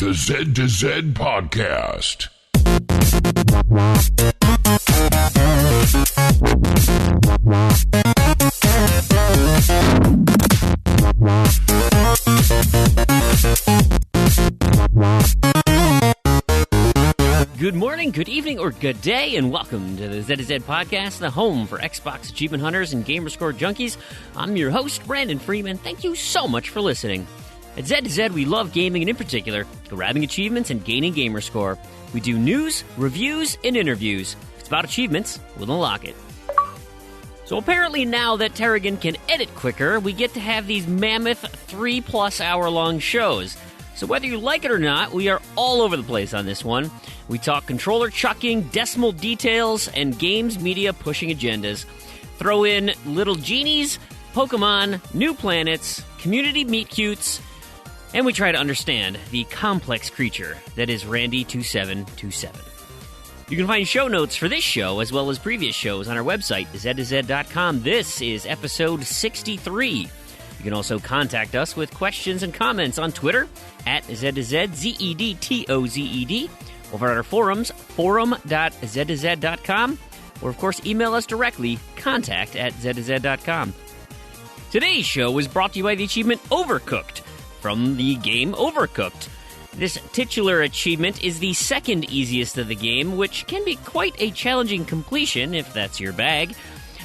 The Z to Z Podcast. Good morning, good evening, or good day, and welcome to the Z to Z Podcast, the home for Xbox achievement hunters and gamerscore junkies. I'm your host, Brandon Fream, and thank you so much for listening. At Z to Z, we love gaming, and in particular, grabbing achievements and gaining gamerscore. We do news, reviews, and interviews. If it's about achievements, we'll unlock it. So apparently now that Tarragon can edit quicker, we get to have these mammoth 3+ hour long shows. So whether you like it or not, we are all over the place on this one. We talk controller chucking, decimal details, and games media pushing agendas. Throw in little genies, Pokemon, new planets, community meet-cutes, and we try to understand the complex creature that is Randy2727. You can find show notes for this show as well as previous shows on our website, z2z.com. This is episode 63. You can also contact us with questions and comments on Twitter at Z2Z, Z-E-D-T-O-Z-E-D, over at our forums, forum.z2z.com, or of course email us directly, contact@z2z.com. Today's show is brought to you by the achievement Overcooked from the game Overcooked. This titular achievement is the second easiest of the game, which can be quite a challenging completion if that's your bag.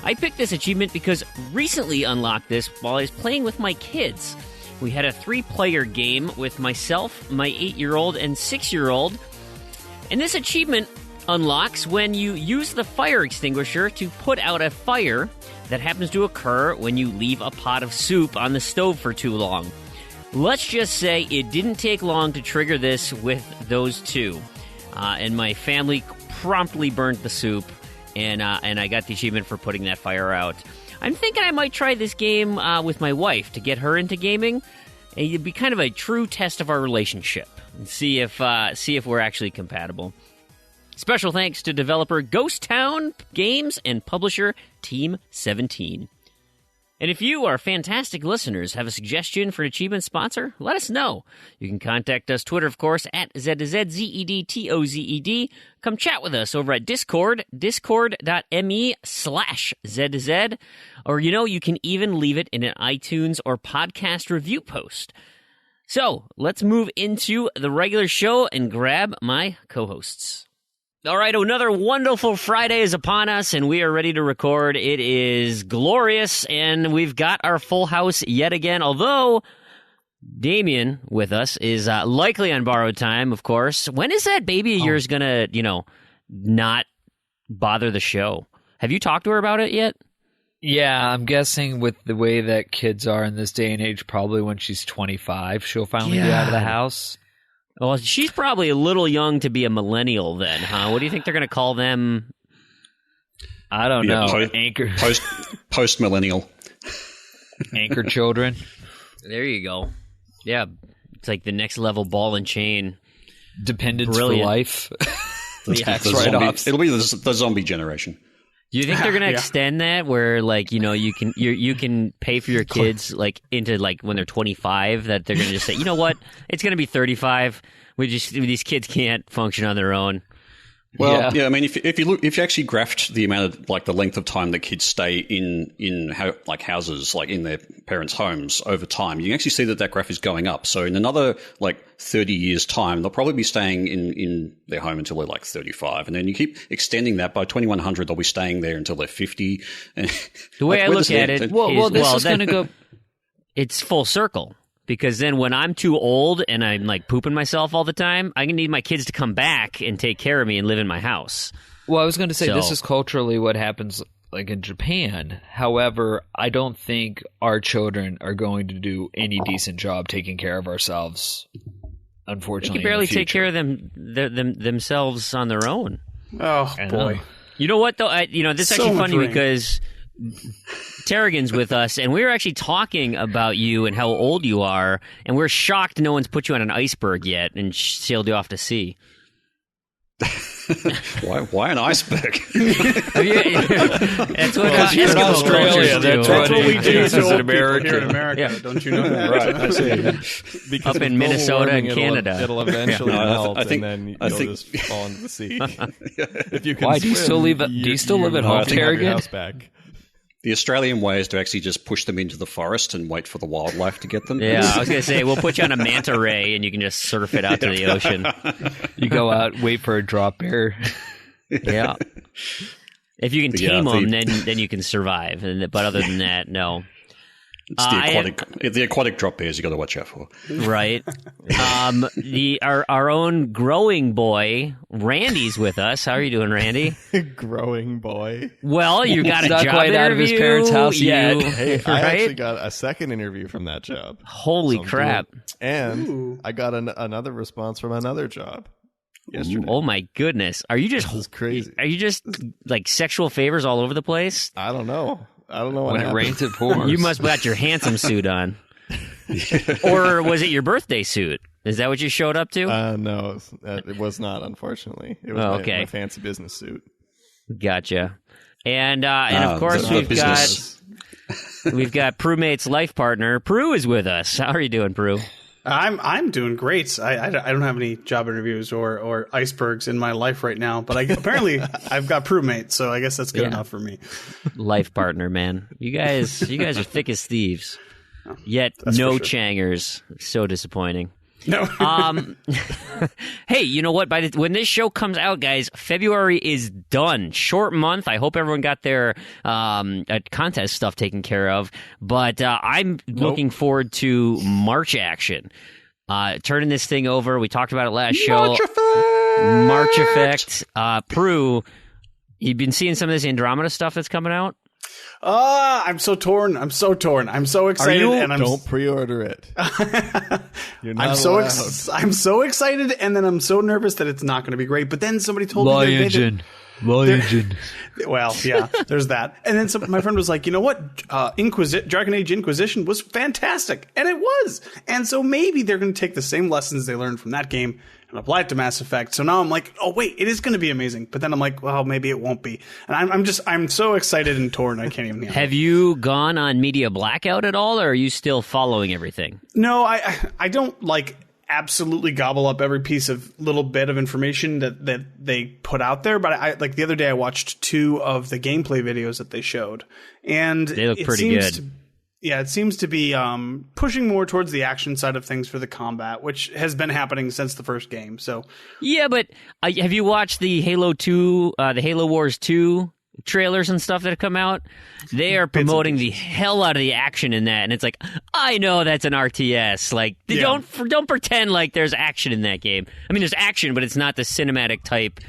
I picked this achievement because recently unlocked this while I was playing with my kids. We had a 3-player game with myself, my 8-year-old, and 6-year-old. And this achievement unlocks when you use the fire extinguisher to put out a fire that happens to occur when you leave a pot of soup on the stove for too long. Let's just say it didn't take long to trigger this with those two. And my family promptly burnt the soup. And I got the achievement for putting that fire out. I'm thinking I might try this game with my wife to get her into gaming. It'd be kind of a true test of our relationship and see if we're actually compatible. Special thanks to developer Ghost Town Games and publisher Team 17. And if you, our fantastic listeners, have a suggestion for an achievement sponsor, let us know. You can contact us Twitter, of course, at Z2Z, Z-E-D-T-O-Z-E-D. Come chat with us over at Discord, discord.me/Z2Z. Or, you can even leave it in an iTunes or podcast review post. So, let's move into the regular show and grab my co-hosts. All right, another wonderful Friday is upon us, and we are ready to record. It is glorious, and we've got our full house yet again, although Damien with us is likely on borrowed time, of course. When is that baby of yours going to, not bother the show? Have you talked to her about it yet? Yeah, I'm guessing with the way that kids are in this day and age, probably when she's 25, she'll finally get out of the house. Well, she's probably a little young to be a millennial then, huh? What do you think they're going to call them? I don't know. Post-millennial. Anchor children. There you go. Yeah, it's like the next level ball and chain. Dependents for life. Tax write-offs. It'll be the zombie generation. Do you think they're going to extend that where, you can pay for your kids, into, when they're 25, that they're going to just say, you know what, it's going to be 35. These kids can't function on their own. Well, yeah. I mean, if you actually graphed the amount of the length of time that kids stay in houses, in their parents' homes over time, you can actually see that graph is going up. So in another 30 years' time, they'll probably be staying in their home until they're 35, and then you keep extending that. By 2100, they'll be staying there until they're 50. And the way I look at it, this is going to go. It's full circle. Because then when I'm too old and I'm pooping myself all the time, I need my kids to come back and take care of me and live in my house. Well, I was going to say this is culturally what happens in Japan. However, I don't think our children are going to do any decent job taking care of ourselves. Unfortunately, they can barely take care of themselves on their own. Oh boy! You know what though? This is actually funny because Tarragon's with us, and we were actually talking about you and how old you are, and we're shocked no one's put you on an iceberg yet and sailed you off to sea. Why an iceberg? That's what you're in Eskimo Australia. cultures That's do. what we do. This is An American. Here in American. America, don't you know that? Right, I see. Because Up in with global Minnesota and warming, Canada. it'll eventually No, melt, I think- and then I you'll think- just fall into the sea. If you can Why, do you swim, still live at- do you still live at home, have your Tarragon? house back. The Australian way is to actually just push them into the forest and wait for the wildlife to get them. Yeah, I was going to say, we'll put you on a manta ray and you can just surf it out to the ocean. You go out, wait for a drop bear. Yeah. If you can But tame yeah, them, then you can survive. But other than that, no. It's the aquatic drop bears you got to watch out for. Right. Our own growing boy, Randy's with us. How are you doing, Randy? Growing boy. Well, you got a Not job quite interview. out of his parents' house yet. Hey, I Right? actually got a second interview from that job. Holy So I'm crap. doing- And I got another response from another job yesterday. Oh my goodness. Are you just This is crazy. Are you just like sexual favors all over the place? I don't know. What When it happened. rains, it pours. You must have got your handsome suit on. Or was it your birthday suit? Is that what you showed up to? No, it was not, unfortunately. It was okay. my fancy business suit. Gotcha. And of course the we've business. got Proulx's life partner. Proulx is with us. How are you doing, Proulx? I'm doing great. I don't have any job interviews or icebergs in my life right now, but apparently I've got Proulx, so I guess that's good enough for me. Life partner, man. You guys are thick as thieves. Yet no for sure. changers. So disappointing. No. Hey, you know what? When this show comes out, guys, February is done. Short month. I hope everyone got their contest stuff taken care of. But I'm looking forward to March action. Turning this thing over. We talked about it last show. March Effect. Proulx, you've been seeing some of this Andromeda stuff that's coming out? I'm so torn. I'm so excited. And Don't pre-order it. You're not allowed. I'm so excited, and then I'm so nervous that it's not going to be great. But then somebody told Lie me engine. Well, yeah, there's that. And then my friend was like, you know what? Dragon Age Inquisition was fantastic. And it was. And so maybe they're going to take the same lessons they learned from that game and apply it to Mass Effect. So now I'm like, oh, wait, it is going to be amazing. But then I'm like, well, maybe it won't be. And I'm so excited and torn. I can't even handle it. Have you gone on media blackout at all, or are you still following everything? No, I don't absolutely gobble up every piece of little bit of information that they put out there. But I like the other day I watched 2 of the gameplay videos that they showed, and They look pretty good. It seems to be pushing more towards the action side of things for the combat, which has been happening since the first game. So Yeah, but have you watched the Halo 2, the Halo Wars 2 trailers and stuff that have come out? They are promoting the hell out of the action in that, and it's like, I know that's an RTS. Like, don't pretend like there's action in that game. I mean, there's action, but it's not the cinematic type,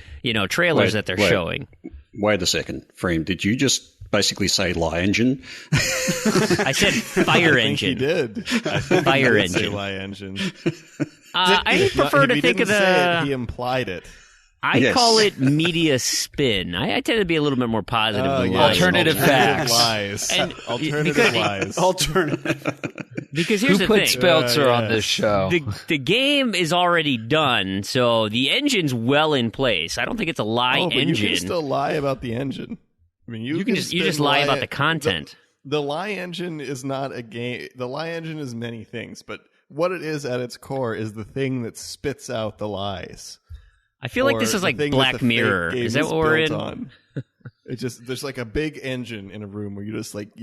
trailers that they're showing. Wait a second, Fream. Did you just basically say lie engine? I said fire engine. He did. Fire engine. Say lie engine. I prefer to think of he implied it. I call it media spin. I tend to be a little bit more positive than yeah. lying. Alternative facts. Lies. And Alternative lies. Because here's Who the put thing. Speltzer on this show? The game is already done, so the engine's well in place. I don't think it's a lie But engine. you can still lie about the engine. I mean, you just lie about the content. The lie engine is not a game. The lie engine is many things, but what it is at its core is the thing that spits out the lies. I feel like this is like Black Mirror. Is that what we're in? On. It just there's like a big engine in a room where you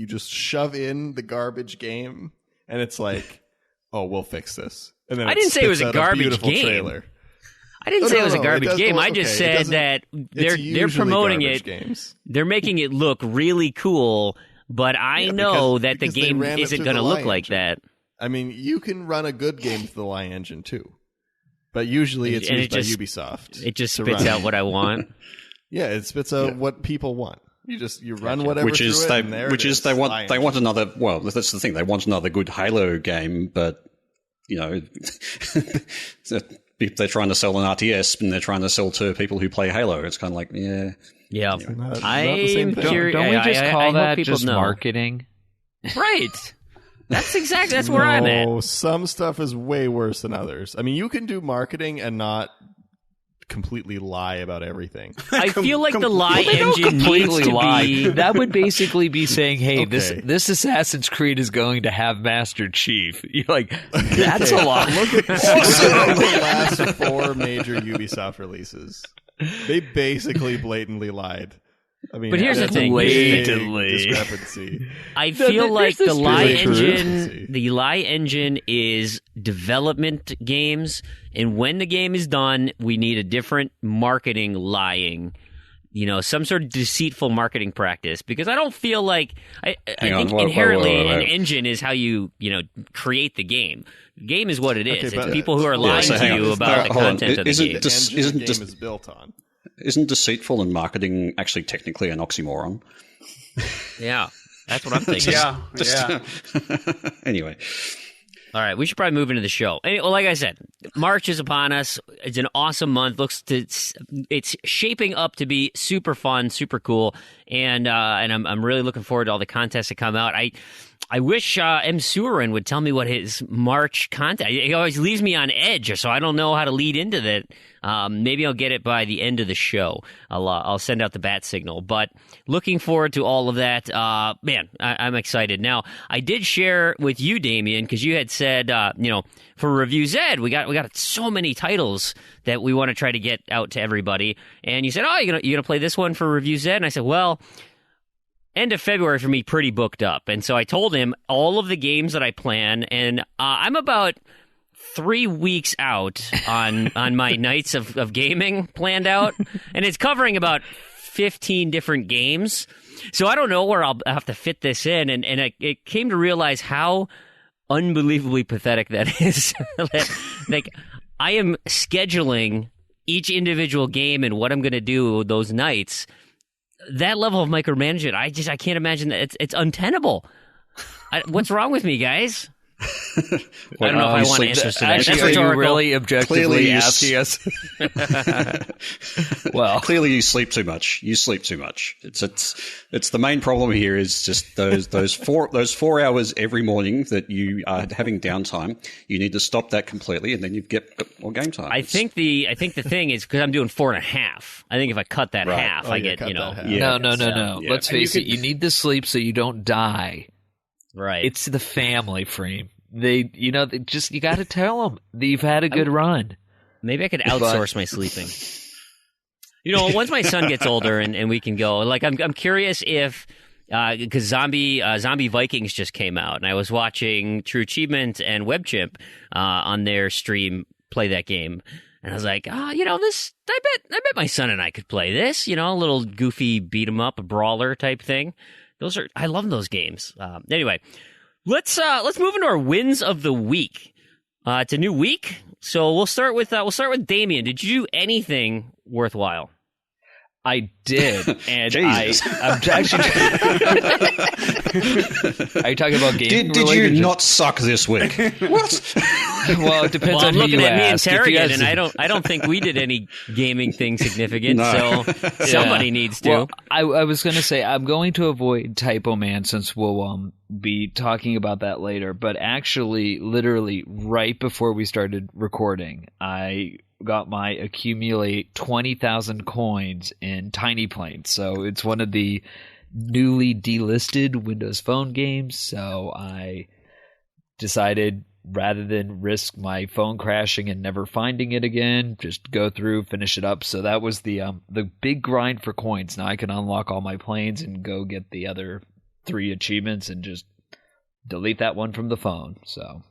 just shove in the garbage game, and it's like, oh, we'll fix this. And then I didn't say it was a spits out garbage beautiful game. Trailer. I didn't say it was a garbage does- game. well, I just okay, it said that they're usually promoting garbage it. Games. They're making it look really cool, but I know that the because they game ran it isn't through going to the look lie like that. I mean, you can run a good game to the lie engine too, but usually it's And used it just- by Ubisoft. It just to spits run. out what I want. Yeah, it spits out what people want. You run whatever Which is through it, and there it is. they want Lie they engine. want another. Well, that's the thing. They want another good Halo game, but if they're trying to sell an RTS and they're trying to sell to people who play Halo, it's kind of like, yeah. Yeah, not the I'm same thing. curious. Don't we just I call hope that people just know. marketing? Right. That's where I'm at. No, some stuff is way worse than others. I mean, you can do marketing and not completely lie about everything. I feel like the lie engine needs to be... That would basically be saying, hey, this Assassin's Creed is going to have Master Chief. You're like, that's a lot. Look at the last 4 major Ubisoft releases. They basically blatantly lied. I mean, but here's the thing: discrepancy. I feel like the lie engine is development games, and when the game is done, we need a different marketing lying. Some sort of deceitful marketing practice, because I don't feel like I think inherently an engine is how you create the game. The game is what it is. It's people who are lying to you about the content of the game. The game is built on. Isn't deceitful and marketing actually technically an oxymoron? Yeah, that's what I'm thinking. Yeah. Anyway. All right, we should probably move into the show. Well, like I said, March is upon us. It's an awesome month. It's shaping up to be super fun, super cool, and I'm really looking forward to all the contests that come out. I wish M. Surin would tell me what his March content. He always leaves me on edge, so I don't know how to lead into that. Maybe I'll get it by the end of the show. I'll send out the bat signal. But looking forward to all of that. Man, I'm excited. Now, I did share with you, Damien, because you had said, for Review Z, we got so many titles that we want to try to get out to everybody. And you said, oh, you're gonna play this one for Review Z? And I said, well, end of February for me, pretty booked up. And so I told him all of the games that I plan, and I'm about 3 weeks out on my nights of gaming planned out, and it's covering about 15 different games. So I don't know where I'll have to fit this in, and it came to realize how unbelievably pathetic that is. Like, I am scheduling each individual game and what I'm going to do those nights. That level of micromanagement, I can't imagine that. It's untenable. What's wrong with me, guys? I don't know if I want to answer to that. Actually, That's are you really objectively asking us? Well, clearly you sleep too much. It's the main problem here is just those 4 hours every morning that you are having downtime. You need to stop that completely, and then you get more game time. I think the thing is because I'm doing 4.5. I think if I cut that half, I get No. Let's face it. You need the sleep so you don't die. Right. It's the family, Fream. You got to tell them that you've had a good run. Maybe I could outsource my sleeping. Once my son gets older and we can go, like, I'm curious if, because Zombie Vikings just came out, and I was watching TrueAchievements and WebChimp on their stream play that game. And I was like, this, I bet my son and I could play this, a little goofy beat 'em up, a brawler type thing. I love those games. Anyway, let's move into our wins of the week. It's a new week, so we'll start with Damien. Did you do anything worthwhile? I did, and Jesus. I'm actually. Are you talking about gaming? Did you not suck this week? What? Well, it depends on I'm who looking you at ask. me and Tarragon, and I don't think we did any gaming thing significant. No. So somebody needs to. Well, I was going to say I'm going to avoid Typoman since we'll be talking about that later. But actually, literally right before we started recording, I got my accumulate 20,000 coins in Tiny Plane. So it's one of the newly delisted Windows Phone games. So I decided, rather than risk my phone crashing and never finding it again, just go through, finish it up. So that was the big grind for coins. Now I can unlock all my planes and go get the other 3 achievements and just delete that one from the phone. So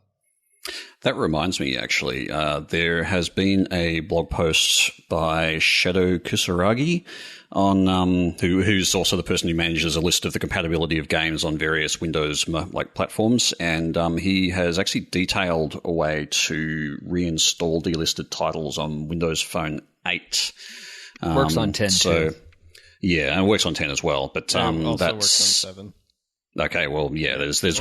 that reminds me, actually, there has been a blog post by Shadow Kisuragi on who's also the person who manages a list of the compatibility of games on various Windows platforms, and he has actually detailed a way to reinstall delisted titles on Windows Phone 8. Works on 10 too. Yeah, and it works on 10 as well, but also that's works on 7. Okay, well, yeah,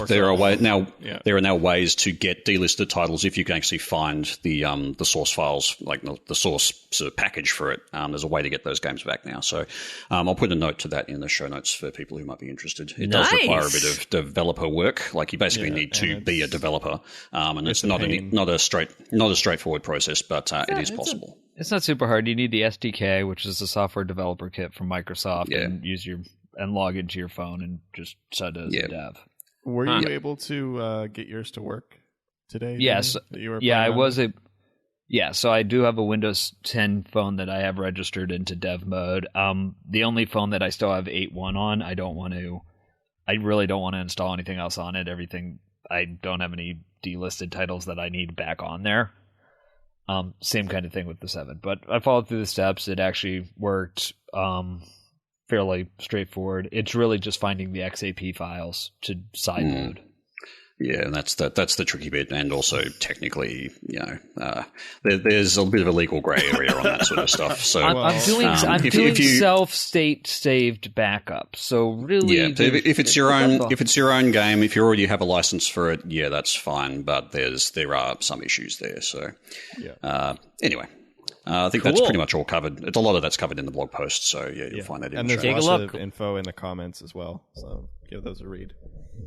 there are now ways to get delisted titles if you can actually find the source files, like the source sort of package for it. There's a way to get those games back now. So I'll put a note to that in the show notes for people who might be interested. It does require a bit of developer work. Like you basically need to be a developer, and it's not a straightforward process, but it is possible. It's not super hard. You need the SDK, which is the software developer kit from Microsoft, and log into your phone and just set it as a dev. Were you able to get yours to work today? Yes. So I do have a Windows 10 phone that I have registered into dev mode. The only phone that I still have 8.1 on, I really don't want to install anything else on it. I don't have any delisted titles that I need back on there. Same kind of thing with the 7. But I followed through the steps. It actually worked. Fairly straightforward. It's really just finding the XAP files to sideload. Yeah, and that's the tricky bit, and also technically, there's a bit of a legal grey area on that sort of stuff. So I'm doing self-state saved backup. So really, if it's your own game, if you already have a license for it, that's fine. But there are some issues there. So anyway. I think that's pretty much all covered. It's a lot of that's covered in the blog post, so you'll find that in the show. And there's lots of info in the comments as well, so give those a read.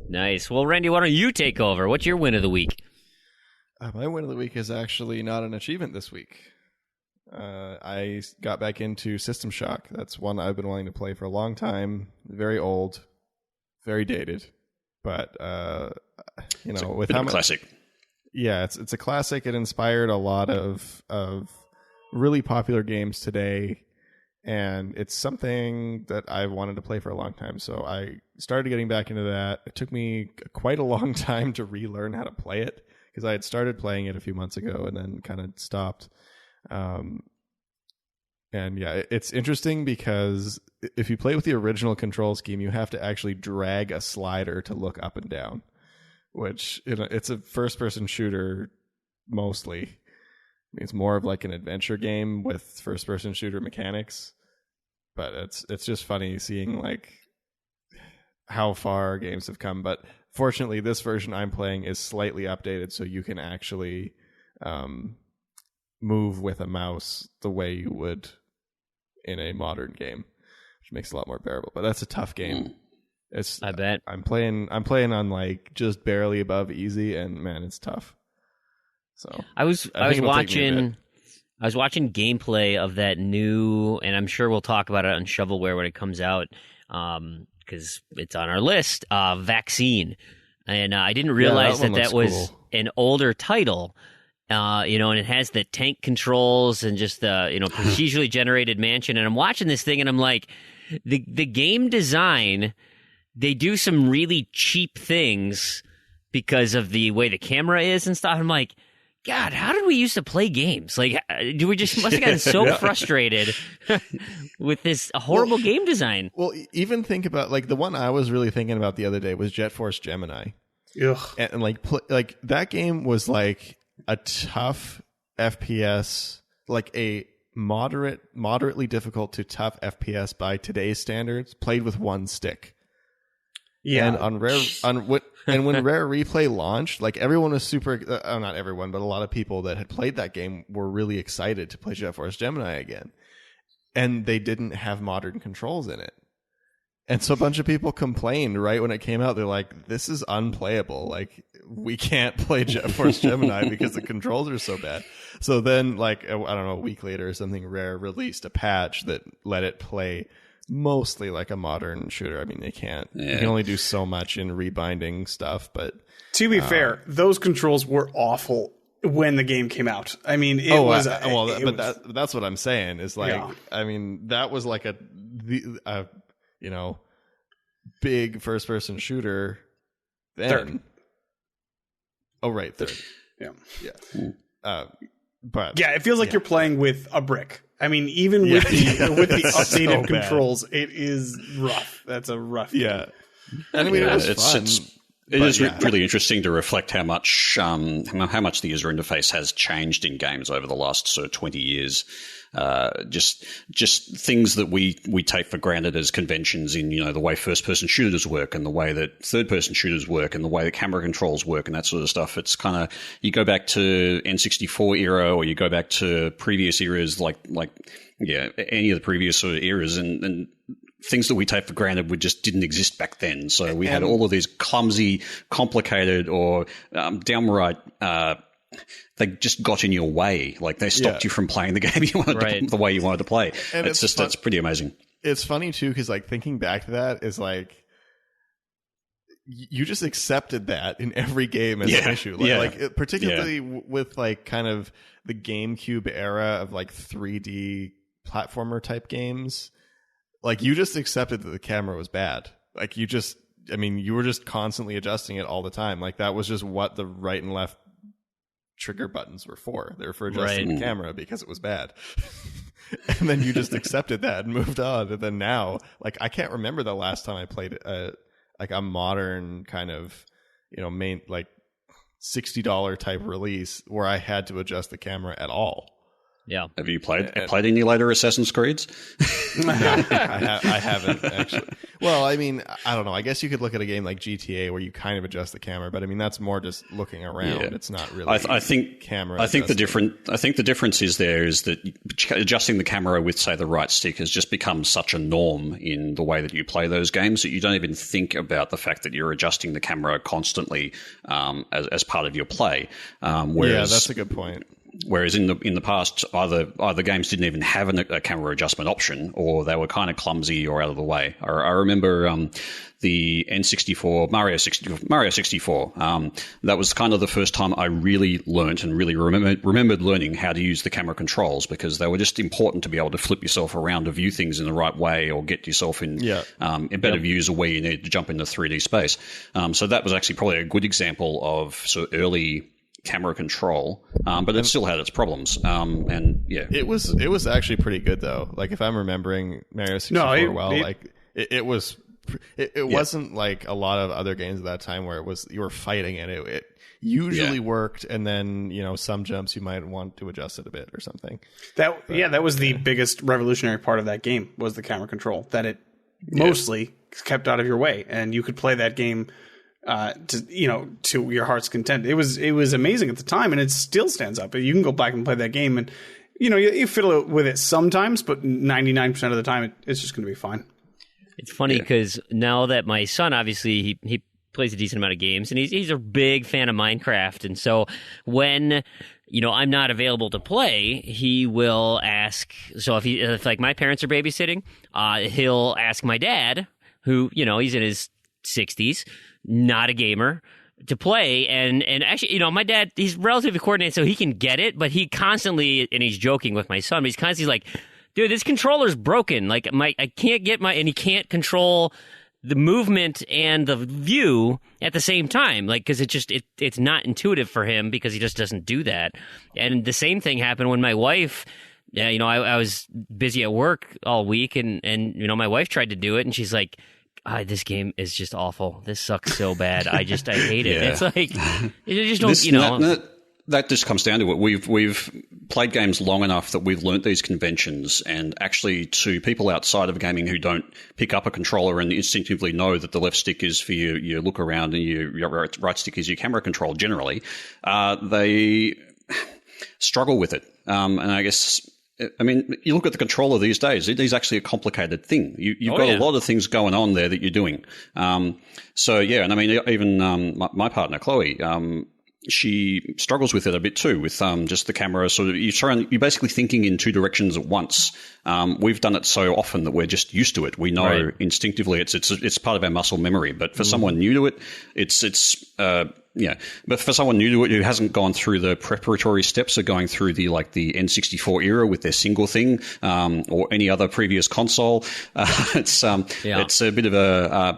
Nice. Well, Randy, why don't you take over? What's your win of the week? My win of the week is actually not an achievement this week. I got back into System Shock. That's one I've been wanting to play for a long time. Very old, very dated, but with how much classic. Yeah, it's a classic. It inspired a lot of really popular games today, and it's something that I've wanted to play for a long time. So I started getting back into that. It took me quite a long time to relearn how to play it because I had started playing it a few months ago and then kind of stopped. It's interesting because if you play with the original control scheme, you have to actually drag a slider to look up and down, which it's a first-person shooter mostly. It's more of like an adventure game with first-person shooter mechanics, but it's just funny seeing like how far games have come. But fortunately, this version I'm playing is slightly updated, so you can actually move with a mouse the way you would in a modern game, which makes it a lot more bearable. But that's a tough game. I bet I'm playing on like just barely above easy, and man, it's tough. So I was watching gameplay of that new, and I'm sure we'll talk about it on shovelware when it comes out, because it's on our list. Vaccine, and I didn't realize that was cool. An older title, and it has the tank controls and just the procedurally generated mansion. And I'm watching this thing, and I'm like, the game design, they do some really cheap things because of the way the camera is and stuff. I'm like, God, how did we used to play games? Like, do we just must have gotten so frustrated with this horrible game design? Well, even think about like the one I was really thinking about the other day was Jet Force Gemini. Ugh. And like that game was like a tough FPS, like a moderately difficult to tough FPS by today's standards, played with one stick. Yeah, and when Rare Replay launched, like everyone was super. Not everyone, but a lot of people that had played that game were really excited to play Jet Force Gemini again, and they didn't have modern controls in it, and so a bunch of people complained right when it came out. They're like, "This is unplayable. Like we can't play Jet Force Gemini because the controls are so bad." So then, like I don't know, a week later or something, Rare released a patch that let it play mostly like a modern shooter. I mean, you can only do so much in rebinding stuff, but to be fair, those controls were awful when the game came out. I mean, that's what I'm saying is like, I mean, that was like a big first person shooter then. Third. Oh, right. Third. Yeah. But yeah, it feels like you're playing with a brick. I mean, even with the updated controls, it is rough. That's a rough game. And I mean, it was fun. It is really interesting to reflect how much the user interface has changed in games over the last sort of 20 years. Just things that we take for granted as conventions in, the way first-person shooters work and the way that third-person shooters work and the way the camera controls work and that sort of stuff. It's kind of, you go back to N64 era or you go back to previous eras like any of the previous sort of eras and things that we take for granted just didn't exist back then. So we had all of these clumsy, complicated, or downright they just got in your way. Like they stopped you from playing the game the way you wanted to play. And that's pretty amazing. It's funny too because like thinking back to that is like you just accepted that in every game as an issue. Particularly with like kind of the GameCube era of like 3D platformer type games. Like, you just accepted that the camera was bad. Like, you were just constantly adjusting it all the time. Like, that was just what the right and left trigger buttons were for. They were for adjusting the camera because it was bad. And then you just accepted that and moved on. And then now, like, I can't remember the last time I played a modern kind of, main, like, $60 type release where I had to adjust the camera at all. Yeah. Have you played any later Assassin's Creeds? No, I haven't actually. Well, I mean, I don't know. I guess you could look at a game like GTA where you kind of adjust the camera, but I mean that's more just looking around. Yeah. It's not really. I think camera. I think the difference is that adjusting the camera with say the right stick has just become such a norm in the way that you play those games that you don't even think about the fact that you're adjusting the camera constantly as part of your play. Whereas, that's a good point. Whereas in the past, either games didn't even have a camera adjustment option, or they were kind of clumsy or out of the way. I remember the N64 Mario 64. That was kind of the first time I really learnt and really remembered learning how to use the camera controls because they were just important to be able to flip yourself around to view things in the right way or get yourself in better views of where you need to jump into 3D space. So that was actually probably a good example of sort of early camera control, but it still had its problems. It was actually pretty good though. Like if I'm remembering Mario 64 it wasn't like a lot of other games at that time where you were fighting and it usually worked, and then some jumps you might want to adjust it a bit or something. That was the biggest revolutionary part of that game was the camera control, that it mostly kept out of your way and you could play that game to your heart's content. It was amazing at the time, and it still stands up. You can go back and play that game, and you fiddle with it sometimes, but 99% of the time, it's just going to be fine. It's funny because now that my son, obviously, he plays a decent amount of games, and he's a big fan of Minecraft, and so when I'm not available to play, he will ask. So if like my parents are babysitting, he'll ask my dad, who he's in his 60s. Not a gamer, to play, and actually, my dad, he's relatively coordinated, so he can get it, but he constantly, and he's joking with my son, but he's constantly like, dude, this controller's broken, like, I can't get and he can't control the movement and the view at the same time, like, because it's not intuitive for him, because he just doesn't do that. And the same thing happened when my wife, I was busy at work all week, and my wife tried to do it, and she's like, this game is just awful. This sucks so bad. I hate it. It's like, you just don't, That just comes down to it. We've played games long enough that we've learnt these conventions, and actually to people outside of gaming who don't pick up a controller and instinctively know that the left stick is for your look around and your right stick is your camera control generally, they struggle with it. And I guess... I mean, you look at the controller these days, it is actually a complicated thing. You've got a lot of things going on there that you're doing. And I mean, even my partner, Chloe, she struggles with it a bit too, with just the camera. Sort of, you're basically thinking in two directions at once. We've done it so often that we're just used to it. We know instinctively it's part of our muscle memory. But for someone new to it, but for someone new to it who hasn't gone through the preparatory steps of going through the N64 era with their single thing, or any other previous console, it's a bit of a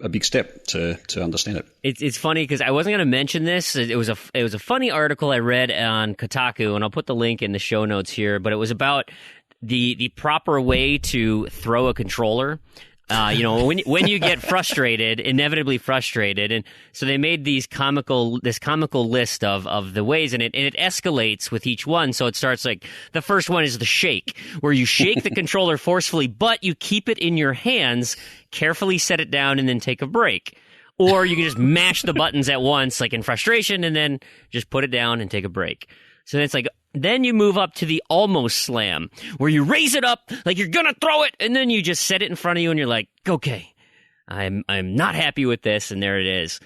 big step to understand it. It's funny because I wasn't going to mention this. It was a funny article I read on Kotaku, and I'll put the link in the show notes here. But it was about the proper way to throw a controller. When you get frustrated, inevitably frustrated, and so they made this comical list of the ways, and it escalates with each one. So it starts like the first one is the shake, where you shake the controller forcefully, but you keep it in your hands, carefully set it down, and then take a break. Or you can just mash the buttons at once, like in frustration, and then just put it down and take a break. So it's like, then you move up to the almost slam, where you raise it up like you're gonna throw it, and then you just set it in front of you, and you're like, okay, I'm not happy with this, and there it is.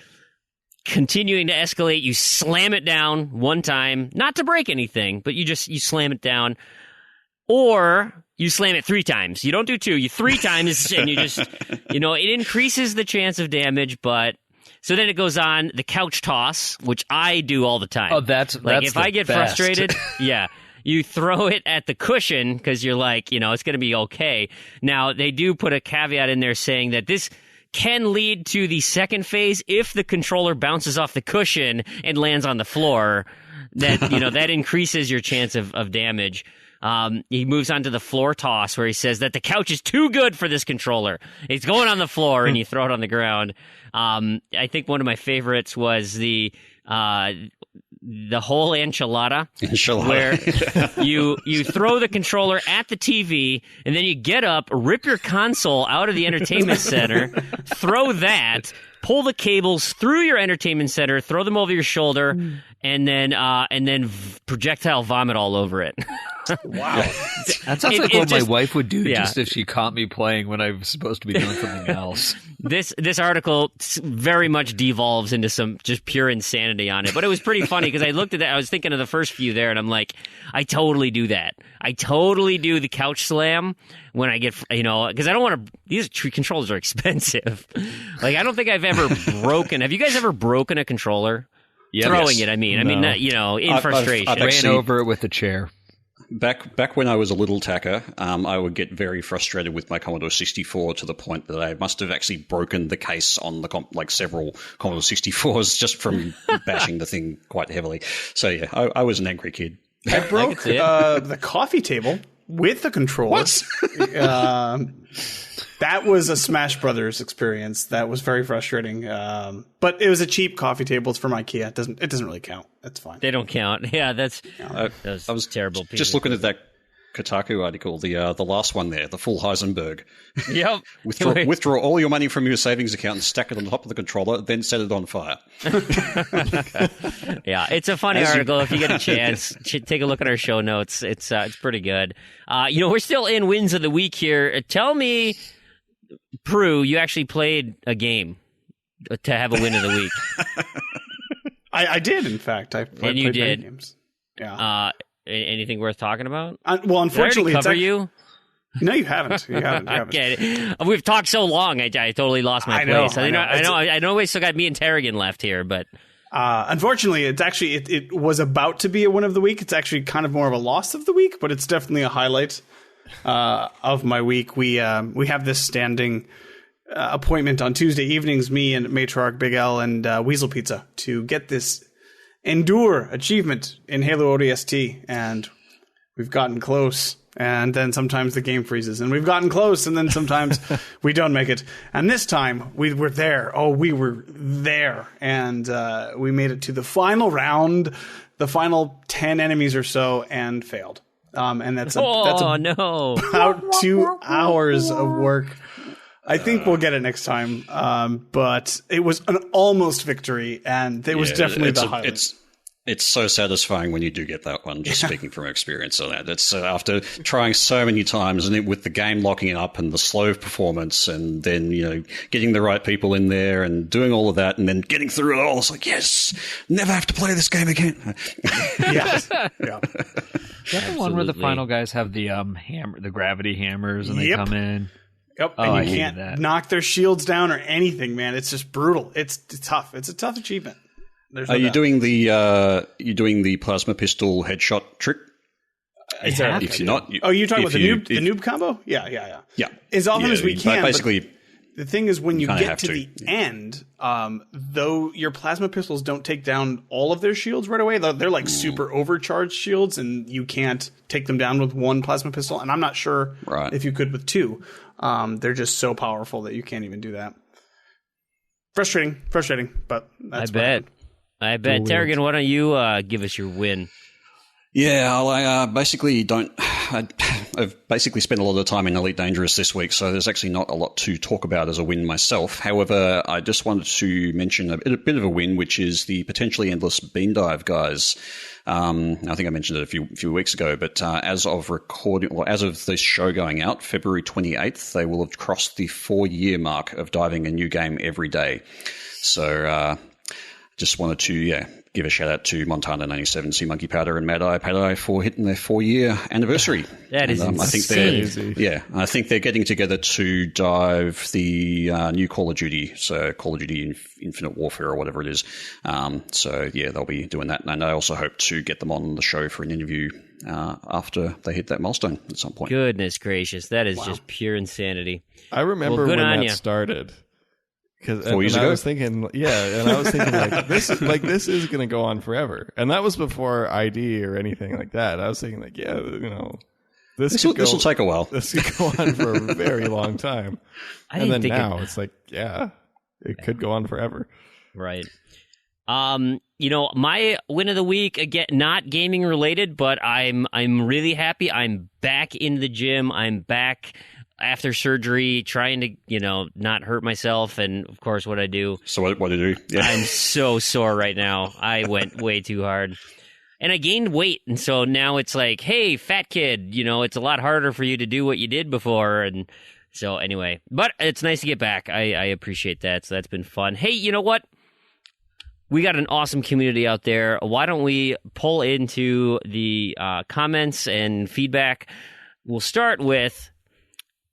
Continuing to escalate, you slam it down one time, not to break anything, but you slam it down, or you slam it 3 times. You don't do 2, you 3 times, and you just, it increases the chance of damage, but. So then it goes on the couch toss, which I do all the time. Oh, that's if I get best. frustrated, yeah, you throw it at the cushion because you're like, it's going to be okay. Now, they do put a caveat in there saying that this can lead to the second phase if the controller bounces off the cushion and lands on the floor. That that increases your chance of damage. He moves on to the floor toss, where he says that the couch is too good for this controller. It's going on the floor, and you throw it on the ground. I think one of my favorites was the whole enchilada, where you throw the controller at the TV, and then you get up, rip your console out of the entertainment center, throw that, pull the cables through your entertainment center, throw them over your shoulder, and then projectile vomit all over it. Wow. That sounds like what my wife would do just if she caught me playing when I was supposed to be doing something else. This article very much devolves into some just pure insanity on it. But it was pretty funny because I looked at that. I was thinking of the first few there, and I'm like, I totally do that. I totally do the couch slam when I get, because I don't want to, these controllers are expensive. Like, I don't think I've ever broken. Have you guys ever broken a controller? Yep. Throwing it, I mean, in frustration. I've ran over it with a chair. Back when I was a little tacker, I would get very frustrated with my Commodore 64 to the point that I must have actually broken the case on the several Commodore 64s just from bashing the thing quite heavily. So yeah, I was an angry kid. I broke the coffee table with the controller. What? That was a Smash Brothers experience. That was very frustrating. But it was a cheap coffee table. It's from IKEA. It doesn't really count. That's fine. They don't count. Yeah, that was terrible. Just looking at that Kotaku article, the last one there, the full Heisenberg. Yep. Withdraw all your money from your savings account and stack it on top of the controller, then set it on fire. Yeah, it's a funny article. If you get a chance, take a look at our show notes. It's pretty good. We're still in wins of the week here. Tell me, Proulx, you actually played a game to have a win of the week. I did, in fact. I played you did. many games. Yeah. Anything worth talking about? Well, unfortunately, did I already cover you? No, you haven't. You haven't. I get it. We've talked so long. I totally lost my place. I know. We still got me and Tarragon left here, but unfortunately, it's actually it was about to be a win of the week. It's actually kind of more of a loss of the week, but it's definitely a highlight of my week. We have this standing appointment on Tuesday evenings, me and Matriarch Big L and Weasel Pizza, to get this Endure achievement in Halo ODST, and we've gotten close, and then sometimes the game freezes, and we've gotten close, and then sometimes we don't make it. And this time we were there. Oh, we were there, and we made it to the final round, the final 10 enemies or so, and failed. And that's about 2 hours of work. I think we'll get it next time, but it was an almost victory, and it was definitely the highlight. It's so satisfying when you do get that one, just speaking from experience on that. It's after trying so many times, and with the game locking it up and the slow performance, and then, getting the right people in there and doing all of that, and then getting through it all. It's like, yes, never have to play this game again. Yes. Yeah. Is that the one where the final guys have the the gravity hammers and they come in? Yep, and you can't knock their shields down or anything, man. It's just brutal. It's tough. It's a tough achievement. Are you doing the plasma pistol headshot trick? If you're not, you're talking about the noob combo? Yeah. As often as we can. Basically, The thing is, when you kinda get have to to. the end, though your plasma pistols don't take down all of their shields right away, they're like super overcharged shields, and you can't take them down with one plasma pistol. And I'm not sure if you could with two. They're just so powerful that you can't even do that. Frustrating, but that's I bet. Tarragon, why don't you give us your win? Yeah, I basically don't. I've basically spent a lot of time in Elite Dangerous this week, so there's actually not a lot to talk about as a win myself. However, I just wanted to mention a bit of a win, which is the potentially endless bean dive guys. I think I mentioned it a few weeks ago, but as of this show going out, February 28th, they will have crossed the 4-year mark of diving a new game every day. So just wanted to give a shout out to Montana 97, Sea Monkey Powder, and Mad Eye Pad for hitting their 4-year anniversary. That is insane. I think they're getting together to dive the new Call of Duty, so Call of Duty Infinite Warfare or whatever it is. They'll be doing that, and I also hope to get them on the show for an interview after they hit that milestone at some point. Goodness gracious, that is just pure insanity. I remember when that started. Because I was thinking, like, this is going to go on forever, and that was before ID or anything like that. I was thinking, like, this will take a while. This could go on for a very long time, it's like, it could go on forever, right? My win of the week, again, not gaming related, but I'm really happy. I'm back in the gym. I'm back after surgery, trying to, not hurt myself, and of course what I do. So what did you do? Yeah. I'm so sore right now. I went way too hard. And I gained weight, and so now it's like, hey, fat kid, it's a lot harder for you to do what you did before. And so anyway, but it's nice to get back. I appreciate that, so that's been fun. Hey, you know what? We got an awesome community out there. Why don't we pull into the comments and feedback? We'll start with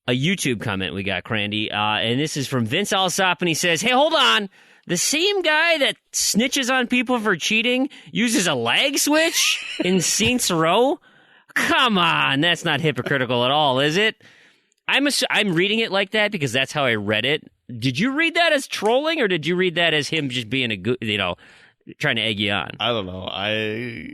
a YouTube comment we got, Crandy, and this is from Vince Alsop, and he says, hey, hold on. The same guy that snitches on people for cheating uses a lag switch in Saints Row? Come on, that's not hypocritical at all, is it? I'm reading it like that because that's how I read it. Did you read that as trolling, or did you read that as him just being trying to egg you on? I don't know. I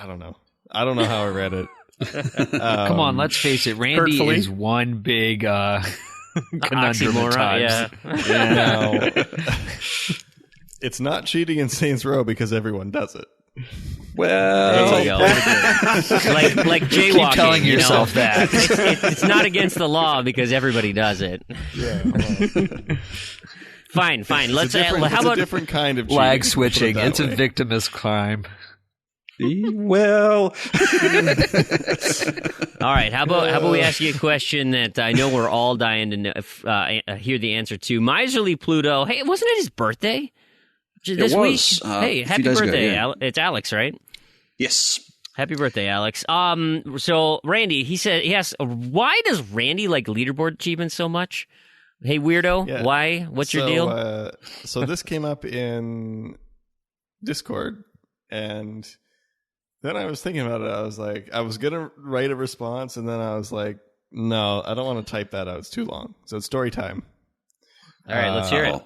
don't know. I don't know how I read it. Come on, let's face it. Randy is one big conundrum at times. Yeah. It's not cheating in Saints Row because everyone does it. Well, there you go. like jaywalking. Keep telling yourself that. It's not against the law because everybody does it. Yeah. Fine. Let's. How about a different kind of lag switching? It's a victimist crime. Well, all right. How about we ask you a question that I know we're all dying to hear the answer to? Miserly Pluto. Hey, wasn't it his birthday this week? Hey, happy birthday! Ago, yeah. It's Alex, right? Yes. Happy birthday, Alex. So Randy, he asked, why does Randy like leaderboard achievements so much? Hey, weirdo. Yeah. Why? What's your deal? So this came up in Discord, and then I was thinking about it. I was like, I was going to write a response, and then I was like, no, I don't want to type that out. It's too long. So it's story time. All right, let's hear it.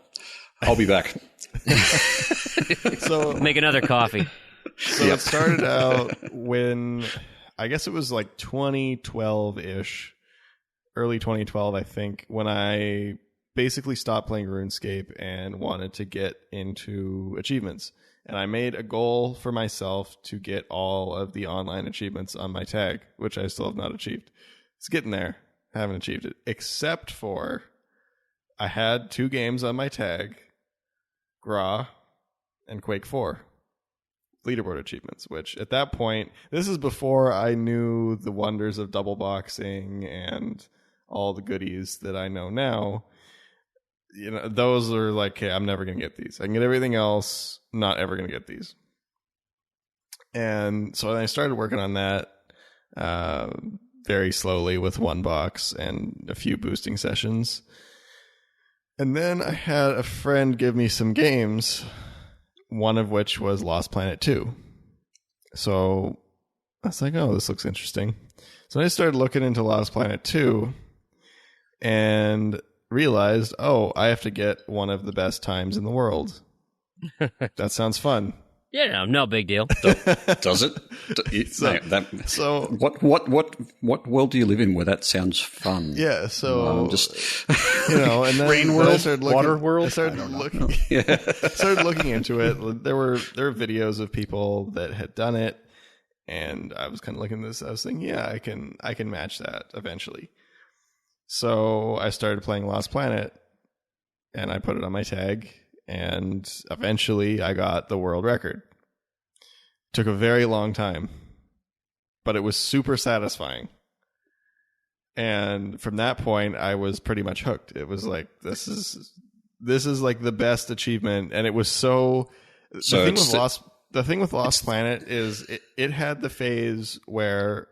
I'll be back. So make another coffee. So it started out when, I guess it was like 2012-ish, early 2012, I think, when I basically stopped playing RuneScape and wanted to get into achievements. And I made a goal for myself to get all of the online achievements on my tag, which I still have not achieved. It's getting there. I haven't achieved it. Except for I had 2 games on my tag, Gra and Quake 4. Leaderboard achievements, which at that point, this is before I knew the wonders of double boxing and all the goodies that I know now. Those are like, okay, I'm never going to get these. I can get everything else, not ever going to get these. And so I started working on that very slowly with 1 box and a few boosting sessions. And then I had a friend give me some games, one of which was Lost Planet 2. So I was like, oh, this looks interesting. So I started looking into Lost Planet 2, and realized, oh, I have to get one of the best times in the world. That sounds fun. Yeah, no big deal. Does it? What world do you live in where that sounds fun? Yeah, so I'm just and then Rain world, I started looking, water world. I started looking into it. There were videos of people that had done it, and I was kind of looking at this. I was thinking, yeah, I can match that eventually. So I started playing Lost Planet, and I put it on my tag. And eventually I got the world record. Took a very long time, but it was super satisfying. And from that point, I was pretty much hooked. It was like, this is like the best achievement. And it was the thing with Lost Planet is it had the phase where,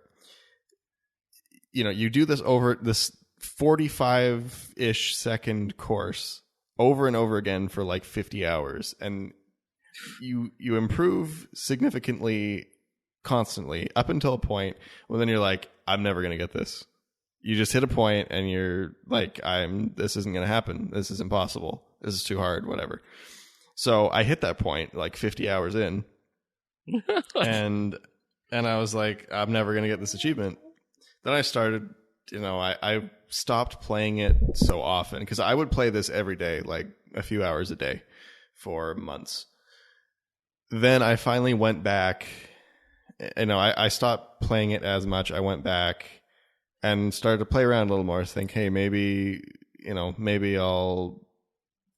you do this over this 45-ish second course over and over again for like 50 hours, and you improve significantly constantly up until a point where then you're like, I'm never going to get this. You just hit a point and you're like, this isn't going to happen. This is impossible. This is too hard, whatever. So I hit that point like 50 hours in and I was like, I'm never going to get this achievement. Then I started, I stopped playing it so often because I would play this every day, like a few hours a day for months. Then I finally went back. I stopped playing it as much. I went back and started to play around a little more. Think, hey, maybe I'll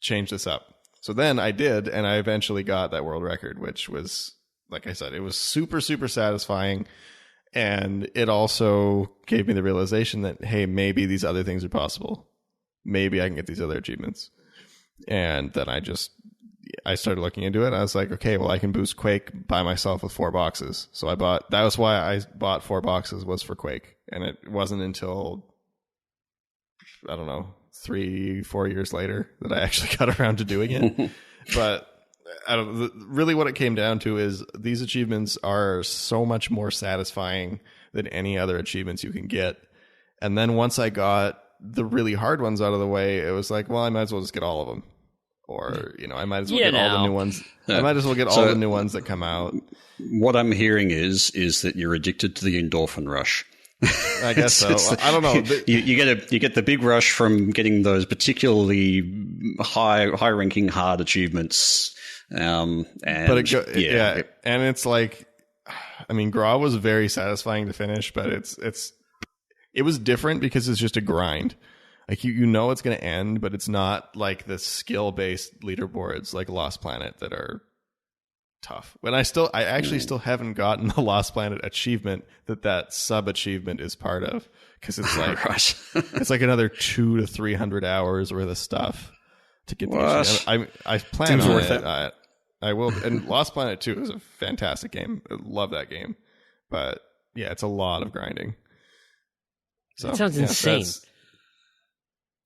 change this up. So then I did, and I eventually got that world record, which was, like I said, it was super, super satisfying. And it also gave me the realization that, hey, maybe these other things are possible. Maybe I can get these other achievements. And then I started looking into it. I was like, okay, well, I can boost Quake by myself with 4 boxes. So that was why I bought 4 boxes, was for Quake. And it wasn't until, I don't know, 3-4 years later that I actually got around to doing it. But really what it came down to is these achievements are so much more satisfying than any other achievements you can get. And then once I got the really hard ones out of the way, it was like, well, I might as well just get all of them. Or, I might as well get all the new ones. I might as well get all the new ones that come out. What I'm hearing is that you're addicted to the endorphin rush. I guess so. I don't know. You get the big rush from getting those particularly high ranking hard achievements. And it's like, I mean, Gra was very satisfying to finish, but it was different because it's just a grind. Like it's going to end, but it's not like the skill based leaderboards like Lost Planet that are tough. When I actually still haven't gotten the Lost Planet achievement that sub achievement is part of, because it's like it's like another 200 to 300 hours worth of stuff to get the achievement. I plan Seems on worth it. it. I will. And Lost Planet 2 is a fantastic game. I love that game, but yeah, it's a lot of grinding. So That sounds insane.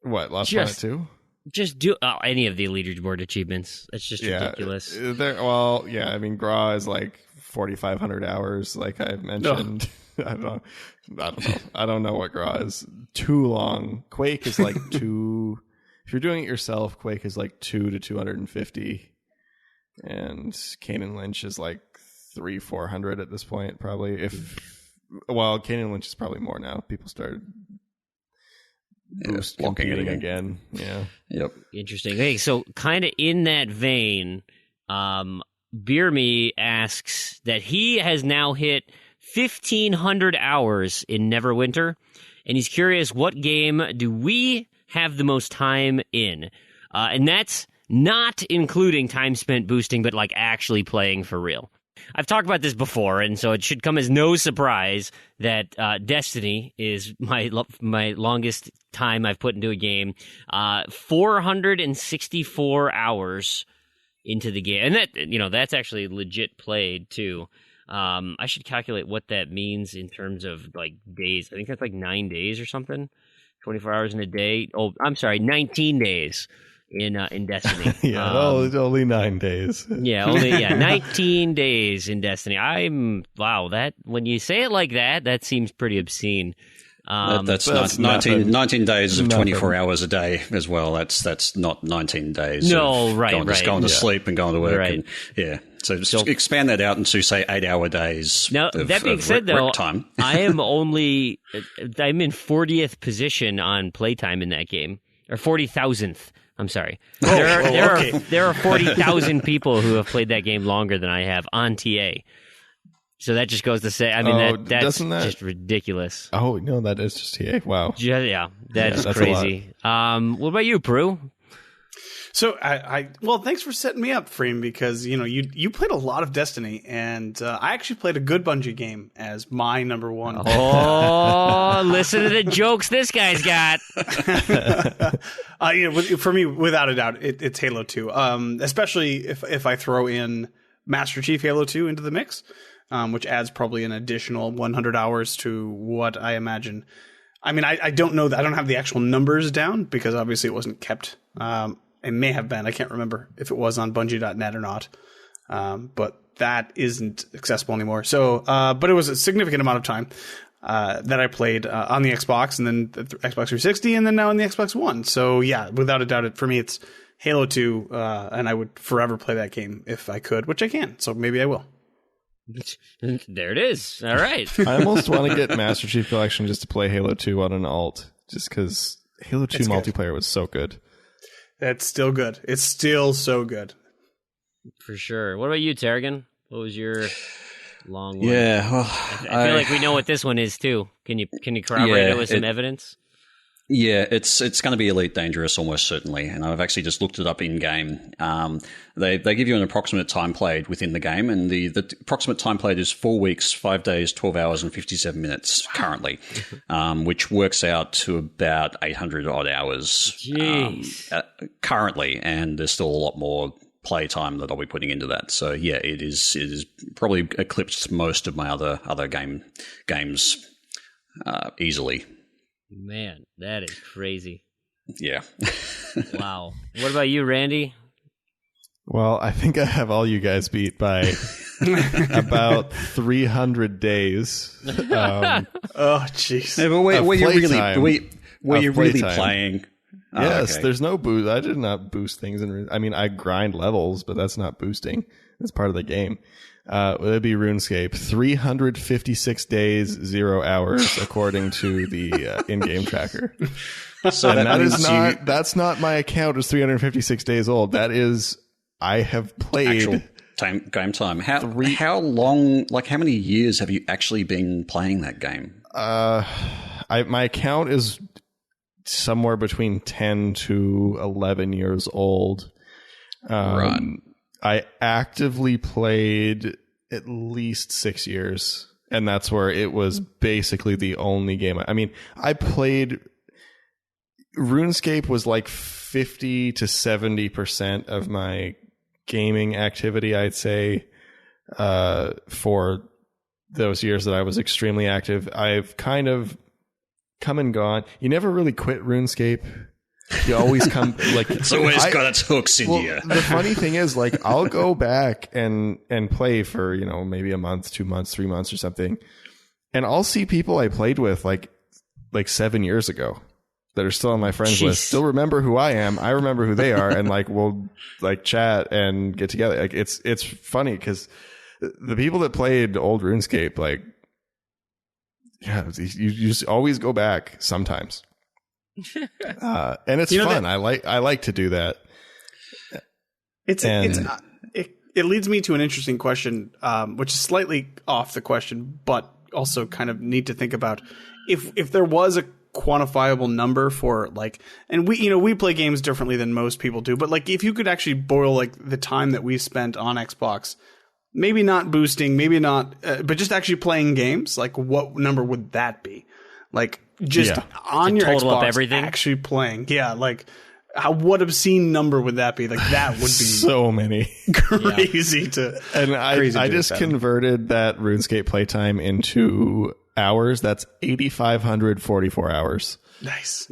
What, Lost Planet 2? Just do any of the leaderboard achievements. That's just ridiculous. I mean, Gra is like 4,500 hours, like I've mentioned. I don't know what Gra is. Too long. Quake is like 2. If you're doing it yourself, Quake is like 2 to 250, and Kane & Lynch is like 300-400 at this point, probably. Kane & Lynch is probably more now. People started competing again. Yeah. Yep. Interesting. Hey, so kind of in that vein, Beer Me asks that he has now hit 1,500 hours in Neverwinter, and he's curious, what game do we have the most time in? And that's not including time spent boosting, but like actually playing for real. I've talked about this before, and so it should come as no surprise that Destiny is my longest time I've put into a game. 464 hours into the game, and that's actually legit played too. I should calculate what that means in terms of like days. I think that's like 9 days or something. 24 hours in a day. Oh, I'm sorry, 19 days. In Destiny. Only 9 days. 19 days in Destiny. That when you say it like that, that seems pretty obscene. That's 19 days of 24 hours a day as well. That's not 19 days. No, right. Just going to sleep and going to work. Right. And, So just expand that out into, say, 8-hour days. Now, that being said, though, I'm in 40th position on playtime in that game. Or 40,000th. I'm sorry. There are 40,000 people who have played that game longer than I have on TA. So that just goes to say, that's just ridiculous. Oh, no, that is just TA. Wow. That's crazy. What about you, Proulx? So well, thanks for setting me up, Fream, because you played a lot of Destiny, and I actually played a good Bungie game as my number one. Oh, listen to the jokes this guy's got. For me, without a doubt, it's Halo 2. Especially if I throw in Master Chief Halo 2 into the mix, which adds probably an additional 100 hours to what I imagine. I mean, I don't know that I don't have the actual numbers down because obviously it wasn't kept. It may have been. I can't remember if it was on Bungie.net or not. But that isn't accessible anymore. So, but it was a significant amount of time that I played on the Xbox and then the Xbox 360 and then now on the Xbox One. So, yeah, without a doubt, for me, it's Halo 2. And I would forever play that game if I could, which I can. So maybe I will. There it is. All right. I almost want to get Master Chief Collection just to play Halo 2 on an alt, just because Halo 2 multiplayer was so good. That's still good. It's still so good. For sure. What about you, Tarragon? What was your long one? Yeah, well, I feel like we know what this one is too. Can you corroborate it with some evidence? Yeah, it's going to be Elite Dangerous almost certainly, and I've actually just looked it up in game. They give you an approximate time played within the game, and the approximate time played is 4 weeks, 5 days, 12 hours, and 57 minutes currently, which works out to about 800 odd hours currently, and there's still a lot more play time that I'll be putting into that. So yeah, it is probably eclipsed most of my other games easily. Man, that is crazy. Yeah. Wow. What about you, Randy? Well, I think I have all you guys beat by about 300 days. Oh, jeez. Yeah, but were you really playing? Yes, okay. There's no boost. I did not boost things. I grind levels, but that's not boosting. That's part of the game. It'd be RuneScape. 356 days, 0 hours, according to the in-game tracker. So that's not my account is 356 days old. That is, I have played actual game time. How long? Like, how many years have you actually been playing that game? My account is somewhere between 10 to 11 years old. Right. I actively played at least 6 years, and that's where it was basically the only game. I played RuneScape was like 50 to 70% of my gaming activity, I'd say, for those years that I was extremely active. I've kind of come and gone. You never really quit RuneScape. You always come like it's always got its hooks in you. The funny thing is, like, I'll go back and play for maybe a month, 2 months, 3 months or something, and I'll see people I played with like 7 years ago that are still on my friends list. Still remember who I am. I remember who they are, and like we'll like chat and get together. Like it's funny because the people that played old RuneScape, like, yeah, you just always go back sometimes. And it's fun. I like to do that. It leads me to an interesting question, which is slightly off the question, but also kind of neat to think about. If there was a quantifiable number for, like, and we play games differently than most people do, but like if you could actually boil like the time that we spent on Xbox, maybe not boosting, maybe not, but just actually playing games, like what number would that be? Like, just on your total Xbox, up everything? actually playing. Yeah, like, what obscene number would that be? Like, that would be so many. Crazy to... And I just converted that RuneScape playtime into hours. That's 8,544 hours. Nice.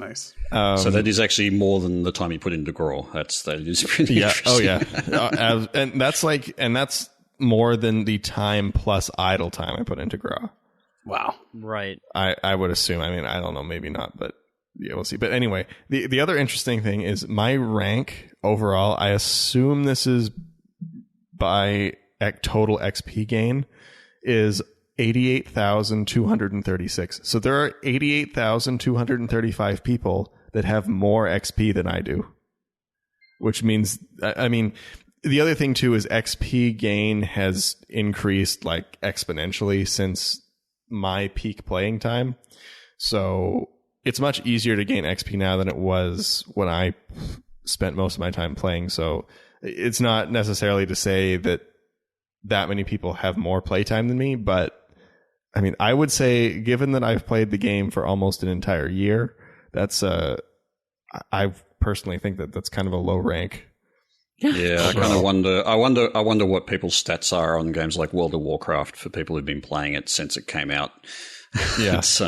So that is actually more than the time you put into Growl. That is pretty interesting. Oh, yeah. And that's more than the time plus idle time I put into Growl. Wow. Right. I would assume. I mean, I don't know, maybe not, but yeah, we'll see. But anyway, the other interesting thing is my rank overall, I assume this is by total XP gain, is 88,236. So there are 88,235 people that have more XP than I do. Which means, I mean, the other thing too is XP gain has increased like exponentially since my peak playing time. So it's much easier to gain XP now than it was when I spent most of my time playing. So it's not necessarily to say that many people have more playtime than me, but I mean, I would say, given that I've played the game for almost an entire year, that's I personally think that that's kind of a low rank. Yeah, I kind of wonder. I wonder what people's stats are on games like World of Warcraft for people who've been playing it since it came out. Yeah, it's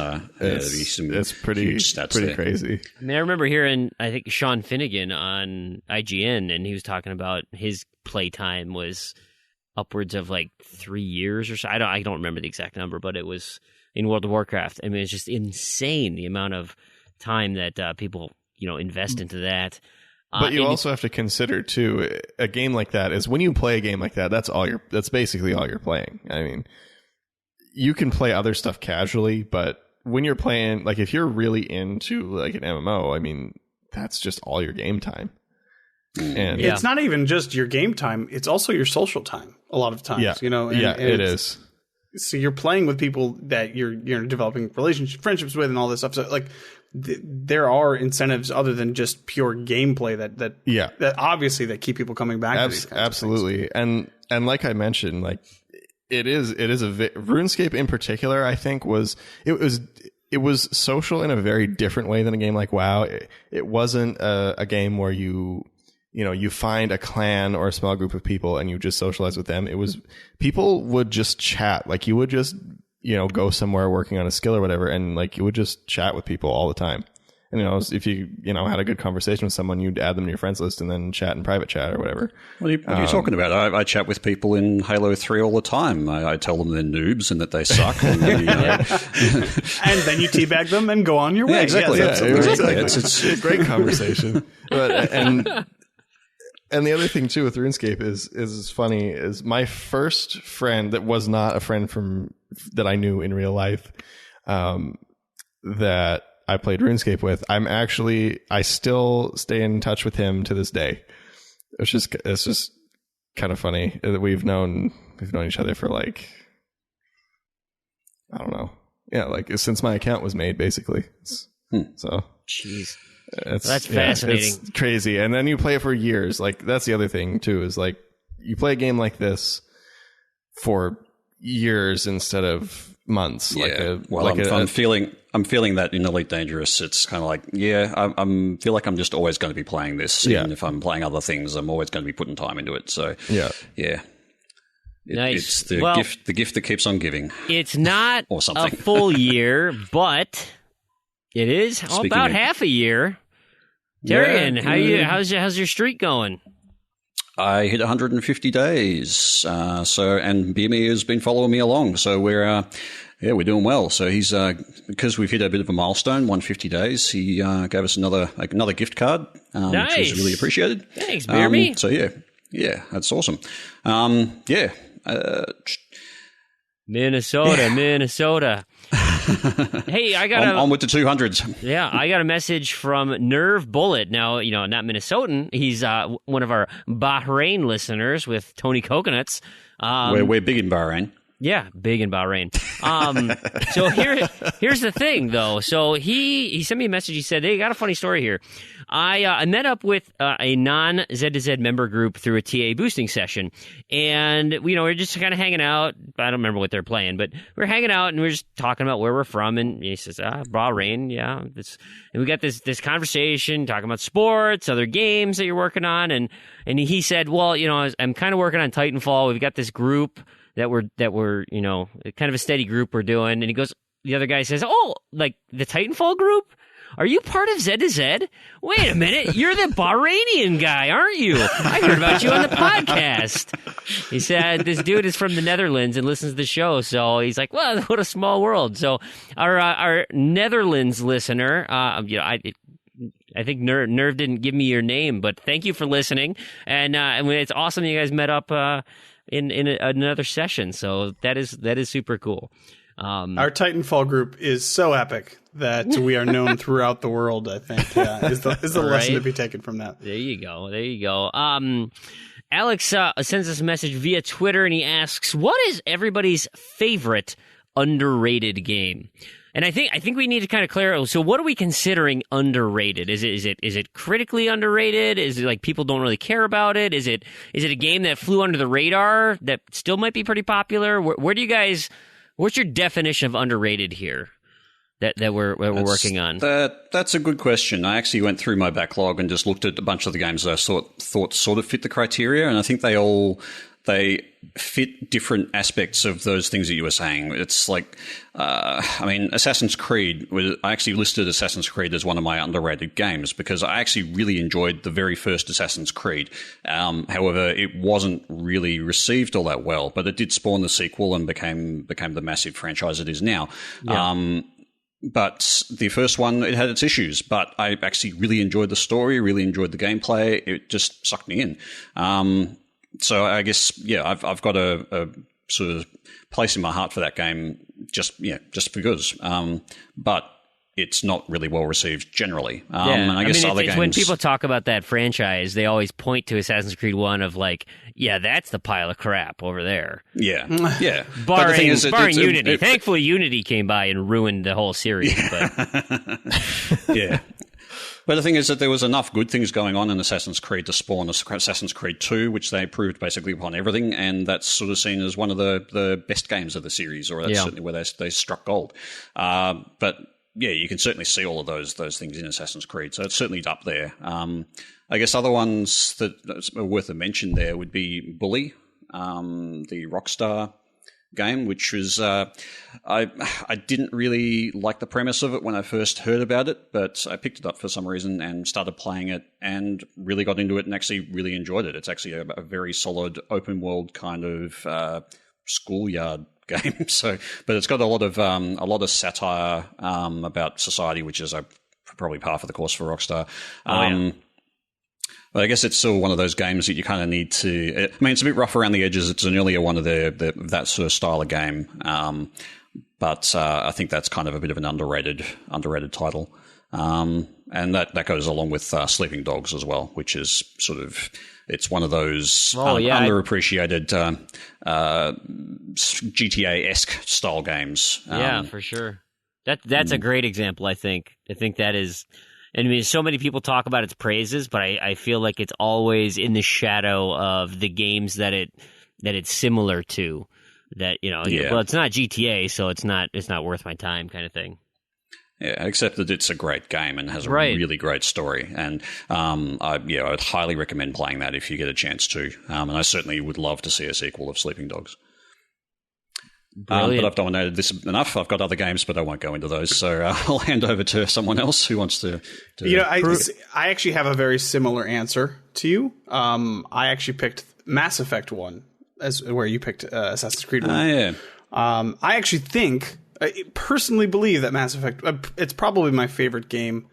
pretty huge stats pretty there. crazy. I mean, I remember hearing, I think, Sean Finnegan on IGN, and he was talking about his playtime was upwards of like 3 years or so. I don't remember the exact number, but it was in World of Warcraft. I mean, it's just insane the amount of time that people invest into that. But you also have to consider too, a game like that is when you play a game like that, that's basically all you're playing. I mean, you can play other stuff casually, but when you're playing, like if you're really into like an MMO, I mean, that's just all your game time. And it's not even just your game time; it's also your social time. A lot of times, and it is. So you're playing with people that you're developing friendships with, and all this stuff. So like, there are incentives other than just pure gameplay that obviously that keep people coming back. To these kinds absolutely, of things. and like I mentioned, like it is RuneScape in particular. I think was social in a very different way than a game like WoW. It wasn't a game where you find a clan or a small group of people and you just socialize with them. It was people would just chat. Like you would just, go somewhere working on a skill or whatever. And like you would just chat with people all the time. And, if you, had a good conversation with someone, you'd add them to your friends list and then chat in private chat or whatever. What are you talking about? I chat with people in Halo 3 all the time. I tell them they're noobs and that they suck. And then, and then you teabag them and go on your way. Yeah, exactly. Yes, exactly. It's a great conversation. And the other thing too with RuneScape is funny is my first friend that was not a friend that I knew in real life, that I played RuneScape with. I still stay in touch with him to this day. It's just kind of funny that we've known each other for like, I don't know. Yeah. Like since my account was made basically. So. Jeez. That's fascinating. It's crazy. And then you play it for years. Like that's the other thing too, is like you play a game like this for years instead of months. Yeah. I'm feeling that in Elite Dangerous. It's kind of like, I feel like I'm just always going to be playing this. Even if I'm playing other things, I'm always going to be putting time into it. So yeah. Nice. It's the gift that keeps on giving. It's not or something. a full year, but it is about half a year. Tarragon, how's your streak going? I hit 150 days. And BME has been following me along. So we're doing well. So he's because we've hit a bit of a milestone, 150 days. He gave us another gift card, nice. which was really appreciated. Thanks, BME. So yeah, that's awesome. Minnesota. Hey, I got onward to 200s. Yeah, I got a message from Nerve Bullet. Now, not Minnesotan. He's one of our Bahrain listeners with Tony Coconuts. We're big in Bahrain. Yeah, big in Bahrain. So here's the thing, though. So he sent me a message. He said, "Hey, got a funny story here. I met up with a non-Z2Z member group through a TA boosting session, and we're just kind of hanging out. I don't remember what they're playing, but we're hanging out and we're just talking about where we're from. And he says, Bahrain, yeah. And we got this conversation talking about sports, other games that you're working on, and he said, well, I'm kind of working on Titanfall. We've got this group that we're kind of a steady group we're doing. And he goes, the other guy says, oh, like the Titanfall group? are you part of Z2Z? Wait a minute, you're the Bahrainian guy, aren't you? I heard about you on the podcast. He said this dude is from the Netherlands and listens to the show, so he's like, well, what a small world. So our Netherlands listener, I think Nerve didn't give me your name, but thank you for listening, and it's awesome you guys met up in another session. So that is super cool. Our Titanfall group is so epic that we are known throughout the world, I think, is the lesson to be taken from that. There you go. Alex sends us a message via Twitter, and he asks, what is everybody's favorite underrated game? And I think we need to kind of clarify. So, what are we considering underrated? Is it critically underrated? Is it like people don't really care about it? Is it a game that flew under the radar that still might be pretty popular? Where do you guys? What's your definition of underrated here? That we're working on. That's a good question. I actually went through my backlog and just looked at a bunch of the games that I thought sort of fit the criteria, and I think they fit different aspects of those things that you were saying. It's like, Assassin's Creed, I actually listed Assassin's Creed as one of my underrated games because I actually really enjoyed the very first Assassin's Creed. However, it wasn't really received all that well, but it did spawn the sequel and became the massive franchise it is now. Yeah. But the first one, it had its issues, but I actually really enjoyed the story, really enjoyed the gameplay. It just sucked me in. So I guess, I've got a sort of place in my heart for that game just because. But it's not really well received generally. And I guess other games... When people talk about that franchise, they always point to Assassin's Creed 1 of like, yeah, that's the pile of crap over there. Yeah. Barring Unity. Thankfully, Unity came by and ruined the whole series. But. Yeah. But the thing is that there was enough good things going on in Assassin's Creed to spawn Assassin's Creed 2, which they improved basically upon everything, and that's sort of seen as one of the best games of the series, or that's certainly where they struck gold. But yeah, you can certainly see all of those things in Assassin's Creed, so it's certainly up there. I guess other ones that are worth a mention there would be Bully, the Rockstar game, which was I didn't really like the premise of it when I first heard about it, but I picked it up for some reason and started playing it and really got into it and actually really enjoyed it. It's actually a very solid open world kind of schoolyard game. But it's got a lot of satire about society, which is probably par for the course for Rockstar. But I guess it's still one of those games that you kind of need to... it's a bit rough around the edges. It's an earlier one of that sort of style of game. But I think that's kind of a bit of an underrated title. And that goes along with Sleeping Dogs as well, which is sort of... It's one of those underappreciated GTA-esque style games. Yeah, for sure. That's a great example, I think. I think that is... I mean, so many people talk about its praises, but I feel like it's always in the shadow of the games that it's similar to. That well, it's not GTA, so it's not worth my time, kind of thing. Yeah, except that it's a great game and has a really great story, and I'd highly recommend playing that if you get a chance to. And I certainly would love to see a sequel of Sleeping Dogs. But I've dominated this enough. I've got other games, but I won't go into those. So I'll hand over to someone else who wants to I actually have a very similar answer to you. I actually picked Mass Effect 1 as where you picked Assassin's Creed 1. I actually I personally believe that Mass Effect, it's probably my favorite game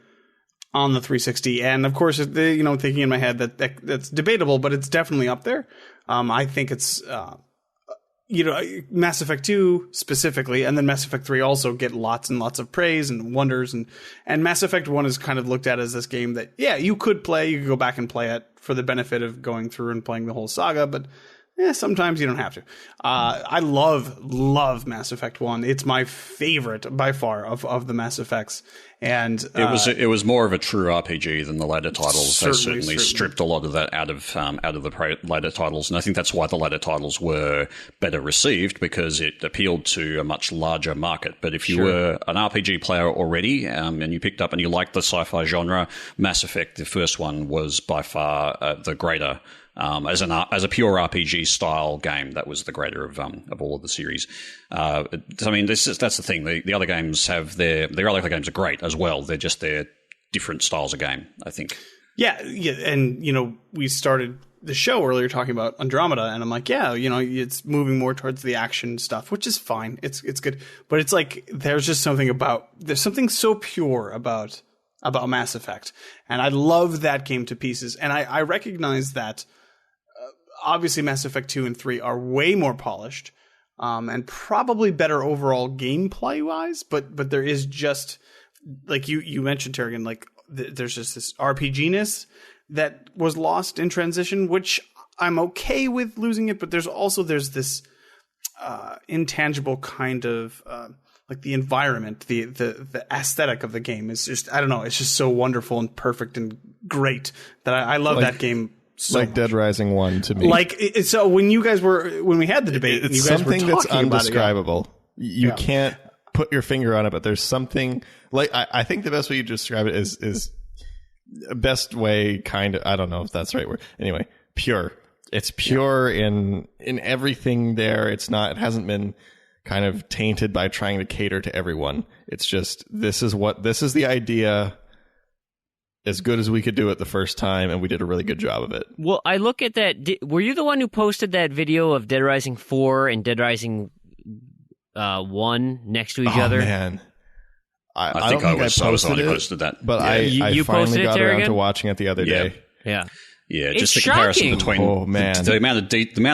on the 360. And of course, thinking in my head that's debatable, but it's definitely up there. I think it's... Mass Effect 2 specifically, and then Mass Effect 3 also get lots and lots of praise and wonders. And Mass Effect 1 is kind of looked at as this game that, you could go back and play it for the benefit of going through and playing the whole saga, but sometimes you don't have to. I love Mass Effect 1. It's my favorite by far of the Mass Effects. And it was more of a true RPG than the later titles. They certainly stripped a lot of that out of the later titles, and I think that's why the later titles were better received, because it appealed to a much larger market. But if you were an RPG player already, and you picked up and you liked the sci-fi genre, Mass Effect, the first one, was by far the greater As a pure RPG style game, that was the greater of all of the series. I mean, that's the thing. The other games their other games are great as well. They're different styles of game, I think. Yeah, and we started the show earlier talking about Andromeda, and I'm like, it's moving more towards the action stuff, which is fine. It's good, but it's like there's something so pure about Mass Effect, and I love that game to pieces. And I recognize that obviously Mass Effect 2 and 3 are way more polished, and probably better overall gameplay wise. But there is just like you mentioned, Tarragon, like there's just this RPG-ness that was lost in transition, which I'm okay with losing it, but there's this intangible kind of like the environment, the aesthetic of the game is just, I don't know, it's just so wonderful and perfect and great that I love that game so like much. Dead Rising 1 to me. So when we had the debate, it's you guys were something talking that's undescribable. About it, yeah. You can't put your finger on it, but there's something like I think the best way you describe it is best way, kind of, I don't know if that's the right word. Anyway, pure. It's pure in everything there. It hasn't been kind of tainted by trying to cater to everyone. It's just, this is the idea, as good as we could do it the first time, and we did a really good job of it. Well, I look at that. Were you the one who posted that video of Dead Rising 4 and Dead Rising 1 next to each other? Oh, man. I think I was the one who posted that. But yeah. I finally got around to watching it the other day. Yeah. Yeah, it's just the shocking. comparison between the amount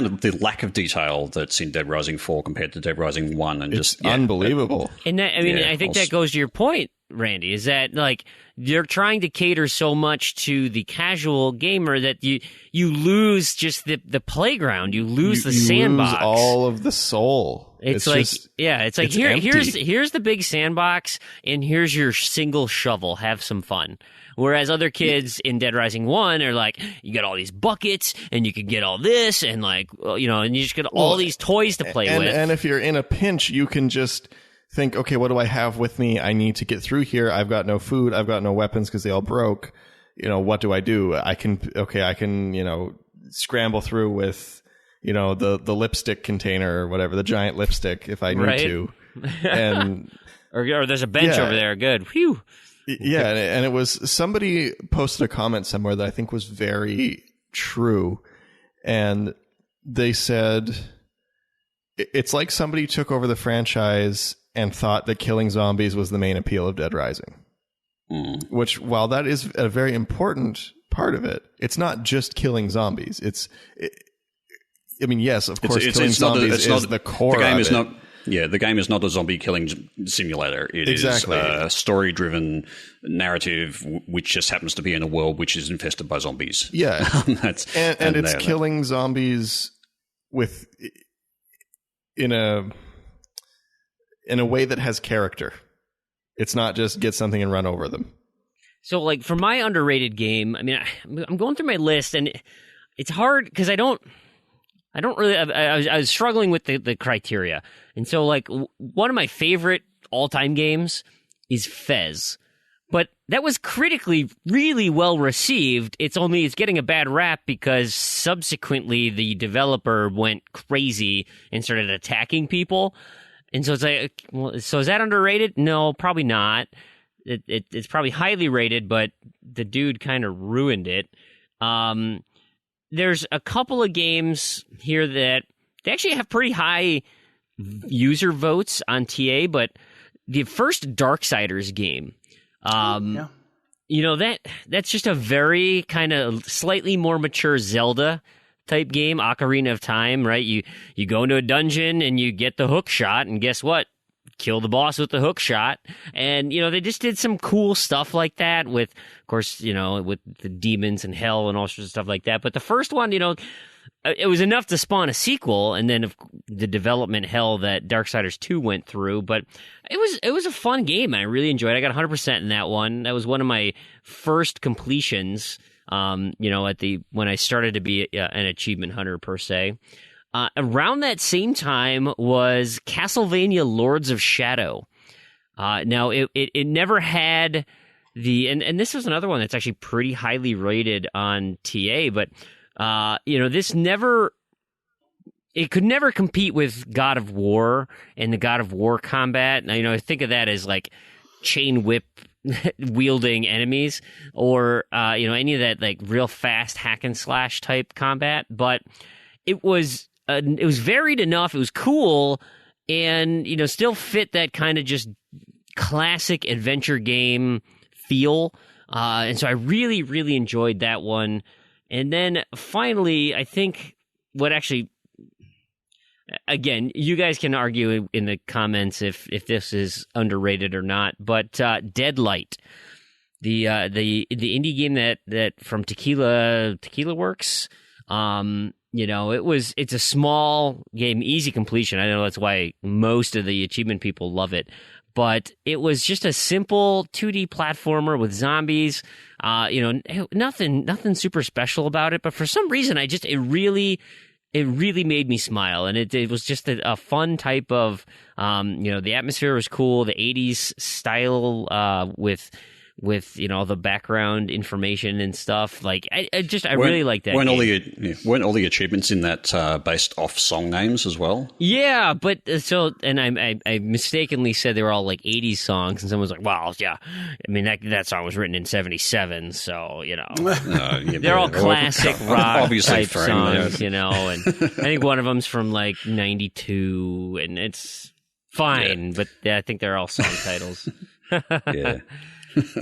of the lack of detail that's in Dead Rising 4 compared to Dead Rising 1, and it's unbelievable. And that, I think that goes to your point, Randy, is that like you're trying to cater so much to the casual gamer that you lose just the playground, you lose the sandbox, lose all of the soul. It's like here's the big sandbox, and here's your single shovel. Have some fun. Whereas other kids in Dead Rising 1 are like, you got all these buckets, and you could get all this, and like, and you just get all these toys to play with. And if you're in a pinch, you can just think, okay, what do I have with me? I need to get through here. I've got no food. I've got no weapons because they all broke. What do I do? I can, scramble through with, the lipstick container or whatever, the giant lipstick if I need to. And or there's a bench over there. Good. Whew. Yeah, and it was, somebody posted a comment somewhere that I think was very true, and they said it's like somebody took over the franchise and thought that killing zombies was the main appeal of Dead Rising. Which, while that is a very important part of it, it's not just killing zombies. Yes, of course, killing zombies is the core of it. The game is not a zombie killing simulator. It is a story-driven narrative which just happens to be in a world which is infested by zombies. Yeah, and it's killing zombies in a way that has character. It's not just get something and run over them. So, like, for my underrated game, I'm going through my list, and it's hard because I don't really. I was struggling with the criteria, and so like one of my favorite all-time games is Fez, but that was critically really well received. It's getting a bad rap because subsequently the developer went crazy and started attacking people, and so it's like, well, so is that underrated? No, probably not. It's probably highly rated, but the dude kind of ruined it. There's a couple of games here that they actually have pretty high user votes on TA, but the first Darksiders game, that's just a very kind of slightly more mature Zelda type game, Ocarina of Time, right? You go into a dungeon and you get the hook shot, and guess what? Kill the boss with the hook shot. And, they just did some cool stuff like that with, of course, with the demons and hell and all sorts of stuff like that. But the first one, it was enough to spawn a sequel, and then the development hell that Darksiders 2 went through. But it was a fun game, and I really enjoyed it. I got 100% in that one. That was one of my first completions, when I started to be an achievement hunter per se. Around that same time was Castlevania Lords of Shadow. Now, it never had and this was another one that's actually pretty highly rated on TA, but this never... It could never compete with God of War and the God of War combat. Now, I think of that as like chain whip wielding enemies, or any of that like real fast hack and slash type combat. But it was varied enough. It was cool, and still fit that kind of just classic adventure game feel. And so I really, really enjoyed that one. And then finally, I think what actually. Again, you guys can argue in the comments if this is underrated or not, but Deadlight, the indie game that from Tequila Works, it's a small game, easy completion. I know that's why most of the achievement people love it, but it was just a simple 2D platformer with zombies. Nothing super special about it, but for some reason, it really made me smile, and it was just a fun type of, the atmosphere was cool, the 80s style with all the background information and stuff. Like I really like that. Weren't all the achievements in that based off song names as well? Yeah, but I mistakenly said they were all like 80s songs, and someone was like, "Well, yeah, I mean that song was written in '77, so they're all classic rock type songs, And I think one of them's from like '92, and it's fine, but I think they're all song titles. Yeah.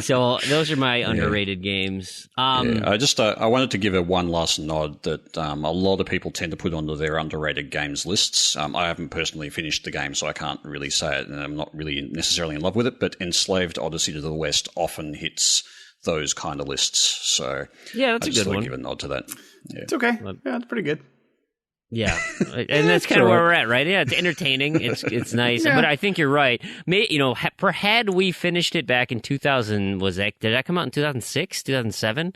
So those are my underrated games. I wanted to give it one last nod that a lot of people tend to put onto their underrated games lists. I haven't personally finished the game, so I can't really say it, and I'm not really necessarily in love with it, but Enslaved Odyssey to the West often hits those kind of lists. So yeah, that's a good one. I just give a nod to that. Yeah. It's okay. Yeah, it's pretty good. Yeah, and that's kind of where we're at, right? Yeah, it's entertaining. It's nice, but I think you're right. Had we finished it back in 2000, did that come out in 2006, 2007?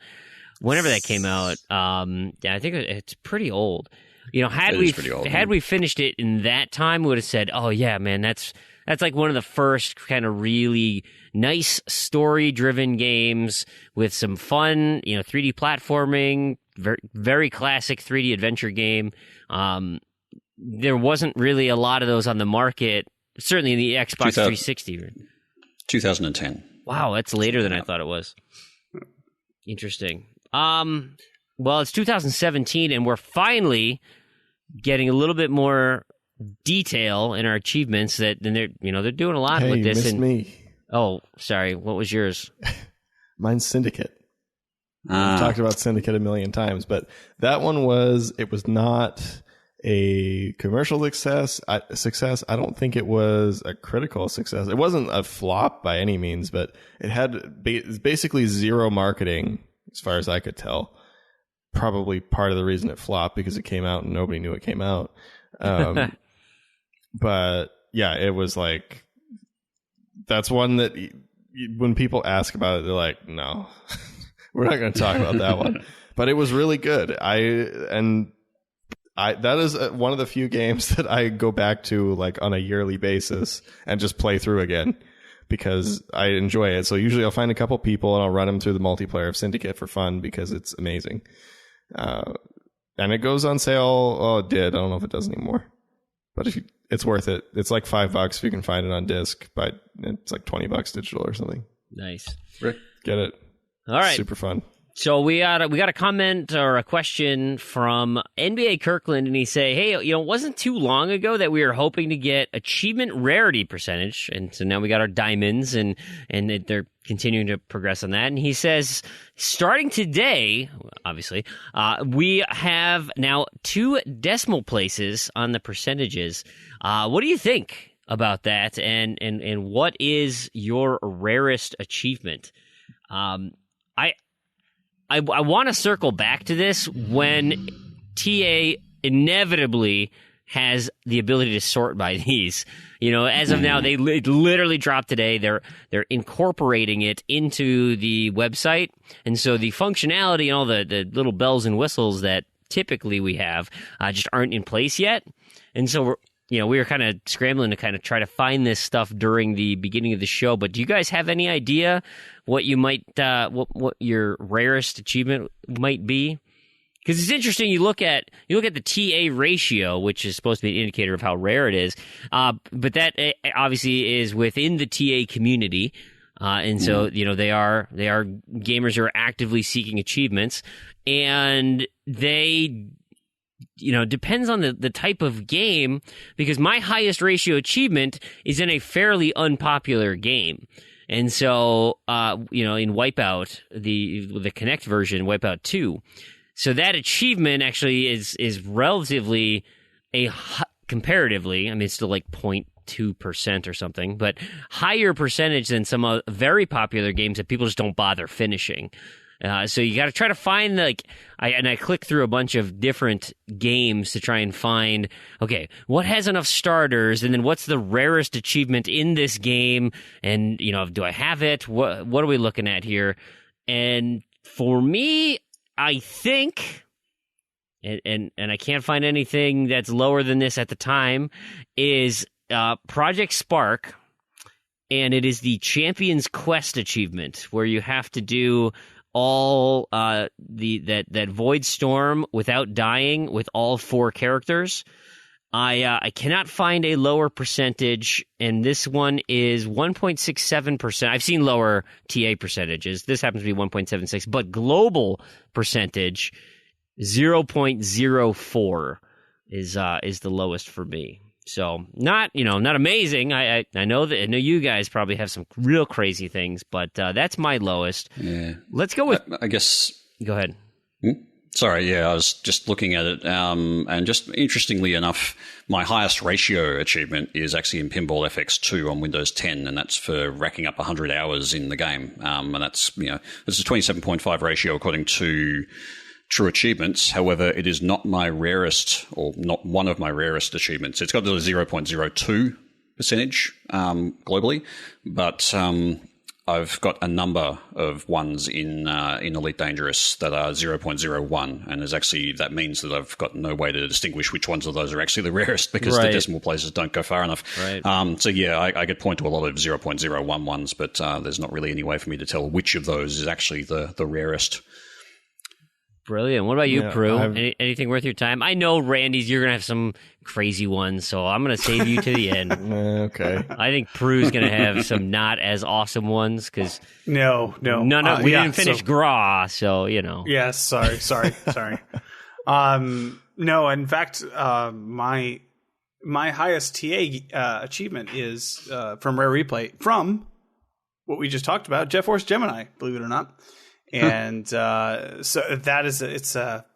Whenever that came out, I think it's pretty old. Had we finished it in that time, we would have said, "Oh yeah, man, that's like one of the first kind of really nice story-driven games with some fun, 3D platforming." Very, very classic 3D adventure game. There wasn't really a lot of those on the market, certainly in the Xbox 360. 2010. Wow, that's later than I thought it was. Interesting. Well, it's 2017, and we're finally getting a little bit more detail in our achievements. They're doing a lot with this. Missed me. Oh, sorry. What was yours? Mine's Syndicate. We've talked about Syndicate a million times, but that one was not a commercial success. I don't think it was a critical success. It wasn't a flop by any means, but it had basically zero marketing as far as I could tell. Probably part of the reason it flopped because it came out and nobody knew it came out. But yeah, it was like, that's one that when people ask about it, they're like, no. We're not going to talk about that one, but it was really good. That is one of the few games that I go back to like on a yearly basis and just play through again because I enjoy it. So usually I'll find a couple people and I'll run them through the multiplayer of Syndicate for fun because it's amazing. And it goes on sale. Oh, it did. I don't know if it does anymore, but it's worth it. It's like $5 if you can find it on disc, but it's like $20 digital or something. Nice. Rick, get it. All right. Super fun. So we got a comment or a question from NBA Kirkland, and he say, "Hey, it wasn't too long ago that we were hoping to get achievement rarity percentage, and so now we got our diamonds, and they're continuing to progress on that." And he says, starting today, obviously, we have now 2 decimal places on the percentages. What do you think about that? And what is your rarest achievement? I want to circle back to this when TA inevitably has the ability to sort by these. As of now, they literally dropped today. They're incorporating it into the website, and so the functionality and all the little bells and whistles that typically we have just aren't in place yet. And so we were kind of scrambling to kind of try to find this stuff during the beginning of the show. But do you guys have any idea what you might, what your rarest achievement might be? Because it's interesting, you look at the TA ratio, which is supposed to be an indicator of how rare it is, but that obviously is within the TA community, and so they are gamers who are actively seeking achievements, and they depends on the type of game, because my highest ratio achievement is in a fairly unpopular game. And so, in Wipeout, the Kinect version, Wipeout 2, so that achievement actually is relatively comparatively, I mean, it's still like 0.2% or something, but higher percentage than some very popular games that people just don't bother finishing. So you got to try to find I click through a bunch of different games to try and find, okay, what has enough starters, and then what's the rarest achievement in this game, and do I have it? What are we looking at here? And for me, I think, and I can't find anything that's lower than this at the time, is Project Spark, and it is the Champion's Quest achievement, where you have to do all that Void Storm without dying with all 4 characters. I cannot find a lower percentage, and this one is 1.67%. I've seen lower TA percentages. This happens to be 1.76, but global percentage 0.04 is the lowest for me. So not amazing. I know you guys probably have some real crazy things, but that's my lowest. Yeah. Let's go with. I guess. Go ahead. Sorry, yeah, I was just looking at it, and just interestingly enough, my highest ratio achievement is actually in Pinball FX2 on Windows 10, and that's for racking up 100 hours in the game, and that's it's a 27.5 ratio according to TrueAchievements. However, it is not my rarest, or not one of my rarest achievements. It's got a 0.02 percentage globally, but I've got a number of ones in Elite Dangerous that are 0.01, and that means that I've got no way to distinguish which ones of those are actually the rarest, because the decimal places don't go far enough. Right. So yeah, I could point to a lot of 0.01 ones, but there's not really any way for me to tell which of those is actually the rarest. Brilliant. What about you, Proulx? Anything worth your time? I know, Randy's, you're going to have some crazy ones, so I'm going to save you to the end. Okay. I think Pru's going to have some not as awesome ones, because No. We didn't finish Gra, so, Yes, sorry. No, in fact, my highest TA achievement is from Rare Replay, from what we just talked about, Jet Force Gemini, believe it or not. And so that is it's a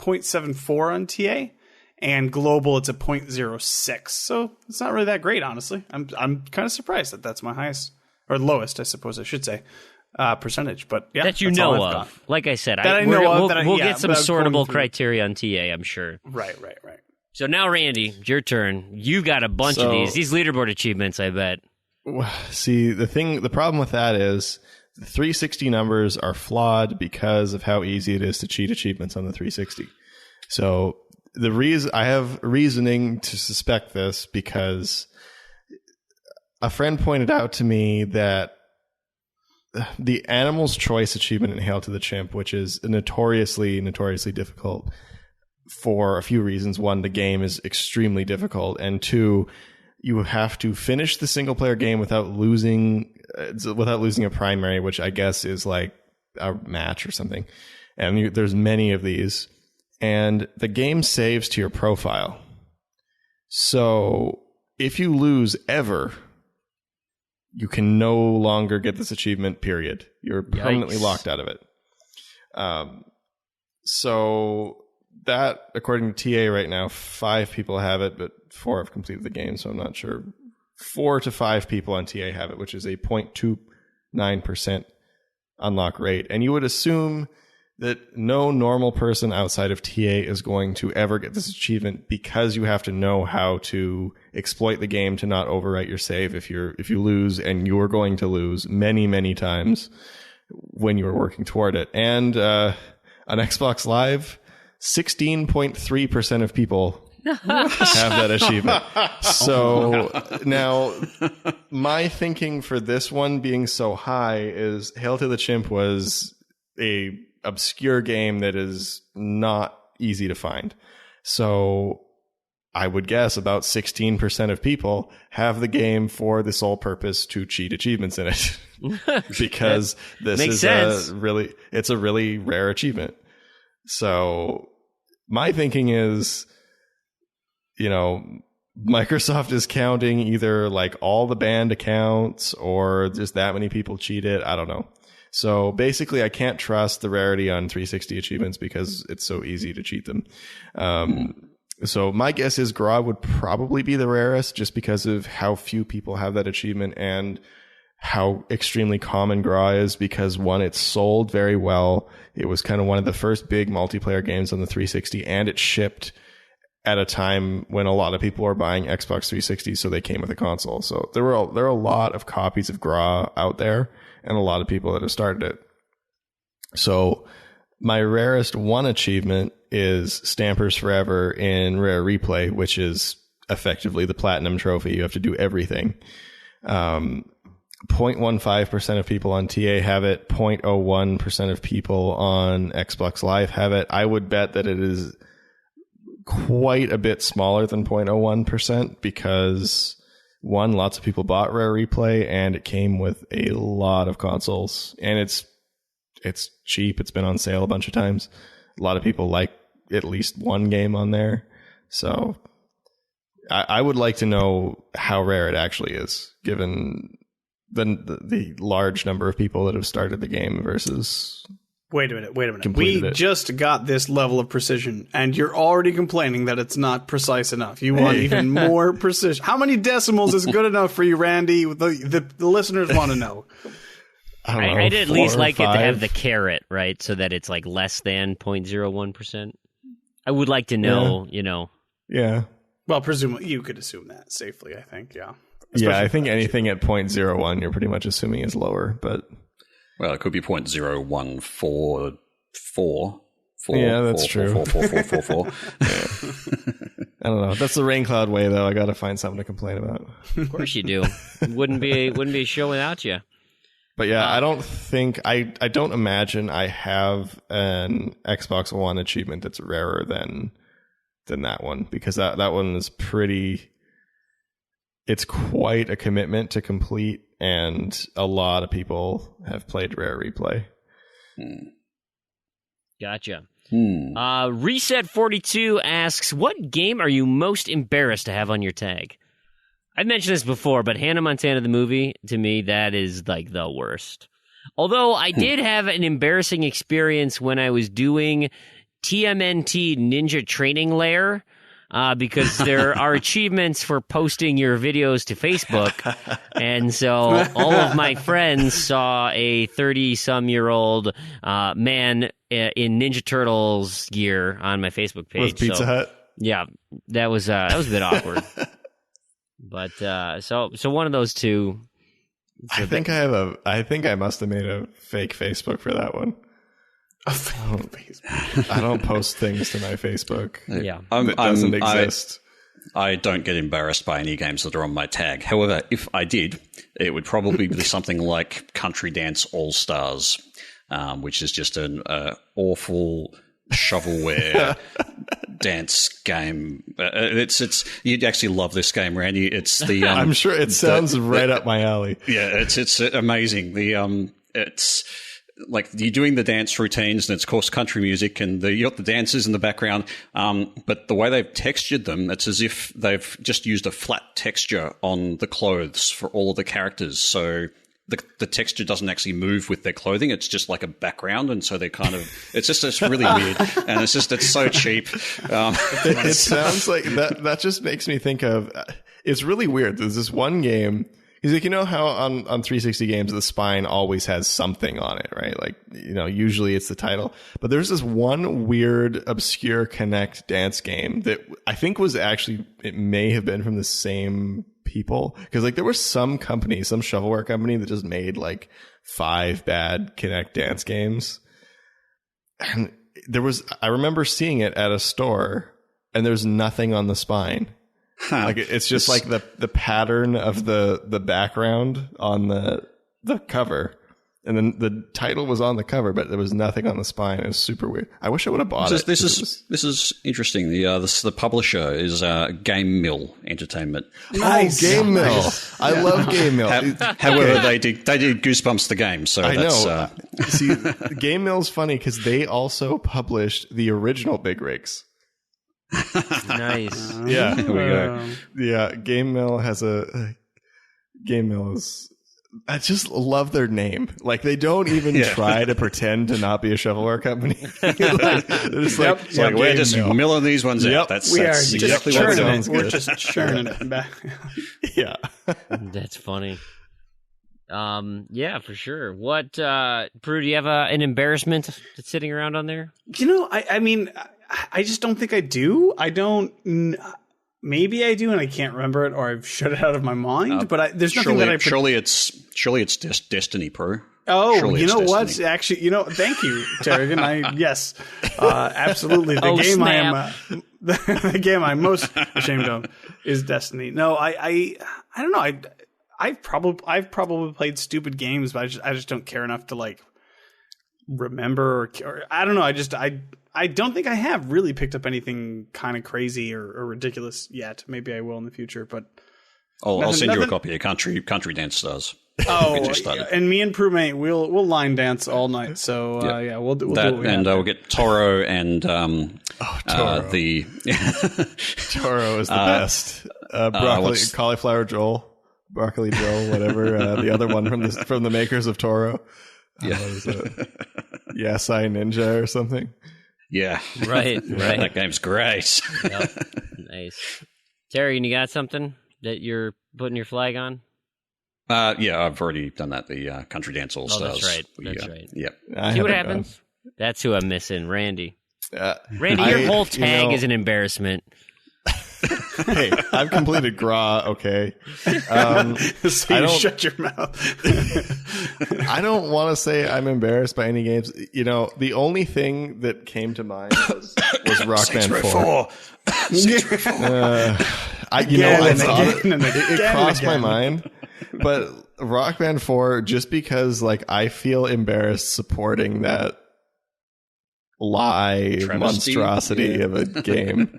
0.74 on TA, and global it's a 0.06. So it's not really that great, honestly. I'm kind of surprised that that's my highest, or lowest, I suppose I should say, percentage. But yeah, that you know of. Like I said, we'll get some sortable criteria on TA, I'm sure. Right. So now, Randy, it's your turn. You got a bunch of these leaderboard achievements, I bet. See, the problem with that is, the 360 numbers are flawed because of how easy it is to cheat achievements on the 360. So I have reasoning to suspect this, because a friend pointed out to me that the Animal's Choice achievement in Hail to the Chimp, which is notoriously difficult for a few reasons. One, the game is extremely difficult, and two, you have to finish the single player game without losing a primary, which I guess is like a match or something. And there's many of these, and the game saves to your profile. So if you lose ever, you can no longer get this achievement, period. You're permanently locked out of it. So that, according to TA right now, 5 people have it, but 4 have completed the game, so I'm not sure. 4 to 5 people on TA have it, which is a 0.29% unlock rate. And you would assume that no normal person outside of TA is going to ever get this achievement, because you have to know how to exploit the game to not overwrite your save if you lose, and you're going to lose many, many times when you're working toward it. And on Xbox Live, 16.3% of people have that achievement. So now my thinking for this one being so high is Hail to the Chimp was a obscure game that is not easy to find. So I would guess about 16% of people have the game for the sole purpose to cheat achievements in it. Because this is a really rare achievement. So my thinking is, Microsoft is counting either like all the banned accounts or just that many people cheat it. I don't know. So basically, I can't trust the rarity on 360 achievements because it's so easy to cheat them. So my guess is Gra would probably be the rarest just because of how few people have that achievement and how extremely common Gra is because, one, it's sold very well. It was kind of one of the first big multiplayer games on the 360, and it shipped at a time when a lot of people were buying Xbox 360, so they came with a console. So there are a lot of copies of Gra out there and a lot of people that have started it. So my rarest one achievement is Stampers Forever in Rare Replay, which is effectively the Platinum Trophy. You have to do everything. 0.15% of people on TA have it. 0.01% of people on Xbox Live have it. I would bet that it is quite a bit smaller than 0.01% because, one, lots of people bought Rare Replay and it came with a lot of consoles, and it's cheap. It's been on sale a bunch of times. A lot of people like at least one game on there. So I would like to know how rare it actually is, given the large number of people that have started the game versus... Wait a minute. We just got this level of precision, and you're already complaining that it's not precise enough. You want even more precision. How many decimals is good enough for you, Randy? The listeners want to know. I'd at least like it to have the caret, right? So that it's like less than 0.01%. I would like to know, Yeah. Well, presumably you could assume that safely, I think, yeah. Yeah, I think anything at 0.01 you're pretty much assuming is lower, but... Well, it could be 0.0144. Yeah, that's true. 4. I don't know. That's the rain cloud way, though. I got to find something to complain about. Of course you do. Wouldn't be a show without you. But yeah, I don't think I don't imagine I have an Xbox One achievement that's rarer than that one, because that one is pretty. It's quite a commitment to complete, and a lot of people have played Rare Replay. Gotcha. Reset42 asks, what game are you most embarrassed to have on your tag? I've mentioned this before, but Hannah Montana the movie, to me, that is like the worst. Although I did have an embarrassing experience when I was doing TMNT Ninja Training Lair, because there are achievements for posting your videos to Facebook. And so all of my friends saw a 30-some-year-old man in Ninja Turtles gear on my Facebook page. With Pizza Hut? Yeah, that was a bit awkward. But so one of those two. I think I must have made a fake Facebook for that one. A fake Facebook. I don't post things to my Facebook. Yeah, that doesn't exist. I don't get embarrassed by any games that are on my tag. However, if I did, it would probably be something like Country Dance All Stars, which is just an awful shovelware dance game. It's you'd actually love this game, Randy. It's the I'm sure it sounds right up my alley. Yeah, it's amazing. It's like you're doing the dance routines, and it's of course country music, and you got the dancers in the background. But the way they've textured them, it's as if they've just used a flat texture on the clothes for all of the characters. So the texture doesn't actually move with their clothing. It's just like a background. And so they kind of, it's really weird. And it's so cheap. It sounds like that just makes me think of, it's really weird. There's this one game, because like, how on 360 games, the spine always has something on it, right? Like, usually it's the title, but there's this one weird, obscure Kinect dance game that I think was actually, it may have been from the same people, because like there was some shovelware company that just made like 5 bad Kinect dance games, and I remember seeing it at a store, and there's nothing on the spine. Like it's just like the pattern of the background on the cover, And then the title was on the cover, but there was nothing on the spine. It was super weird. I wish I would have bought it. This is interesting. The publisher is Game Mill Entertainment. Nice. Oh, Game Mill. Nice. I love Game Mill. However, they did Goosebumps the game. So I that's, know. See, Game Mill's funny because they also published the original Big Rigs. Nice. Yeah. Here we go. Yeah, Game Mill has a Game Mill is. I just love their name. Like they don't even try to pretend to not be a shovelware company. They're just we're just milling these ones out. That's exactly what churning it. We're just churning it back. Yeah, that's funny. Yeah, for sure. What, Proulx, do you have an embarrassment that's sitting around on there? I mean, I just don't think I do. I don't. Maybe I do, and I can't remember it, or I've shut it out of my mind. But there's nothing that I. Surely it's Destiny Pro. Oh, surely you know what? Destiny. Actually, thank you, Tarragon. Yes, absolutely. The game I'm most ashamed of is Destiny. No, I don't know. I've probably played stupid games, but I just don't care enough to like remember or I don't know. I don't think I have really picked up anything kind of crazy or ridiculous yet. Maybe I will in the future, but I'll send you a copy of Country Dance Stars. Oh, and me and Proulx, we'll line dance all night. So we'll do that, what we and have we'll get Toro and Toro. Toro is the best. Cauliflower Joel, Broccoli Joel, whatever. The other one from the makers of Toro. Yasai Ninja or something. Yeah, right. That game's great. Yep. Nice. Terry, you got something that you're putting your flag on? Yeah, I've already done that. The Country Dance All Stars. That's right. That's right. Yep. See what happens? That's who I'm missing, Randy. Randy, your whole tag is an embarrassment. Hey, I've completed GRA, okay. So you shut your mouth. I don't want to say I'm embarrassed by any games. The only thing that came to mind was Rock Band 4. It crossed my mind. But Rock Band 4, just because I feel embarrassed supporting that lie monstrosity of a game.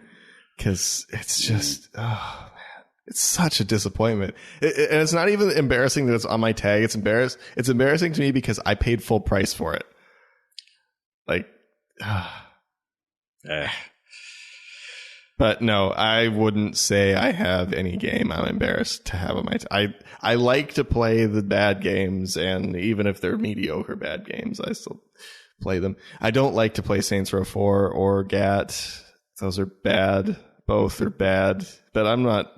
Because it's just, oh man, it's such a disappointment. And it's not even embarrassing that it's on my tag. It's embarrassing to me because I paid full price for it. But no, I wouldn't say I have any game I'm embarrassed to have on my tag. I like to play the bad games, and even if they're mediocre bad games, I still play them. I don't like to play Saints Row 4 or GAT. Those are bad. Both are bad, but I'm not.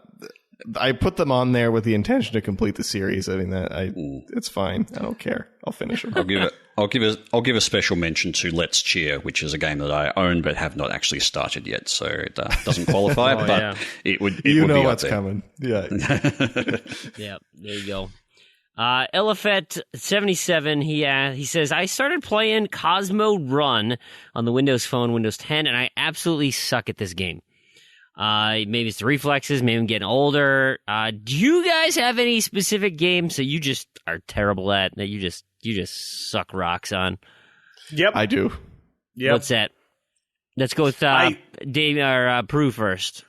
I put them on there with the intention to complete the series. I mean, it's fine. I don't care. I'll finish them. I'll give a special mention to Let's Cheer, which is a game that I own but have not actually started yet, so it doesn't qualify. It would. It would be what's coming. Yeah. Yeah. There you go. Elefet77, he says, I started playing Cosmo Run on the Windows Phone, Windows 10, and I absolutely suck at this game. Maybe it's the reflexes, maybe I'm getting older. Do you guys have any specific games that you just are terrible at, that you just suck rocks on? Yep. I do. Yep. What's that? Let's go with Dave or Proulx first.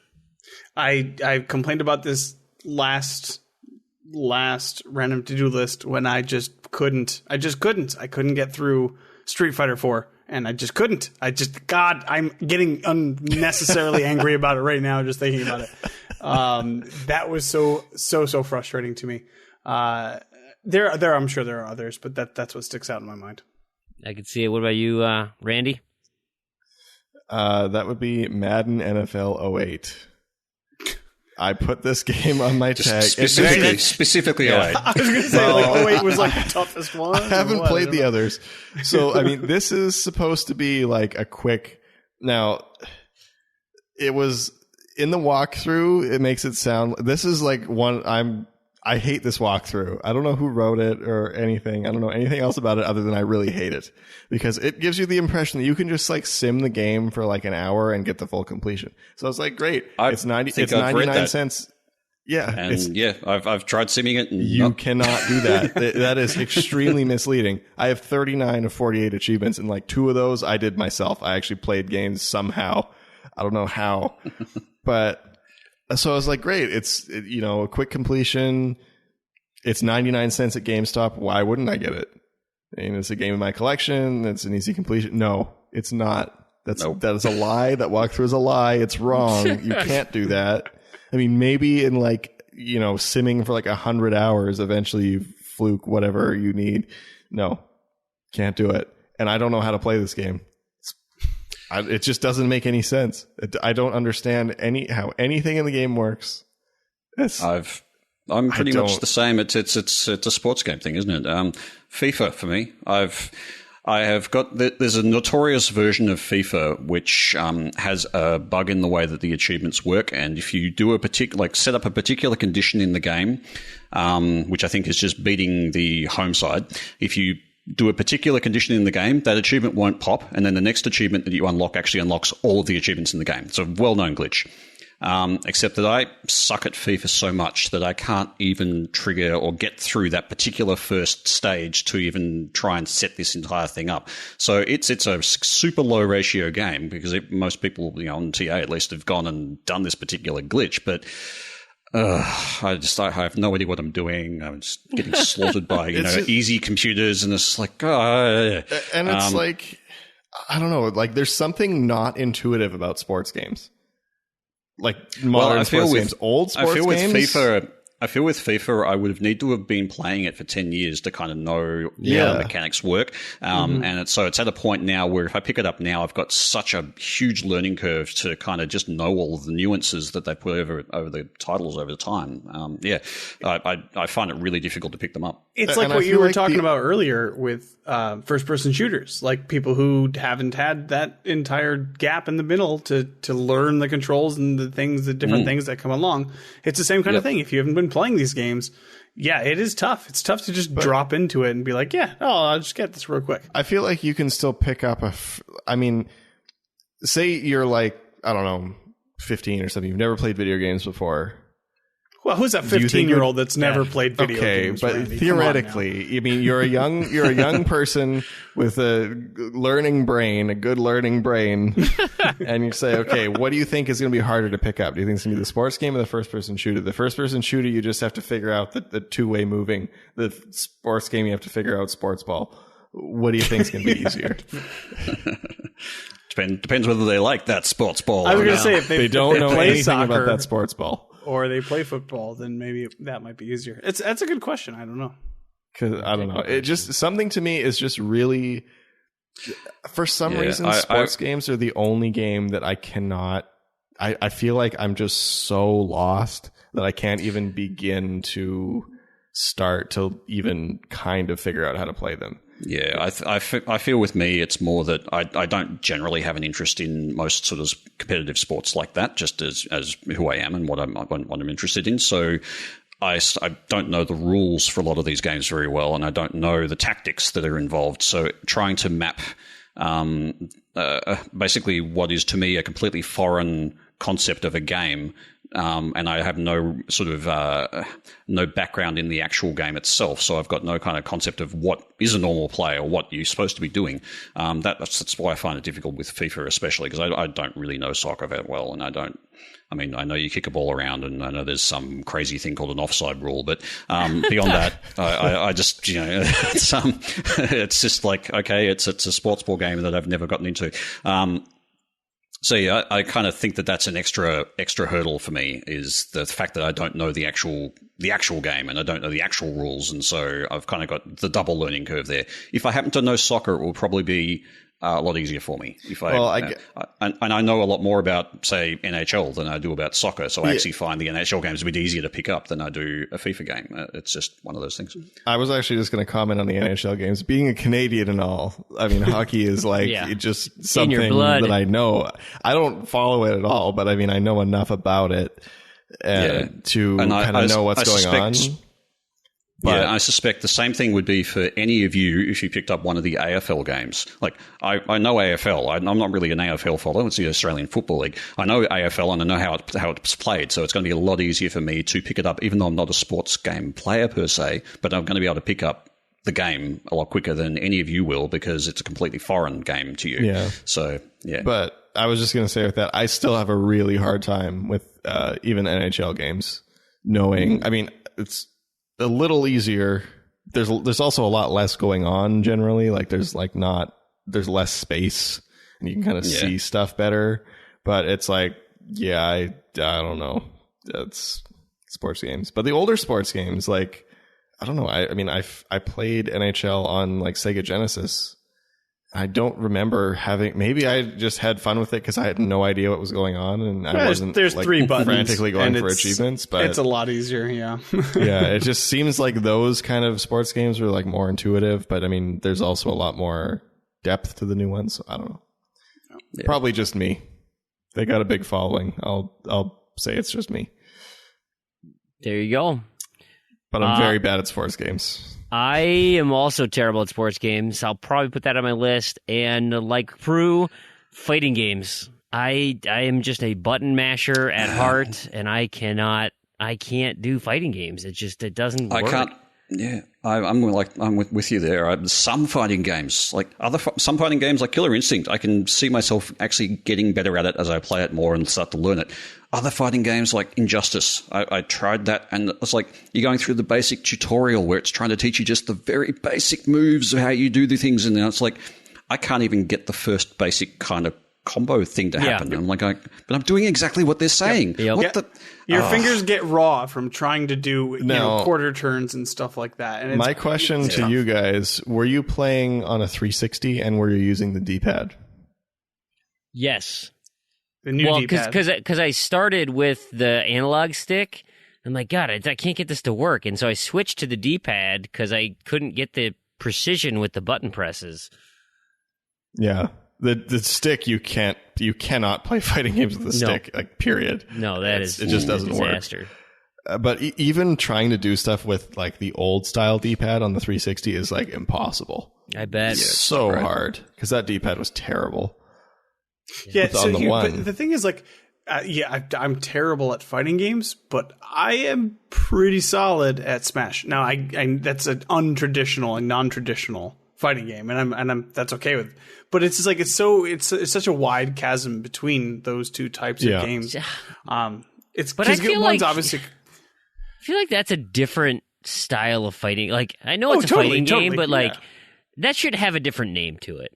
I complained about this last random to-do list when I couldn't get through Street Fighter 4, and I just couldn't. I'm getting unnecessarily angry about it right now just thinking about it. That was so frustrating to me. I'm sure there are others, but that's what sticks out in my mind. I could see it. What about you, Randy? That would be Madden NFL 08. I put this game on my tag. Specifically 08. I was going to say, 08 was the toughest one. I haven't played the others. So, I mean, this is supposed to be a quick... Now, it was... In the walkthrough, it makes it sound... This is one... I hate this walkthrough. I don't know who wrote it or anything. I don't know anything else about it other than I really hate it. Because it gives you the impression that you can just sim the game for an hour and get the full completion. So it's great. It's 99 cents. Yeah, And I've tried simming it. And you cannot do that. That is extremely misleading. I have 39 of 48 achievements, and like 2 of those I did myself. I actually played games somehow. I don't know how, but so I was like, great. It's a quick completion. It's 99 cents at GameStop. Why wouldn't I get it? And it's a game in my collection. It's an easy completion. No, it's not. That is a lie. That walkthrough is a lie. It's wrong. You can't do that. I mean, maybe in simming for like 100 hours, eventually you fluke whatever you need. No, can't do it. And I don't know how to play this game. It just doesn't make any sense. I don't understand how anything in the game works. I'm pretty much the same. It's a sports game thing, isn't it? FIFA for me. There's a notorious version of FIFA which has a bug in the way that the achievements work, and if you do set up a particular condition in the game, which I think is just beating the home side, if you do a particular condition in the game, that achievement won't pop, and then the next achievement that you unlock actually unlocks all of the achievements in the game. It's a well-known glitch. Except that I suck at FIFA so much that I can't even trigger or get through that particular first stage to even try and set this entire thing up. So it's a super low ratio game because most people, on TA at least, have gone and done this particular glitch. But I have no idea what I'm doing. I'm just getting slaughtered by easy computers, and it's like, and it's like, I don't know, like there's something not intuitive about sports games. Like modern sports games, old sports games. I feel with FIFA, I would have need to have been playing it for 10 years to kind of know how the mechanics work. And so it's at a point now where if I pick it up now, I've got such a huge learning curve to kind of just know all of the nuances that they put over the titles over the time. I find it really difficult to pick them up. It's like what you were talking about earlier with first-person shooters, like people who haven't had that entire gap in the middle to learn the controls and the different things that come along. It's the same kind of thing. If you haven't been playing these games, it is tough. It's tough to just drop into it and be like, I'll just get this real quick. I feel like you can still pick up say you're like, I don't know, 15 or something. You've never played video games before. Well, who's that 15-year-old that's never played video games? Okay, but Randy? Theoretically, you're a young person with a learning brain, a good learning brain, and you say, okay, what do you think is going to be harder to pick up? Do you think it's going to be the sports game or the first-person shooter? The first-person shooter, you just have to figure out the two-way moving. The sports game, you have to figure out sports ball. What do you think is going to be easier? Depends whether they like that sports ball. I was going to say, if they don't know play anything soccer, about that sports ball, or they play football, then maybe that might be easier. That's a good question. I don't know. Because I don't know. It just something to me is just really, for some reason, sports games are the only game that I cannot. I feel like I'm just so lost that I can't even begin to start to even kind of figure out how to play them. Yeah, I feel with me it's more that I don't generally have an interest in most sort of competitive sports like that, just as who I am and what I'm interested in. So I don't know the rules for a lot of these games very well, and I don't know the tactics that are involved. So trying to map basically what is to me a completely foreign concept of a game, and I have no sort of no background in the actual game itself, so I've got no kind of concept of what is a normal play or what you're supposed to be doing. That's why I find it difficult with FIFA, especially because I don't really know soccer very well, and I know you kick a ball around, and I know there's some crazy thing called an offside rule, but beyond that, I just it's just like, okay, it's a sports ball game that I've never gotten into. So yeah, I kind of think that that's an extra hurdle for me, is the fact that I don't know the actual game and I don't know the actual rules, and so I've kind of got the double learning curve there. If I happen to know soccer, it will probably be a lot easier for me. And I know a lot more about, say, NHL than I do about soccer, so I actually find the NHL games a bit easier to pick up than I do a FIFA game. It's just one of those things. I was actually just going to comment on the NHL games. Being a Canadian and all, I mean, hockey is like just something that I know. I don't follow it at all, but I mean, I know enough about it to kind of know what's going on. Yeah, I suspect the same thing would be for any of you if you picked up one of the AFL games. Like, I know AFL. I'm not really an AFL follower. It's the Australian Football League. I know AFL and I know how it's played, so it's going to be a lot easier for me to pick it up, even though I'm not a sports game player per se, but I'm going to be able to pick up the game a lot quicker than any of you will because it's a completely foreign game to you. Yeah. So, yeah. But I was just going to say with that, I still have a really hard time with even NHL games knowing. I mean, it's a little easier. There's also a lot less going on generally. Like there's less space and you can kind of see stuff better. But it's like, I don't know. That's sports games. But the older sports games, like, I don't know. I played NHL on like Sega Genesis. I don't remember maybe I just had fun with it because I had no idea what was going on and I wasn't there's like 3 buttons frantically going for achievements, but it's a lot easier. Yeah. Yeah. It just seems like those kind of sports games are like more intuitive, but I mean, there's also a lot more depth to the new ones. So I don't know. Yeah. Probably just me. They got a big following. I'll say it's just me. There you go. But I'm very bad at sports games. I am also terrible at sports games. I'll probably put that on my list. And like Proulx, fighting games. I am just a button masher at heart, and I can't do fighting games. It doesn't work. I can't. Yeah, I'm with you there. Some fighting games, like some fighting games, like Killer Instinct, I can see myself actually getting better at it as I play it more and start to learn it. Other fighting games like Injustice, I tried that, and it's like you're going through the basic tutorial where it's trying to teach you just the very basic moves of how you do the things, and it's like I can't even get the first basic kind of combo thing to happen. I'm like, but I'm doing exactly what they're saying. Yep. What Your fingers get raw from trying to do quarter turns and stuff like that. And my question to you guys, were you playing on a 360 and were you using the D-pad? Yes. The new D-pad. Because I started with the analog stick. I'm like, God, I can't get this to work. And so I switched to the D-pad because I couldn't get the precision with the button presses. Yeah. The stick, you cannot play fighting games with the stick, like, period. No, it just doesn't disaster. Work. But even trying to do stuff with like the old style D-pad on the 360 is like impossible. I bet. It's so hard because that D-pad was terrible. Yeah, but the thing is, like, I'm terrible at fighting games, but I am pretty solid at Smash. Now, I that's an untraditional and non-traditional fighting game, and I'm that's okay with. But it's just like it's such a wide chasm between those two types of games. But I feel like obviously. I feel like that's a different style of fighting. Like, I know it's a fighting game, but like that should have a different name to it.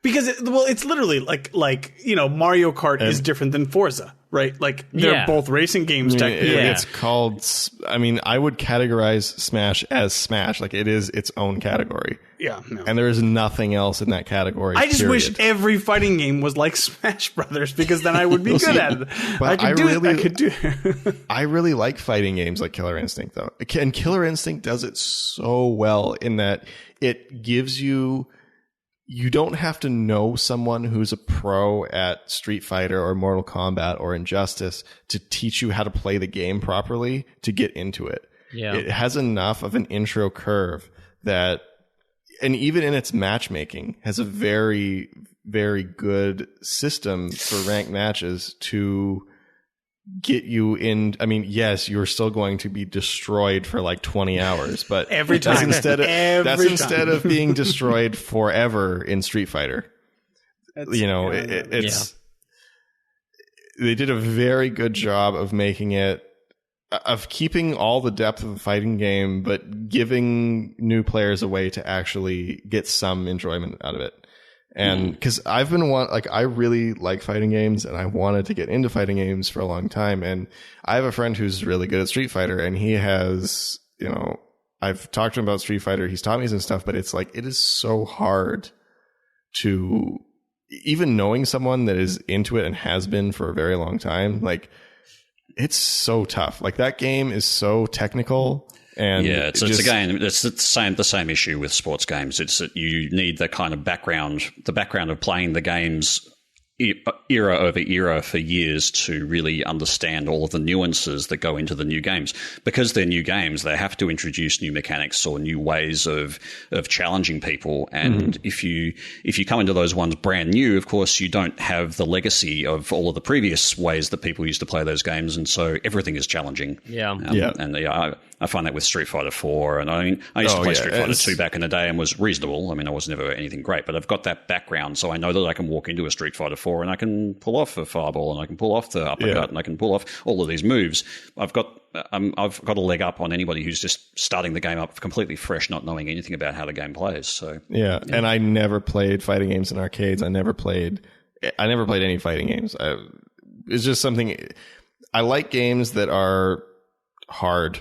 Because it's literally like Mario Kart is different than Forza, right? Like they're both racing games. Technically, it's called. I mean, I would categorize Smash as Smash. Like it is its own category. Yeah, no. And there is nothing else in that category. I just wish every fighting game was like Smash Brothers, because then I would be good at it. But I could do it. I really like fighting games like Killer Instinct, though, and Killer Instinct does it so well in that it gives you. You don't have to know someone who's a pro at Street Fighter or Mortal Kombat or Injustice to teach you how to play the game properly to get into it. Yeah. It has enough of an intro curve that, and even in its matchmaking, has a very, very good system for ranked matches to get you in. I mean, yes, you're still going to be destroyed for like 20 hours, but every time instead of being destroyed forever in Street Fighter. They did a very good job of making it, of keeping all the depth of a fighting game, but giving new players a way to actually get some enjoyment out of it. And because I really like fighting games, and I wanted to get into fighting games for a long time. And I have a friend who's really good at Street Fighter, and he has, I've talked to him about Street Fighter. He's taught me some stuff, but it's like, it is so hard to, even knowing someone that is into it and has been for a very long time, like, it's so tough. Like, that game is so technical. And it's again, it's the same issue with sports games. It's that you need the kind of background of playing the games era over era for years to really understand all of the nuances that go into the new games. Because they're new games, they have to introduce new mechanics or new ways of challenging people. And if you come into those ones brand new, of course, you don't have the legacy of all of the previous ways that people used to play those games, and so everything is challenging. I find that with Street Fighter 4, and I used to play Street Fighter 2 back in the day and was reasonable. I mean, I was never anything great, but I've got that background, so I know that I can walk into a Street Fighter 4 and I can pull off a fireball and I can pull off the uppercut and I can pull off all of these moves. I've got a leg up on anybody who's just starting the game up completely fresh, not knowing anything about how the game plays. So and I never played fighting games in arcades. I never played any fighting games. It's just something I like, games that are hard,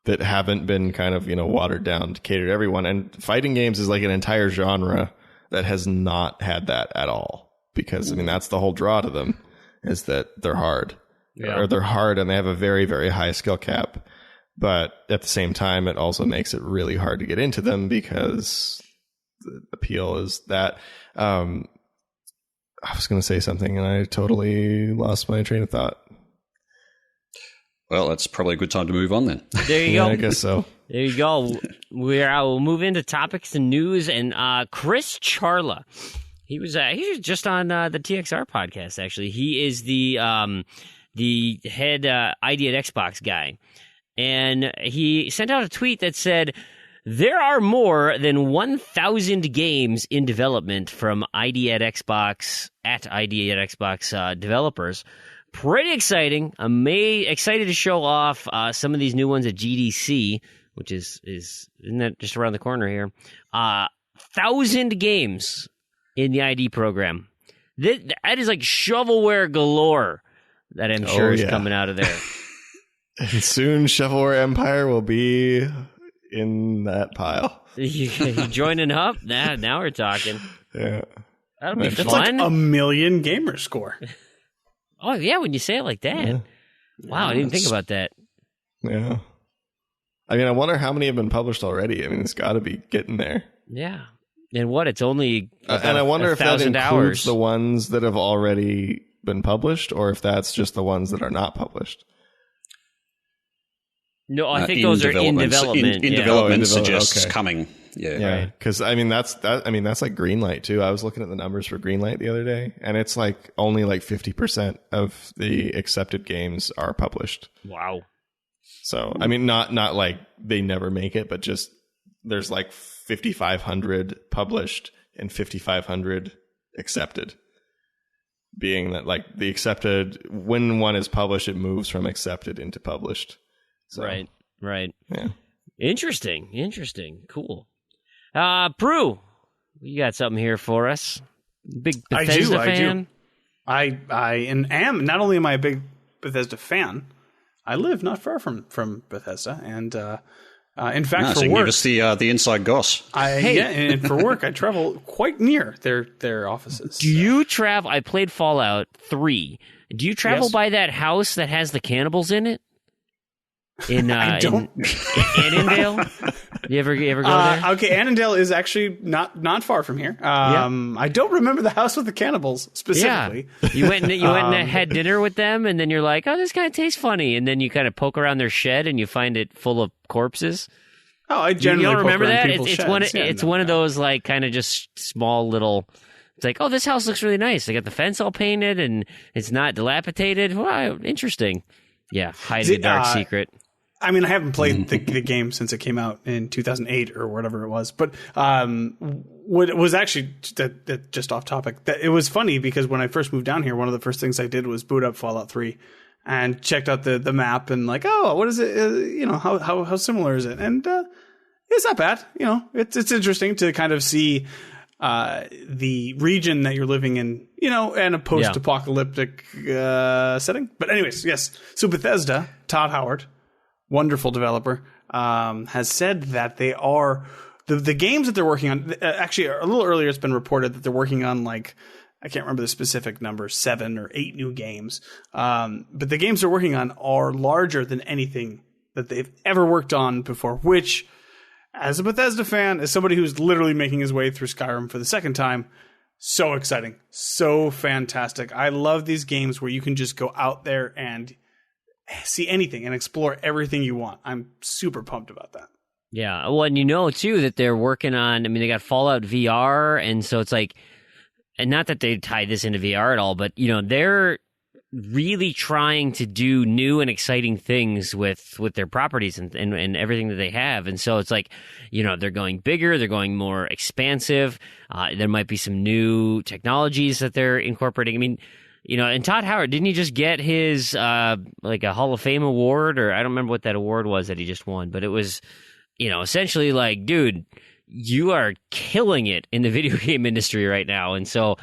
that haven't been kind of, watered down to cater to everyone. And fighting games is like an entire genre that has not had that at all. Because, that's the whole draw to them, is that they're hard. Yeah. Or they're hard and they have a very, very high skill cap. But at the same time, it also makes it really hard to get into them because the appeal is that. I was going to say something and I totally lost my train of thought. Well, that's probably a good time to move on then. There you go. I guess so. There you go. We'll move into topics and news. And Chris Charla, he was just on the TXR podcast. Actually, he is the head ID at Xbox guy, and he sent out a tweet that said, "There are more than 1,000 games in development from ID at Xbox developers." Pretty exciting. I'm excited to show off some of these new ones at GDC, which isn't that just around the corner here? 1,000 games in the ID program. That is like shovelware galore that I'm sure is coming out of there. And soon Shovelware Empire will be in that pile. You joining up? Now we're talking. Yeah. That'll be That's fun. like a million gamer score. Oh, yeah, when you say it like that. Yeah. Wow, I didn't think about that. Yeah. I wonder how many have been published already. It's got to be getting there. Yeah. And what? It's only and I wonder if that includes hours. The ones that have already been published, or if that's just the ones that are not published. No, I think those are in development. In development suggests coming. Yeah, because that's like Greenlight too. I was looking at the numbers for Greenlight the other day, and it's like only like 50% of the accepted games are published. Wow. So not like they never make it, but just there's like 5,500 published and 5,500 accepted. Being that like the accepted, when one is published, it moves from accepted into published. So, Right. Yeah. Interesting. Cool. Proulx, you got something here for us? Big Bethesda fan? I am. Not only am I a big Bethesda fan, I live not far from Bethesda, and in fact, for so work, give us the inside goss. And for work, I travel quite near their offices. Do you travel? I played Fallout 3. Do you travel by that house that has the cannibals in it? I don't. In Annandale? You ever go there? Okay, Annandale is actually not far from here. I don't remember the house with the cannibals specifically. Yeah. You went and had dinner with them, and then you're like, "Oh, this kind of tastes funny," and then you kind of poke around their shed, and you find it full of corpses. Oh, I generally you don't remember that? It's one of those like kind of just small little. It's like, oh, this house looks really nice. They got the fence all painted, and it's not dilapidated. Wow, interesting. Yeah, hiding a dark secret. I haven't played the game since it came out in 2008 or whatever it was. But what was actually that just off topic. It was funny because when I first moved down here, one of the first things I did was boot up Fallout 3 and checked out the map and like, oh, what is it? How similar is it? And it's not bad. It's interesting to kind of see the region that you're living in, and a post-apocalyptic setting. But anyways, yes. So Bethesda, Todd Howard, wonderful developer, has said that they are the games that they're working on. Actually, a little earlier, it's been reported that they're working on like, I can't remember the specific number, 7 or 8 new games. But the games they're working on are larger than anything that they've ever worked on before, which, as a Bethesda fan, as somebody who's literally making his way through Skyrim for the second time, So exciting. So fantastic. I love these games where you can just go out there and see anything and explore everything you want. I'm super pumped about that. Yeah. Well, and too, that they're working on, they got Fallout VR, and so it's like, and not that they tie this into VR at all, but, they're really trying to do new and exciting things with their properties and everything that they have. And so it's like, they're going bigger, they're going more expansive. There might be some new technologies that they're incorporating. And Todd Howard, didn't he just get his, like a Hall of Fame award? Or I don't remember what that award was that he just won, but it was, essentially like, dude, you are killing it in the video game industry right now. And so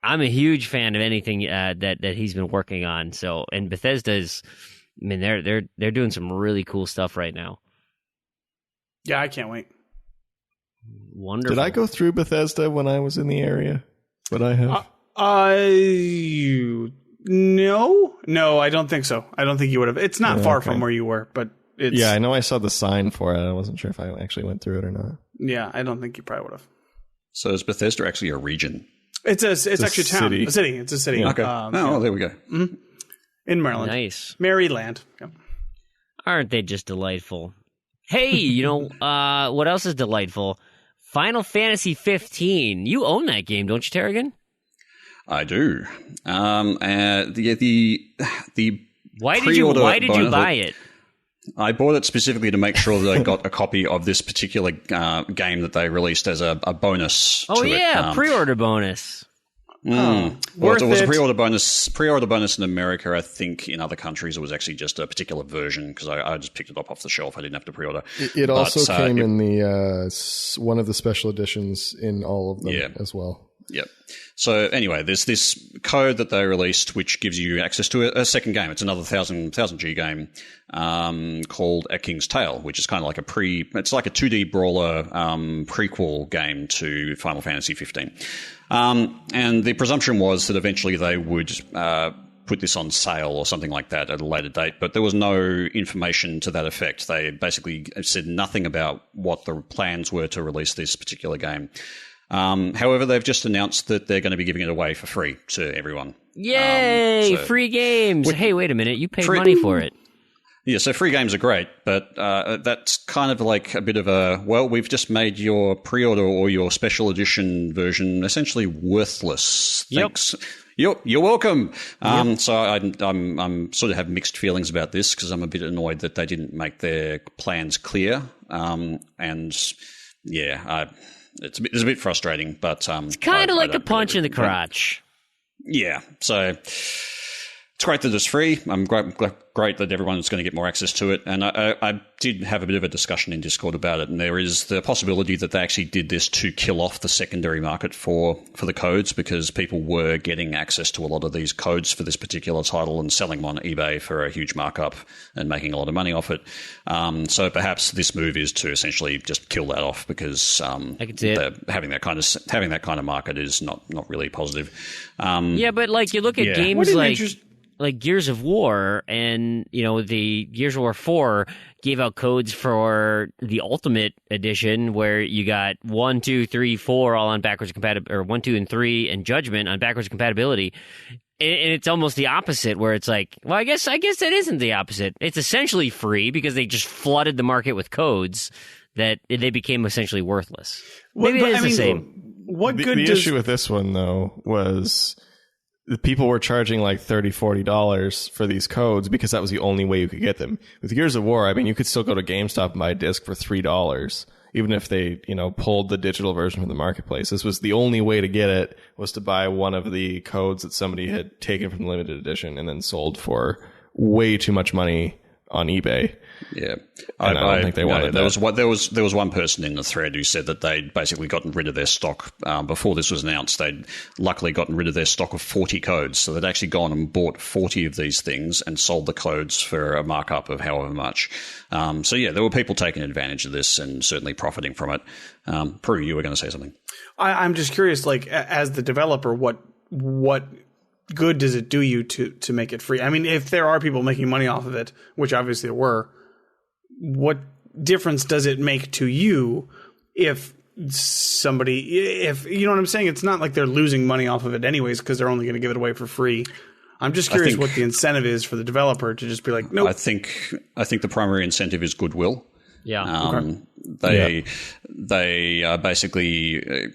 I'm a huge fan of anything that he's been working on. So, and Bethesda is, they're doing some really cool stuff right now. Yeah, I can't wait. Wonderful. Did I go through Bethesda when I was in the area? Would I have? No, I don't think so. I don't think you would have. It's not far from where you were, but it's... Yeah, I know I saw the sign for it. I wasn't sure if I actually went through it or not. Yeah, I don't think you probably would have. So is Bethesda actually a region? It's actually a town. city. A city. It's a city. Yeah. Okay. There we go. Mm-hmm. In Maryland. Nice. Maryland. Yeah. Aren't they just delightful? Hey, what else is delightful? Final Fantasy 15. You own that game, don't you, Tarragon? I do. The Why did you buy it? I bought it specifically to make sure that I got a copy of this particular game that they released as a bonus. Oh, to yeah, it. pre-order bonus. Well, it was a pre-order bonus in America. I think in other countries it was actually just a particular version because I just picked it up off the shelf. I didn't have to pre-order. It also came in the one of the special editions in all of them as well. Yep. So anyway, there's this code that they released which gives you access to a second game. It's another 1000G game called A King's Tale, which is kind of like it's like a 2D brawler prequel game to Final Fantasy 15. And the presumption was that eventually they would put this on sale or something like that at a later date, but there was no information to that effect. They basically said nothing about what the plans were to release this particular game. However, they've just announced that they're going to be giving it away for free to everyone. Yay! Free games! Hey, wait a minute. You paid money for it. Yeah, so free games are great, but that's kind of like a bit of we've just made your pre-order or your special edition version essentially worthless. Thanks. Yep. You're welcome. So I'm sort of have mixed feelings about this because I'm a bit annoyed that they didn't make their plans clear. It's a bit frustrating, but it's kind of like a punch in the crotch. Yeah, so it's great that it's free. I'm great that everyone's going to get more access to it. And I did have a bit of a discussion in Discord about it, and there is the possibility that they actually did this to kill off the secondary market for the codes because people were getting access to a lot of these codes for this particular title and selling them on eBay for a huge markup and making a lot of money off it. So perhaps this move is to essentially just kill that off because having that kind of market is not really positive. But like you look at games like Gears of War, and the Gears of War 4 gave out codes for the Ultimate Edition, where you got 1, 2, 3, 4 all on backwards compatibility, or 1, 2, and 3, and Judgment on backwards compatibility. And it's almost the opposite, where it's like, well, I guess that isn't the opposite. It's essentially free because they just flooded the market with codes that they became essentially worthless. Maybe it is the same. The issue with this one though was people were charging like $30, $40 for these codes because that was the only way you could get them. With Gears of War, I mean, you could still go to GameStop and buy a disc for $3, even if they, pulled the digital version from the marketplace. This was the only way to get it, was to buy one of the codes that somebody had taken from the limited edition and then sold for way too much money on eBay. Yeah, I don't think they wanted that. There was one person in the thread who said that they'd basically gotten rid of their stock before this was announced. They'd luckily gotten rid of their stock of 40 codes, so they'd actually gone and bought 40 of these things and sold the codes for a markup of however much. So yeah, there were people taking advantage of this and certainly profiting from it. Proulx, you were going to say something. I'm just curious, like as the developer, what good does it do you to make it free? I mean, if there are people making money off of it, which obviously there were, what difference does it make to you if somebody, if you know what I'm saying, it's not like they're losing money off of it anyways because they're only going to give it away for free. I'm just curious what the incentive is for the developer to just be like, nope. I think the primary incentive is goodwill. Yeah. They are basically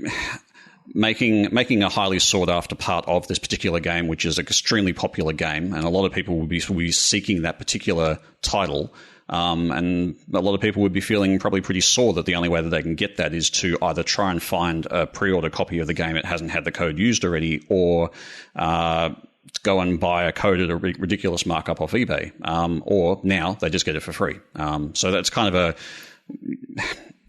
making a highly sought after part of this particular game, which is an extremely popular game, and a lot of people will be seeking that particular title. And a lot of people would be feeling probably pretty sore that the only way that they can get that is to either try and find a pre-order copy of the game that hasn't had the code used already, or go and buy a code at a ridiculous markup off eBay, or now they just get it for free. So that's kind of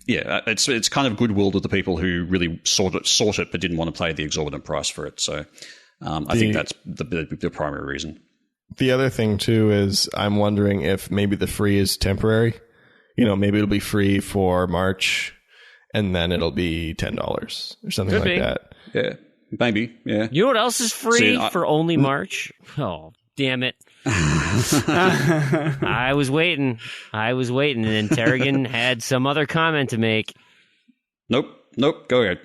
it's kind of goodwill to the people who really sought it but didn't want to pay the exorbitant price for it. So I think that's the primary reason. The other thing too is I'm wondering if maybe the free is temporary. Maybe it'll be free for March, and then it'll be $10 or something like that. Yeah. Maybe, yeah. You know what else is free for only March? Oh, damn it. I was waiting. And then Tarragon had some other comment to make. Nope. Go ahead.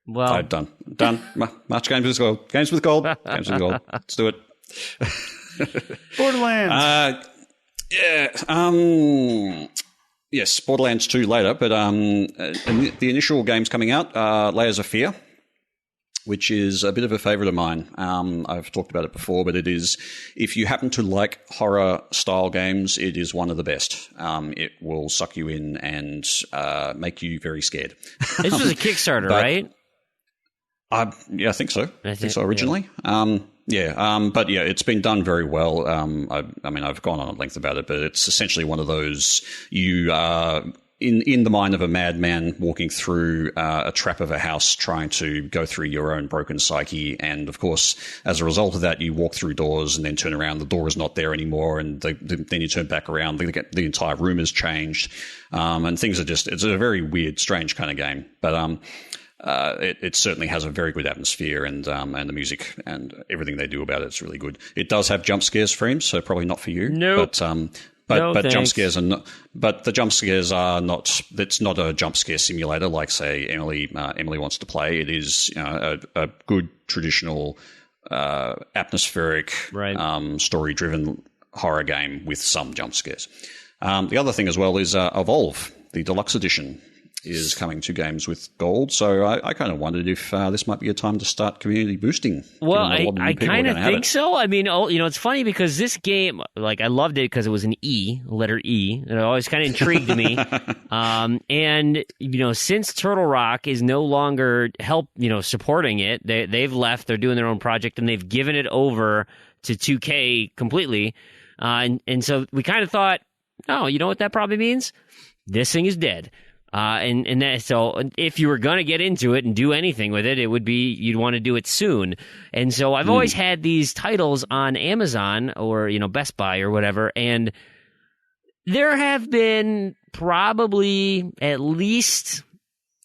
Well, I'm done. March games with gold. Games with gold. Let's do it. Borderlands. Yes, Borderlands 2 later, but the initial games coming out, Layers of Fear, which is a bit of a favorite of mine. I've talked about it before, but it is, if you happen to like horror-style games, it is one of the best. It will suck you in and make you very scared. This was a Kickstarter, right? I think so. I think so originally. Yeah. But yeah, it's been done very well. I mean, I've gone on at length about it, but it's essentially one of those, you in the mind of a madman walking through a trap of a house, trying to go through your own broken psyche. And of course, as a result of that, you walk through doors and then turn around, the door is not there anymore. And then you turn back around, the entire room has changed. And things are just, it's a very weird, strange kind of game. But, it certainly has a very good atmosphere, and the music and everything they do about it's really good. It does have jump scares, Fream, so probably not for you. No. But jump scares are not. But the jump scares are not. It's not a jump scare simulator like, say, Emily wants to play. It is a good traditional atmospheric, story-driven horror game with some jump scares. The other thing as well is Evolve, the deluxe edition, is coming to games with gold. So I kind of wondered if this might be a time to start community boosting. Well, I kind of think so. I mean, it's funny because this game, like, I loved it because it was an letter E. It always kind of intrigued me. And, since Turtle Rock is no longer supporting it, they've left, they're doing their own project, and they've given it over to 2K completely. And so we kind of thought, oh, you know what that probably means? This thing is dead. So if you were going to get into it and do anything with it, it would be you'd want to do it soon. And so I've always had these titles on Amazon or, Best Buy or whatever, and there have been probably at least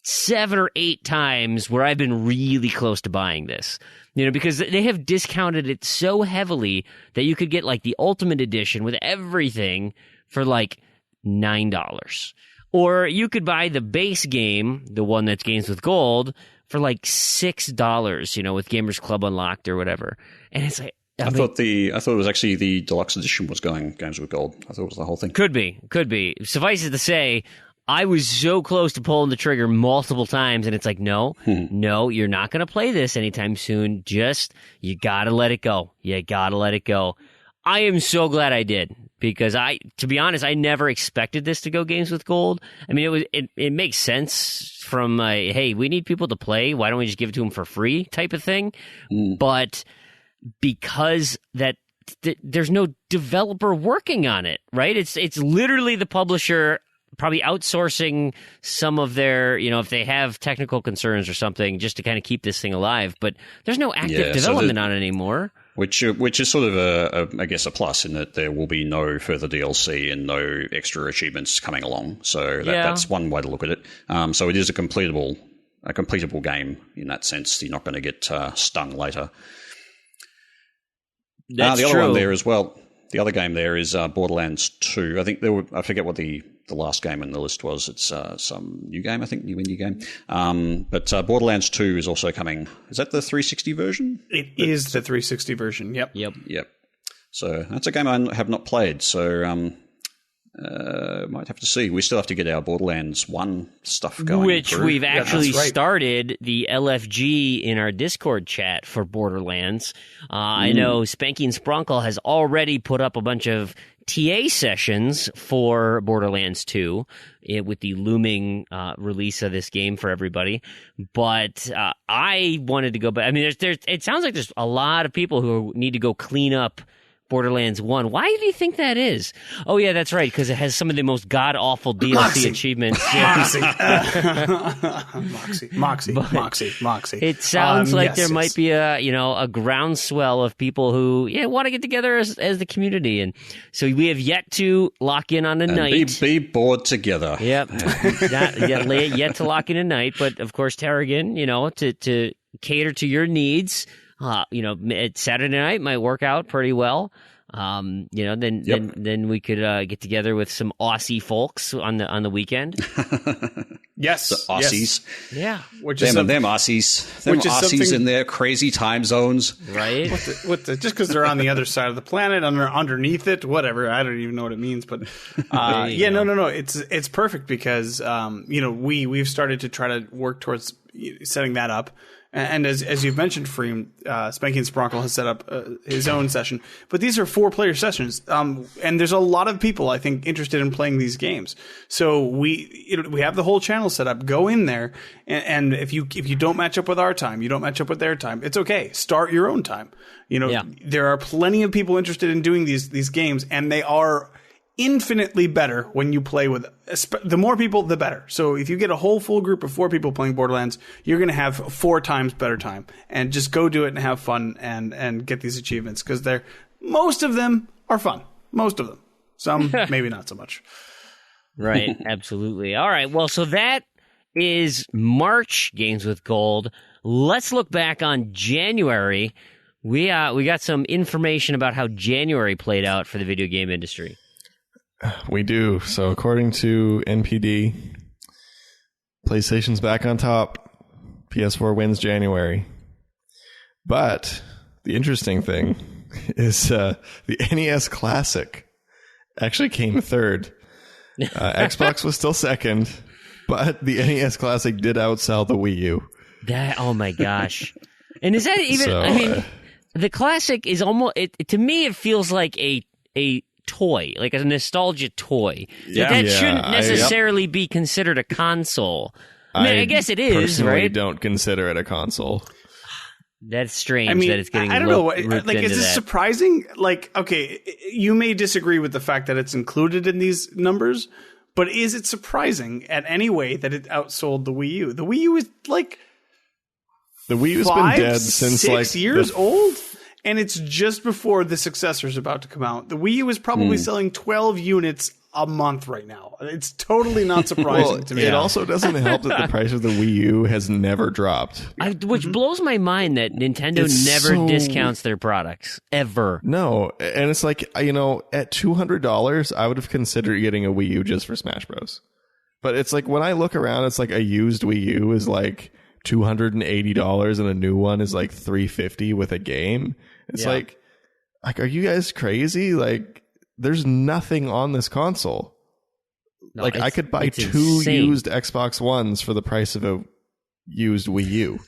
7 or 8 times where I've been really close to buying this. Because they have discounted it so heavily that you could get like the Ultimate Edition with everything for like $9. Or you could buy the base game, the one that's Games with Gold, for like $6, with Gamers Club Unlocked or whatever. And it's like, I thought it was actually the deluxe edition was going Games with Gold. I thought it was the whole thing. Could be. Suffice it to say, I was so close to pulling the trigger multiple times, and it's like, no, you're not going to play this anytime soon. You got to let it go. I am so glad I did, because to be honest, I never expected this to go Games with Gold. I mean, it makes sense from hey, we need people to play, why don't we just give it to them for free type of thing? But because there's no developer working on it, right? It's literally the publisher probably outsourcing some of their, if they have technical concerns or something, just to kind of keep this thing alive. But there's no active development on it anymore. Which is sort of I guess a plus, in that there will be no further DLC and no extra achievements coming along. So that's one way to look at it. So it is a completable game in that sense. You're not going to get stung later. That's true. Other one there as well. The other game there is Borderlands 2. I think I forget what the the last game on the list was. It's some new game, I think, new indie game. But Borderlands 2 is also coming. Is that the 360 version? It is the 360 version. Yep. So that's a game I have not played. So might have to see. We still have to get our Borderlands 1 stuff going. Which through. we've actually started the LFG in our Discord chat for Borderlands. I know Spanky and Sprunkle has already put up a bunch of TA sessions for Borderlands 2 with the looming release of this game for everybody. But I wanted to go back. I mean, it sounds like there's a lot of people who need to go clean up Borderlands 1. Why do you think that is? Oh, yeah, that's right, because it has some of the most god-awful DLC achievements. Moxie. It sounds like there might be a groundswell of people who want to get together as the community. And so we have yet to lock in on a night. Be bored together. Yep. Yet to lock in a night. But, of course, Tarragon, to cater to your needs, Saturday night might work out pretty well. Then we could get together with some Aussie folks on the weekend. Yes, the Aussies. Yes. Yeah, them Aussies in their crazy time zones, right? Just because they're on the other side of the planet, underneath it, whatever. I don't even know what it means, but no. It's perfect because we've started to try to work towards setting that up. And as you've mentioned, Fream, Spanky and Spronkle has set up his own session. But these are 4-player sessions, and there's a lot of people, I think, interested in playing these games. So we have the whole channel set up. Go in there, and if you don't match up with our time, you don't match up with their time, it's okay. Start your own time. There are plenty of people interested in doing these games, and they are infinitely better when you play with the more people, the better. So if you get a whole full group of 4 people playing Borderlands, you're going to have 4 times better time. And just go do it and have fun and get these achievements because most of them are fun. Most of them. Some maybe not so much. Right. Absolutely. All right. Well, so that is March Games with Gold. Let's look back on January. We got some information about how January played out for the video game industry. We do. So according to NPD, PlayStation's back on top. PS4 wins January. But the interesting thing is the NES Classic actually came third. Xbox was still second, but the NES Classic did outsell the Wii U. Oh my gosh. And is that even... the Classic is almost... to me, it feels like a toy, like a nostalgia toy. That shouldn't necessarily be considered a console. I guess it is, right? I don't consider it a console. That's strange that it's getting. I don't know. Is this surprising? Okay, you may disagree with the fact that it's included in these numbers, but is it surprising at any way that it outsold the Wii U? The Wii U is the Wii U's been dead since 6 years old. And it's just before the successor is about to come out. The Wii U is probably selling 12 units a month right now. It's totally not surprising to me. It also doesn't help that the price of the Wii U has never dropped. Which blows my mind that Nintendo never discounts their products, ever. No, and it's like, at $200, I would have considered getting a Wii U just for Smash Bros. But it's like, when I look around, it's like a used Wii U is like $280 and a new one is like $350 with a game. It's like, are you guys crazy? Like, there's nothing on this console. No, I could buy 2 used Xbox Ones for the price of a used Wii U.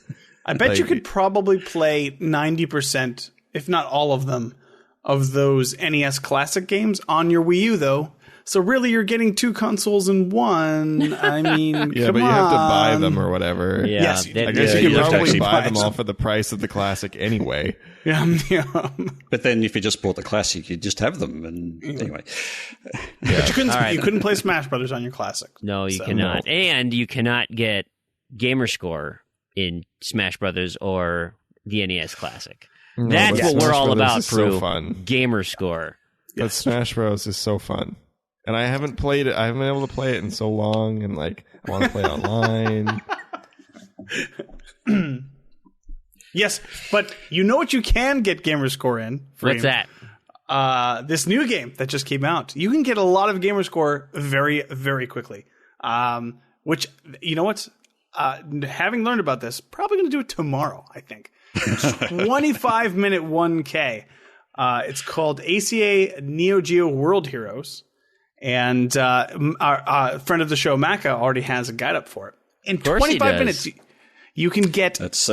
I bet you could probably play 90%, if not all of them, of those NES Classic games on your Wii U, though. So really, you're getting 2 consoles in one. I mean, but you have to buy them or whatever. Yeah, yes, I guess you could probably buy them all for the price of the Classic anyway. Yeah. But then, if you just bought the Classic, you'd just have them. And anyway, but you couldn't play Smash Brothers on your Classic. No, you cannot, and you cannot get Gamerscore in Smash Brothers or the NES Classic. No, that's what we're all about, Proulx. So fun. Gamerscore. But Smash Bros is so fun. And I haven't played it. I haven't been able to play it in so long, and I want to play online. Yes, but you know what you can get Gamerscore in? What's that? this new game that just came out. You can get a lot of gamer score very, very quickly. Which, you know what? Having learned about this, probably going to do it tomorrow, I think. 25-minute 1K. It's called ACA NEOGEO World Heroes. And our friend of the show, Maka, already has a guide up for it. In 25 minutes, you can get... That's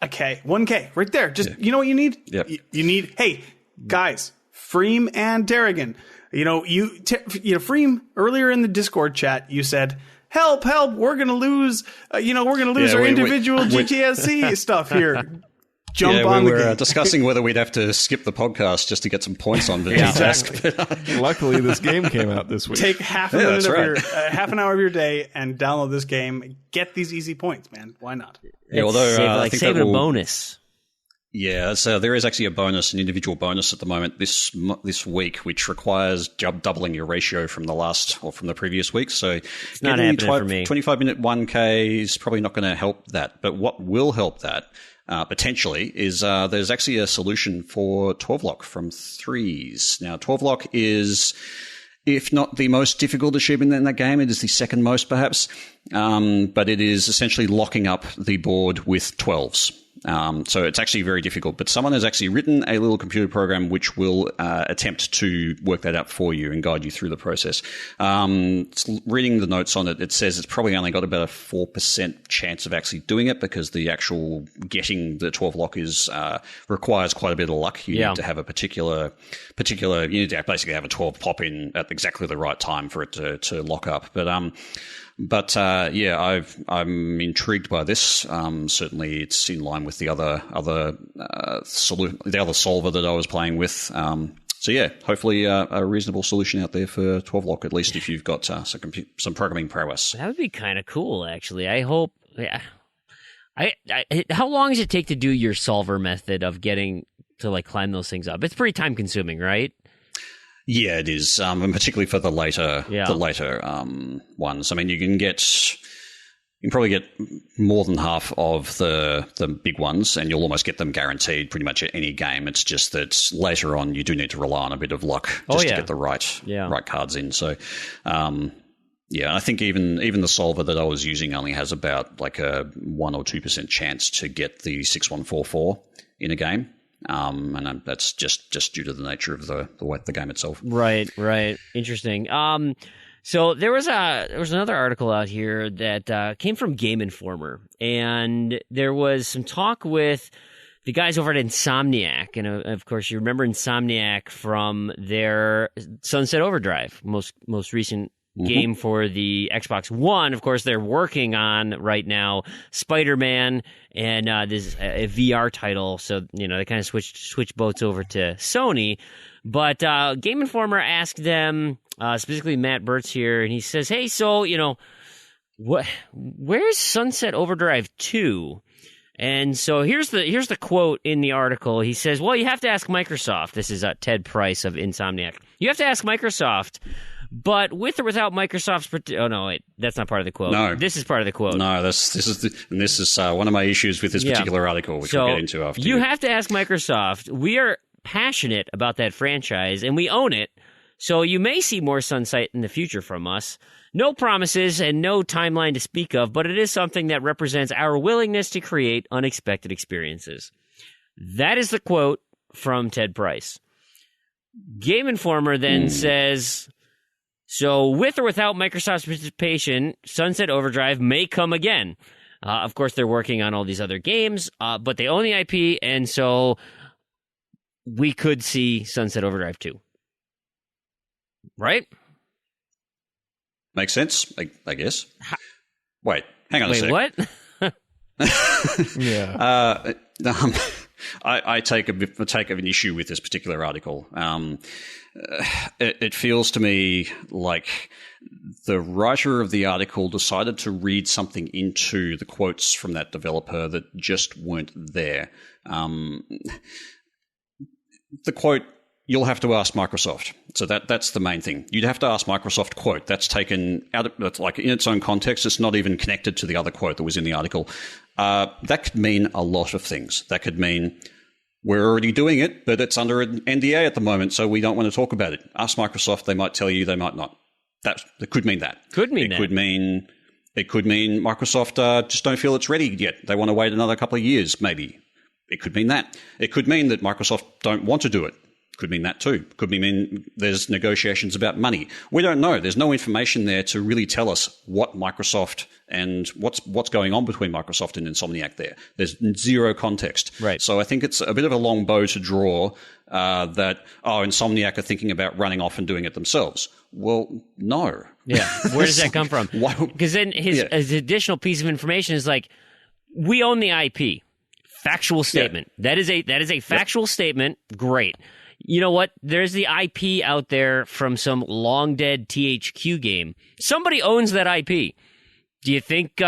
okay, 1K, right there. Just, you know what you need? Yep. You need, hey, guys, Fream and Tarragon. Fream, earlier in the Discord chat, you said... Help! We're gonna lose. Our individual GTSC stuff here. Jump on the game. We're discussing whether we'd have to skip the podcast just to get some points on the exactly. Luckily, this game came out this week. Take half an hour of your day and download this game. Get these easy points, man. Why not? Yeah, although I think save a bonus. Yeah, so there is actually a bonus, an individual bonus at the moment this week, which requires doubling your ratio from the previous week. So it's not happening for me. 25-minute 1K is probably not going to help that. But what will help that potentially is there's actually a solution for Twelvelock from Threes. Now, Twelvelock is, if not the most difficult achievement in that game, it is the second most perhaps. But it is essentially locking up the board with 12s. So it's actually very difficult, but someone has actually written a little computer program which will attempt to work that out for you and guide you through the process. Reading the notes on it, it says it's probably only got about a 4% chance of actually doing it because the actual getting the 12-lock is requires quite a bit of luck. You need to have a particular. You need to basically have a 12 pop in at exactly the right time for it to lock up. But I'm intrigued by this. Certainly, it's in line with the other solver that I was playing with. Hopefully a reasonable solution out there for Twelvelock, at least if you've got some programming prowess. That would be kind of cool, actually. I hope. Yeah. How long does it take to do your solver method of getting to climb those things up? It's pretty time consuming, right? Yeah, it is, and particularly for the later ones. I mean, you can probably get more than half of the big ones, and you'll almost get them guaranteed pretty much at any game. It's just that later on, you do need to rely on a bit of luck to get the right cards in. So, I think even the solver that I was using only has about a 1 or 2% chance to get the 6144 in a game. And that's just due to the nature of the game itself. Right. Interesting. So there was another article out here that came from Game Informer, and there was some talk with the guys over at Insomniac, and of course you remember Insomniac from their Sunset Overdrive, most recent game for the Xbox One. Of course, they're working on right now Spider-Man and this a VR title. So they kind of switch boats over to Sony. But Game Informer asked them, specifically Matt Burtz here, and he says, "Hey, so where's Sunset Overdrive 2?" And so here's the quote in the article. He says, "Well, you have to ask Microsoft." This is Ted Price of Insomniac. "You have to ask Microsoft. But with or without Microsoft's..." Oh, no, wait. That's not part of the quote. No. This is part of the quote. No, this is one of my issues with this particular article, which we'll get into after. You have to ask Microsoft. "We are passionate about that franchise, and we own it, so you may see more Sunset in the future from us. No promises and no timeline to speak of, but it is something that represents our willingness to create unexpected experiences." That is the quote from Ted Price. Game Informer then says... "So, with or without Microsoft's participation, Sunset Overdrive may come again. Of course, they're working on all these other games, but they own the IP, and so we could see Sunset Overdrive 2. Right? Makes sense, I guess. Wait, hang on a sec. Wait, what? Yeah. I take a bit of an issue with this particular article. It feels to me like the writer of the article decided to read something into the quotes from that developer that just weren't there. The quote, "You'll have to ask Microsoft." So that's the main thing. You'd have to ask Microsoft quote. That's taken out of, that's in its own context. It's not even connected to the other quote that was in the article. That could mean a lot of things. That could mean we're already doing it, but it's under an NDA at the moment, so we don't want to talk about it. Ask Microsoft, they might tell you, they might not. It could mean that. It could mean Microsoft just don't feel it's ready yet. They want to wait another couple of years, maybe. It could mean that. It could mean that Microsoft don't want to do it. Could mean that too. Could mean there's negotiations about money. We don't know. There's no information there to really tell us what Microsoft and what's going on between Microsoft and Insomniac there. There's zero context. Right. So I think it's a bit of a long bow to draw that, Insomniac are thinking about running off and doing it themselves. Well, no. Yeah. Where does that come from? Because then his additional piece of information is like, we own the IP. Factual statement. Yeah. That is a factual statement. Great. You know what? There's the IP out there from some long dead THQ game. Somebody owns that IP. Do you think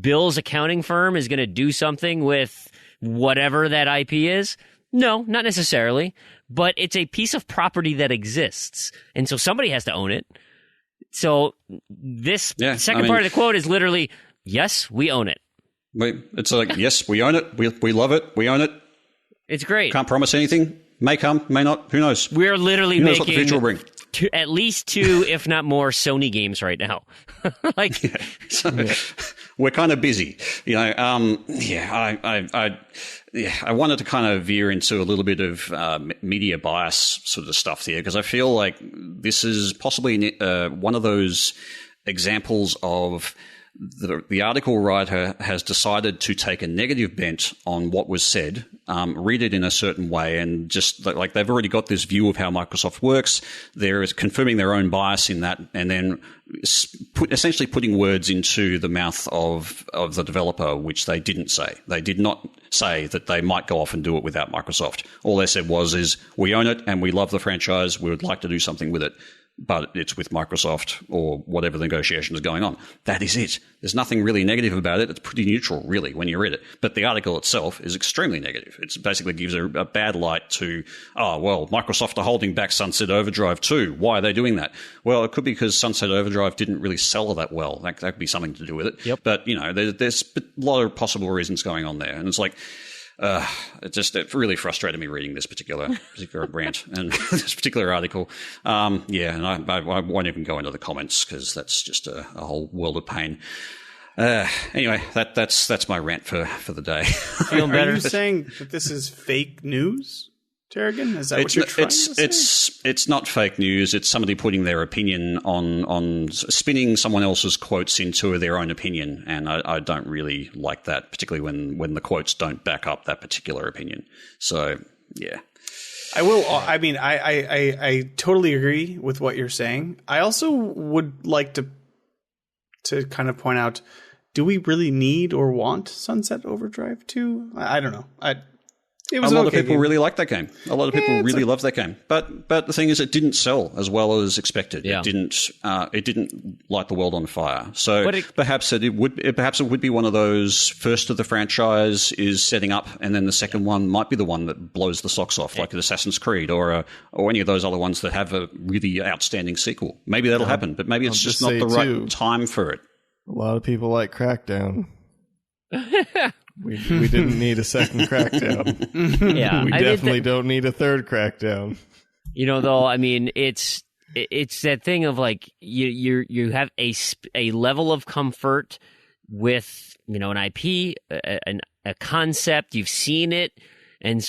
Bill's accounting firm is going to do something with whatever that IP is? No, not necessarily. But it's a piece of property that exists, and so somebody has to own it. So this second part of the quote is literally, "Yes, we own it." It's like, yes, we own it. We love it. We own it. It's great. Can't promise anything. May come, may not. Who knows? We're literally making what the future will bring. At least 2, if not more, Sony games right now. We're kind of busy. I wanted to kind of veer into a little bit of media bias sort of stuff here, because I feel like this is possibly one of those examples of the article writer has decided to take a negative bent on what was said, read it in a certain way, and just like they've already got this view of how Microsoft works. They're confirming their own bias in that, and then essentially putting words into the mouth of the developer, which they didn't say. They did not say that they might go off and do it without Microsoft. All they said is, we own it and we love the franchise. We would like to do something with it, but it's with Microsoft or whatever the negotiation is going on. That is it. There's nothing really negative about it. It's pretty neutral, really, when you read it. But the article itself is extremely negative. It basically gives a bad light to, Microsoft are holding back Sunset Overdrive too. Why are they doing that? Well, it could be because Sunset Overdrive didn't really sell that well. That could be something to do with it. Yep. But, there's a lot of possible reasons going on there. And it's like, it really frustrated me reading this particular rant and this particular article. And I won't even go into the comments because that's just a whole world of pain. Anyway, that's my rant for the day. Feeling better? Are you saying that this is fake news, Tarragon? Is that what you're trying to say? It's not fake news. It's somebody putting their opinion on spinning someone else's quotes into their own opinion, and I don't really like that, particularly when the quotes don't back up that particular opinion. So, yeah. I will. I mean, I totally agree with what you're saying. I also would like to kind of point out, do we really need or want Sunset Overdrive 2? I don't know. A lot of people really like that game. A lot of people really love that game. But the thing is, it didn't sell as well as expected. Yeah. It didn't light the world on fire. So perhaps it would be one of those, first of the franchise is setting up, and then the second one might be the one that blows the socks off, like an Assassin's Creed or any of those other ones that have a really outstanding sequel. Maybe that'll happen, but maybe it's just not the right time for it. A lot of people like Crackdown. We didn't need a second Crackdown. Yeah, we definitely don't need a third Crackdown. Though, I mean, it's that thing of like you have a level of comfort with an IP, a concept. You've seen it, and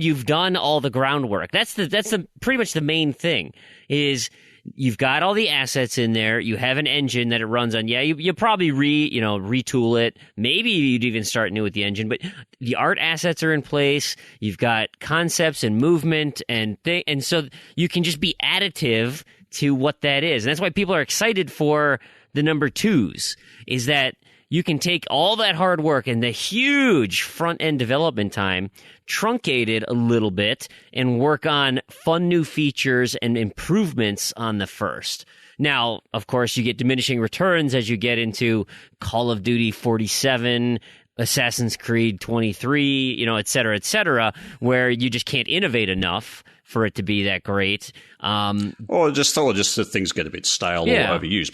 you've done all the groundwork. That's the pretty much the main thing is. You've got all the assets in there. You have an engine that it runs on. Yeah, you probably retool it. Maybe you'd even start new with the engine, but the art assets are in place. You've got concepts and movement and so you can just be additive to what that is. And that's why people are excited for the number 2s, is that you can take all that hard work and the huge front-end development time, truncate it a little bit, and work on fun new features and improvements on the first. Now, of course, you get diminishing returns as you get into Call of Duty 47, Assassin's Creed 23, et cetera, where you just can't innovate enough for it to be that great. Or just that things get a bit stale or overused.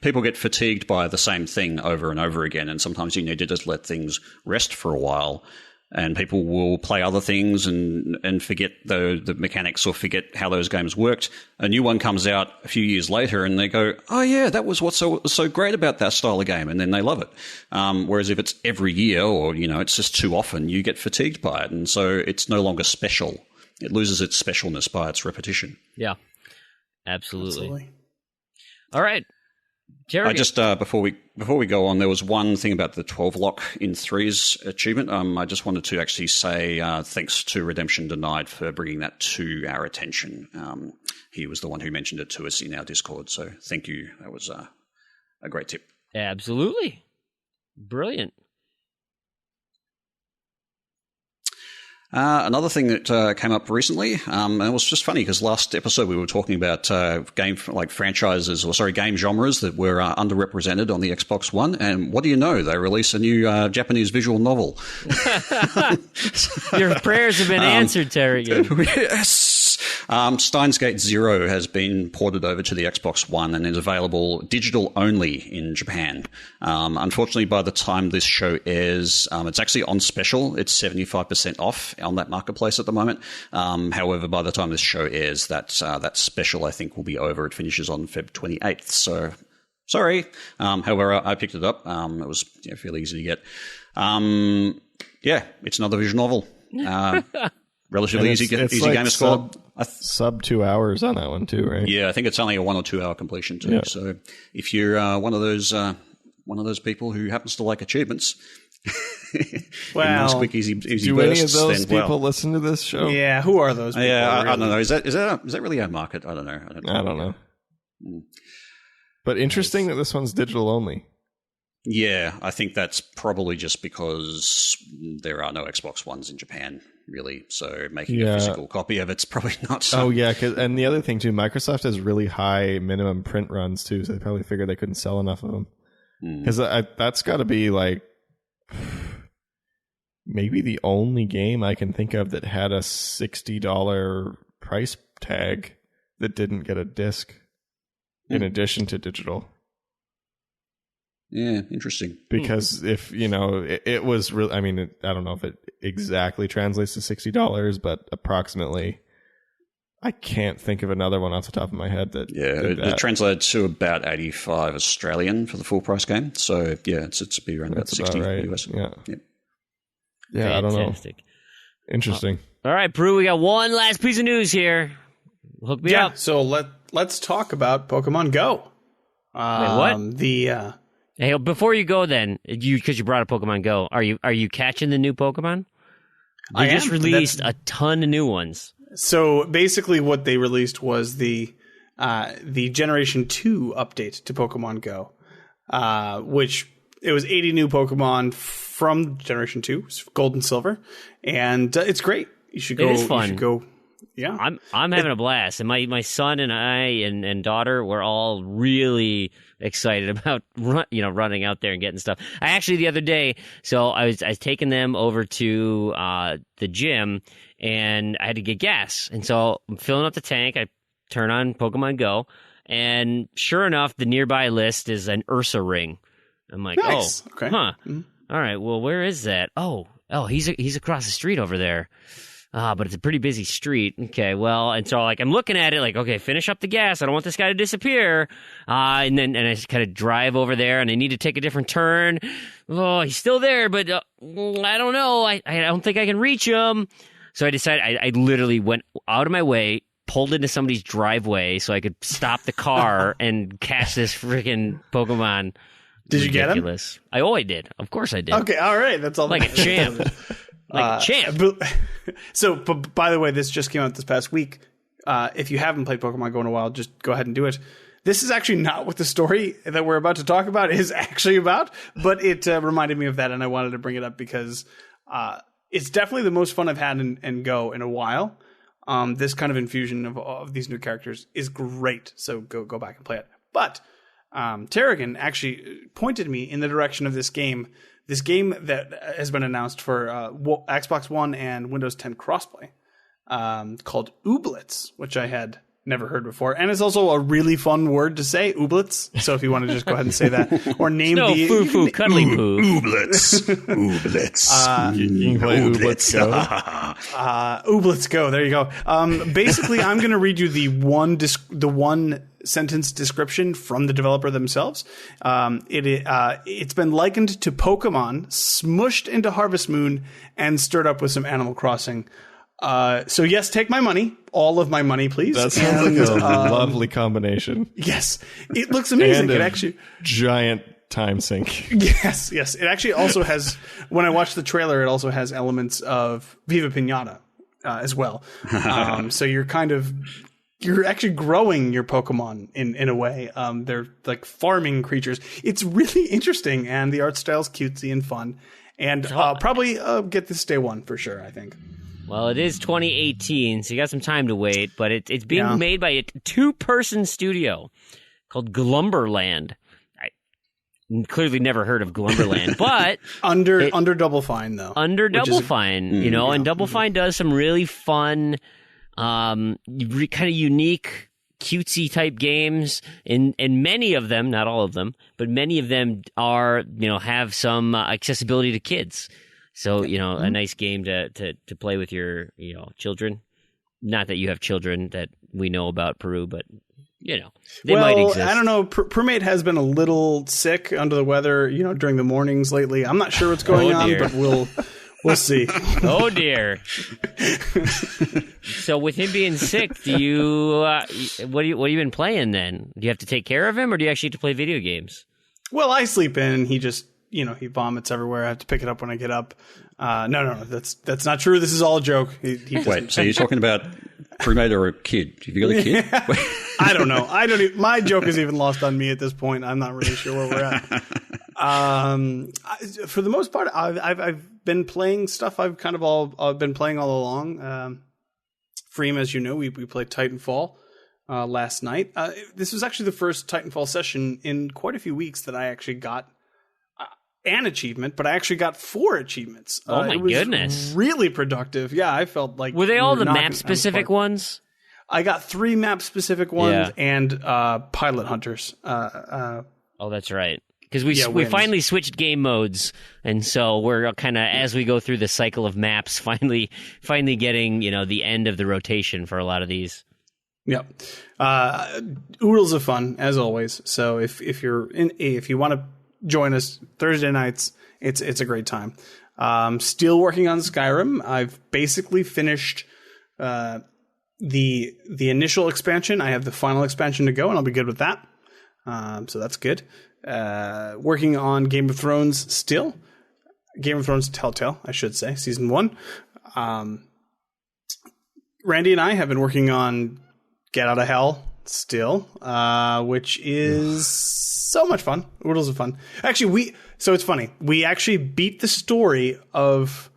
People get fatigued by the same thing over and over again, and sometimes you need to just let things rest for a while. and people will play other things and forget the mechanics or forget how those games worked. A new one comes out a few years later and they go, oh yeah, that was what's so great about that style of game, and then they love it. Whereas if it's every year or, it's just too often, you get fatigued by it, and so it's no longer special. It loses its specialness by its repetition. Yeah, absolutely. All right. I just before we go on, there was one thing about the 12-lock in 3's achievement. I just wanted to actually say thanks to RedmptionDenied for bringing that to our attention. He was the one who mentioned it to us in our Discord, so thank you. That was a great tip. Absolutely. Brilliant. Another thing that came up recently, and it was just funny because last episode we were talking about game genres that were underrepresented on the Xbox One, and what do you know? They released a new Japanese visual novel. Your prayers have been answered, Tarragon. Yes. Steins Gate Zero has been ported over to the Xbox One and is available digital only in Japan. Unfortunately, by the time this show airs, it's actually on special. It's 75% off on that marketplace at the moment. However, by the time this show airs, that special, I think, will be over. It finishes on Feb 28th. So, sorry. However, I picked it up. It was fairly easy to get. It's another visual novel. Relatively easy game to score. Sub 2 hours on that one too, right? Yeah, I think it's only a 1 or 2 hour completion too. Yeah. So if you're one of those people who happens to like achievements, nice, quick, easy do bursts, any of those people listen to this show? Yeah, who are those people? Yeah, I don't know. Is that really our market? I don't know. I don't know. But interesting that this one's digital only. Yeah, I think that's probably just because there are no Xbox Ones in Japan, really. So making a physical copy of it's probably not so. Oh, yeah. And the other thing, too, Microsoft has really high minimum print runs, too, so they probably figured they couldn't sell enough of them. Because that's got to be, like, maybe the only game I can think of that had a $60 price tag that didn't get a disc in addition to digital. Yeah, interesting. Because if, it was really, I mean, I don't know if it exactly translates to $60, but approximately, I can't think of another one off the top of my head that. Yeah, it translated to about 85 Australian for the full price game. So, yeah, it's be around about 60 right. US. Yeah. Yep. Yeah, I don't know. Interesting. All right, Proulx, we got one last piece of news here. Hook me up. So let's talk about Pokemon Go. Wait, what? Hey, before you go, then, because you brought up Pokemon Go, are you catching the new Pokemon? They just released a ton of new ones. So basically, what they released was the Generation 2 update to Pokemon Go, which it was 80 new Pokemon from Generation 2, Gold and Silver, and it's great. You should go. It is fun. You should go. Yeah, I'm having a blast, and my son and I and daughter were all really excited about running out there and getting stuff. I actually the other day, so I was taking them over to the gym, and I had to get gas, and so I'm filling up the tank. I turn on Pokemon Go, and sure enough, the nearby list is an Ursa ring. I'm like, nice. Oh, okay, huh? Mm-hmm. All right, well, where is that? Oh, he's across the street over there. But it's a pretty busy street. Okay, well, and so I'm looking at it okay, finish up the gas. I don't want this guy to disappear. And I just kind of drive over there, and I need to take a different turn. Oh, he's still there, but I don't know. I don't think I can reach him. So I decided I literally went out of my way, pulled into somebody's driveway so I could stop the car and catch this freaking Pokemon. Did you get him? I did. Of course I did. Okay, all right. That's all. Like a champ. Like a champ. So, but by the way, this just came out this past week. If you haven't played Pokemon Go in a while, just go ahead and do it. This is actually not what the story that we're about to talk about is actually about, but it reminded me of that, and I wanted to bring it up because it's definitely the most fun I've had in Go in a while. This kind of infusion of these new characters is great, so go back and play it. But Tarragon actually pointed me in the direction of this game that has been announced for Xbox One and Windows 10 crossplay, called Ooblets, which I had never heard before. And it's also a really fun word to say, ooblets. So if you want to just go ahead and say that. Or name the... foo-foo, cuddly poo. Ooblets. Ooblets. You can play Ooblets Go. Ooblets Go. There you go. Basically, I'm going to read you the one sentence description from the developer themselves. It's been likened to Pokemon, smushed into Harvest Moon, and stirred up with some Animal Crossing. So yes, take my money, all of my money, please. That sounds like a lovely combination. Yes, it looks amazing. And it actually giant time sink. Yes. It actually also has. When I watched the trailer, it also has elements of Viva Pinata as well. So you're actually growing your Pokemon in a way. They're like farming creatures. It's really interesting, and the art style's cutesy and fun. And probably get this day one for sure, I think. Well, it is 2018, so you got some time to wait, but it's being made by a 2-person studio called Glumberland. I clearly never heard of Glumberland, but... under Double Fine, though. Under Double Fine, and Double Fine does some really fun, kind of unique, cutesy type games, and many of them, not all of them, but many of them are, have some accessibility to kids. So, a nice game to play with your, children. Not that you have children that we know about, Proulx, but, they might exist. I don't know. Proulx has been a little sick, under the weather, during the mornings lately. I'm not sure what's going on, but we'll see. Oh, dear. So with him being sick, do you what have you been playing then? Do you have to take care of him, or do you actually have to play video games? Well, I sleep in. He just... he vomits everywhere. I have to pick it up when I get up. No, that's not true. This is all a joke. Wait, so you're talking about Proulx or a kid? Have you got a kid? I don't know. My joke is even lost on me at this point. I'm not really sure where we're at. For the most part, I've been playing stuff I've been playing all along. Fream, as you know, we played Titanfall last night. This was actually the first Titanfall session in quite a few weeks that I actually got an achievement, but I actually got 4 achievements. Oh my goodness. Really productive. Yeah, I felt like... Were they all the map-specific ones? I got 3 map-specific ones and pilot hunters. Oh, that's right. Because we finally switched game modes, and so we're kind of, as we go through the cycle of maps, finally getting, the end of the rotation for a lot of these. Yep. Oodles of fun, as always. So if you want to join us Thursday nights, it's a great time. Still working on Skyrim. I've basically finished the initial expansion. I have the final expansion to go, and I'll be good with that. So that's good. Working on Game of Thrones still. Game of Thrones Telltale, I should say, season 1. Randy and I have been working on Get Out of Hell still, which is so much fun. Oodles of fun. Actually, so it's funny. We actually beat the story of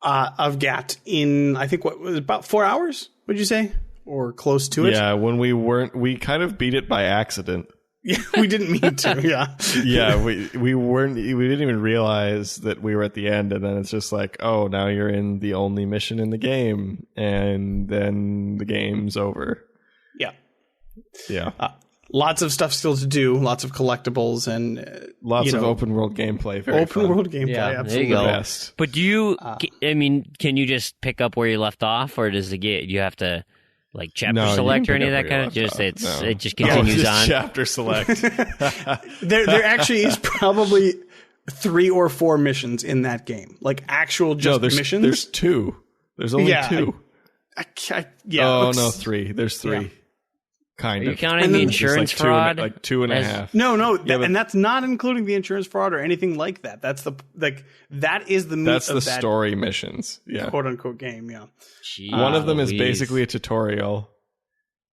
Gat in, I think, what was it, about 4 hours, would you say? Or close to it? Yeah, when we kind of beat it by accident. Yeah, we didn't mean to, yeah. Yeah, we didn't even realize that we were at the end, and then it's just like, oh, now you're in the only mission in the game, and then the game's over. Yeah. Yeah. Lots of stuff still to do, lots of collectibles, and lots of open world gameplay. Very open world gameplay, absolutely. There you go. But do you, can you just pick up where you left off, or does you have to like chapter select or any of that kind of? It just continues on. Chapter select. there actually is probably 3 or 4 missions in that game, like actual missions. There's 2. There's only 2. No, 3. There's 3. Yeah. Kind of. Are you counting the insurance fraud? Like 2.5. No, and that's not including the insurance fraud or anything like that. That's that is the meat that's of the that story missions. Yeah, quote unquote game. Yeah, one of them is basically a tutorial.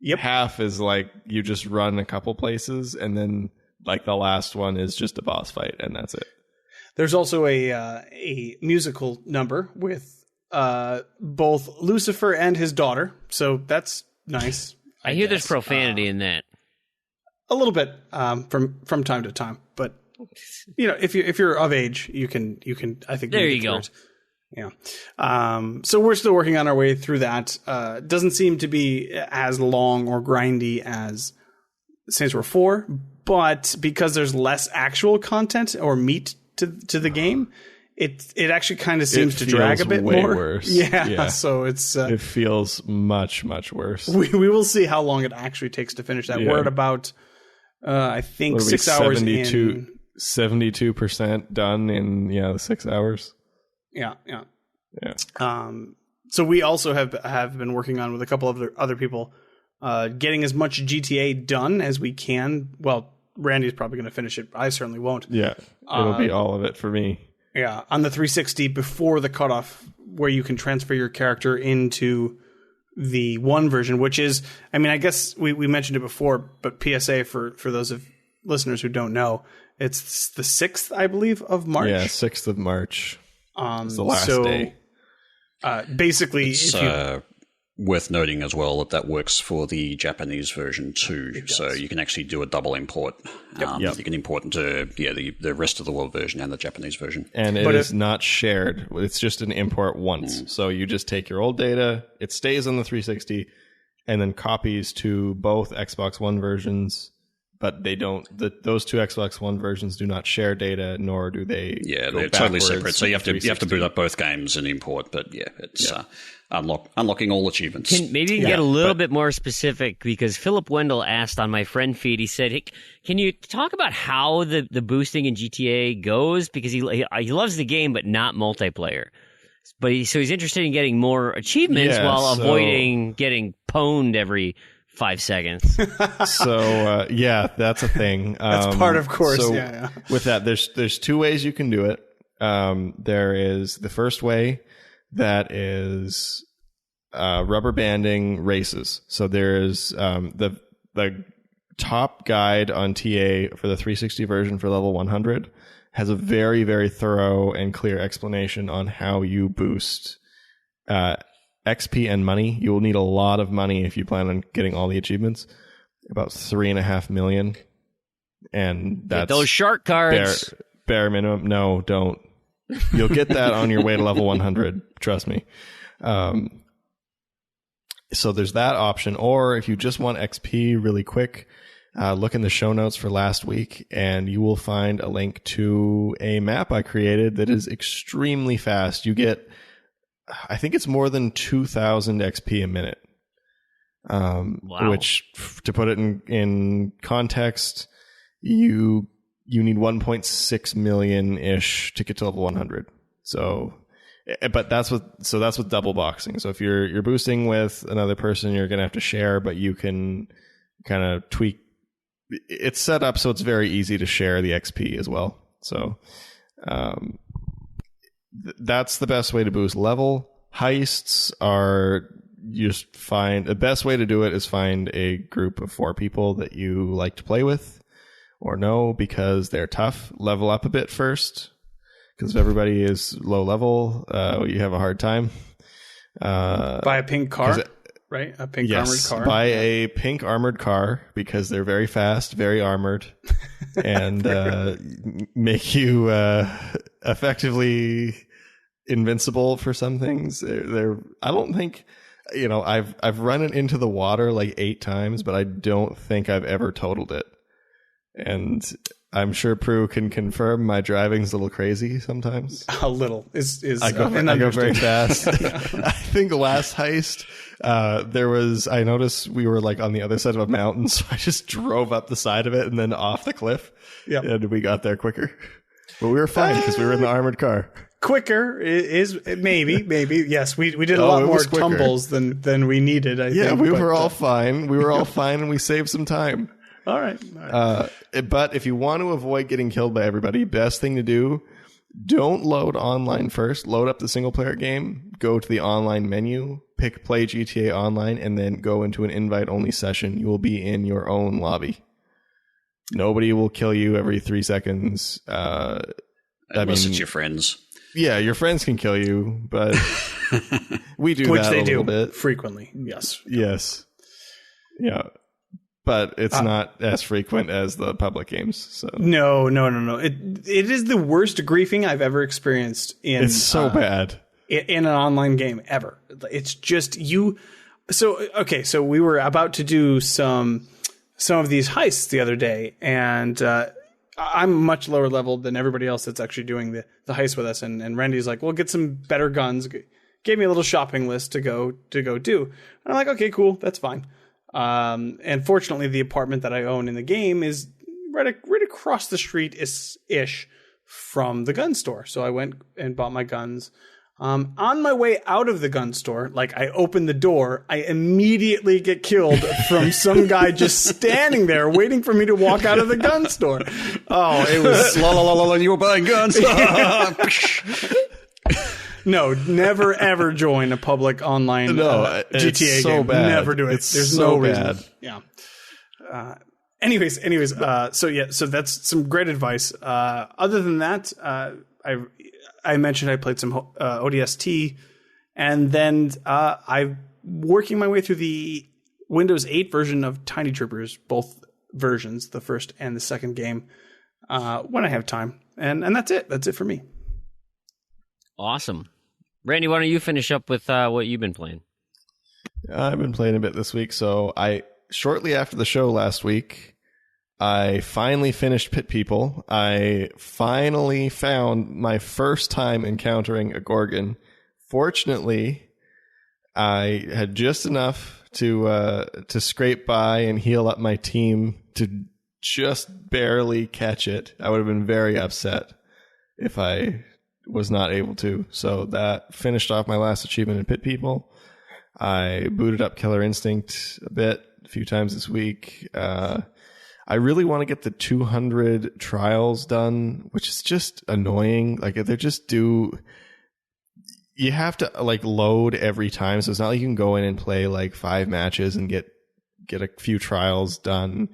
Yep. Half is like you just run a couple places, and then like the last one is just a boss fight, and that's it. There's also a musical number with both Lucifer and his daughter, so that's nice. I hear there's profanity in that. A little bit from time to time, but if you're of age, you can I think there you go. Yeah. So we're still working on our way through that. Doesn't seem to be as long or grindy as Saints Row 4, but because there's less actual content or meat to the game, it actually kind of seems to drag a bit way more. Worse. Yeah. So it feels much worse. We will see how long it actually takes to finish that. We're at about I think 6 hours in. 72% done in the 6 hours. Yeah. So we also have been working on with a couple of other people, getting as much GTA done as we can. Well, Randy's probably going to finish it. I certainly won't. Yeah, it'll be all of it for me. Yeah, on the 360 before the cutoff, where you can transfer your character into the one version, which is, I mean, I guess we mentioned it before, but PSA for those of listeners who don't know, it's the 6th, I believe, of March. Yeah, 6th of March. It's the last day. Basically, it's worth noting as well that works for the Japanese version too. So you can actually do a double import. You can import into the rest of the world version and the Japanese version. And it is not shared. It's just an import once. So you just take your old data, it stays on the 360, and then copies to both Xbox One versions. But they don't. Those two Xbox One versions do not share data, nor do they. Yeah, they're totally separate. So you have to boot up both games and import. But it's unlocking all achievements. Maybe you can get a little bit more specific, because Philip Wendell asked on my friend feed. He said, hey, "Can you talk about how the boosting in GTA goes? Because he loves the game, but not multiplayer. But he's interested in getting more achievements while avoiding getting pwned every 5 seconds." So that's a thing. That's part of course. So yeah. With that, there's two ways you can do it. There is the first way that is rubber banding races. So there's the top guide on TA for the 360 version for level 100 has a very, very thorough and clear explanation on how you boost XP and money. You will need a lot of money if you plan on getting all the achievements. About 3.5 million, and that's get those shark cards. Bare minimum. No, don't. You'll get that on your way to level 100. Trust me. So there's that option. Or if you just want XP really quick, look in the show notes for last week, and you will find a link to a map I created that is extremely fast. You get, I think it's more than 2,000 XP a minute. Wow. Which, to put it in context, you need 1.6 million-ish to get to level 100. So, but that's with double boxing. So if you're boosting with another person, you're going to have to share, but you can kind of tweak. It's set up so it's very easy to share the XP as well. So, that's the best way to boost level. Heists are just the best way to do it is find a group of 4 people that you like to play with or know, because they're tough. Level up a bit first, because if everybody is low level, you have a hard time. Buy a pink car, right? A pink armored car. Buy a pink armored car, because they're very fast, very armored, and make you effectively invincible for some things. I don't think, I've run it into the water like 8 times, but I don't think I've ever totaled it. And I'm sure Proulx can confirm my driving's a little crazy sometimes. A little is I go very fast. I think last heist, I noticed we were like on the other side of a mountain, so I just drove up the side of it and then off the cliff. Yeah, and we got there quicker. But we were fine because we were in the armored car. Quicker is maybe yes. We did a lot more tumbles than we needed. I think, we were all fine. We were all fine, and we saved some time. All right. But if you want to avoid getting killed by everybody, best thing to do, don't load online first. Load up the single player game. Go to the online menu. Pick Play GTA Online, and then go into an invite only session. You will be in your own lobby. Nobody will kill you every 3 seconds. Unless it's your friends. Yeah, your friends can kill you, but we do which that they a little do bit frequently. Yes. Yeah, but it's not as frequent as the public games. So no. It is the worst griefing I've ever experienced. It's so bad. in an online game ever. It's just you. So we were about to do some of these heists the other day, and I'm much lower level than everybody else that's actually doing the heist with us. And Randy's like, "Well, get some better guns." Gave me a little shopping list to go do. And I'm like, "Okay, cool, that's fine." And fortunately, the apartment that I own in the game is right across the street ish from the gun store. So I went and bought my guns. On my way out of the gun store, like I open the door, I immediately get killed from some guy just standing there waiting for me to walk out of the gun store. Oh, it was la la la la la. You were buying guns. No, never ever join a public online GTA so game. Bad. Never do it. It's There's so no reason. bad. Yeah. Anyways. So that's some great advice. Other than that, I mentioned I played some ODST, and then I'm working my way through the Windows 8 version of Tiny Troopers, both versions, the first and the second game, when I have time. And that's it. That's it for me. Awesome. Randy, why don't you finish up with what you've been playing? I've been playing a bit this week. So shortly after the show last week, I finally finished Pit People. I finally found my first time encountering a Gorgon. Fortunately, I had just enough to scrape by and heal up my team to just barely catch it. I would have been very upset if I was not able to. So that finished off my last achievement in Pit People. I booted up Killer Instinct a few times this week. I really want to get the 200 trials done, which is just annoying. Like they just do. You have to like load every time, so it's not like you can go in and play like 5 matches and get a few trials done.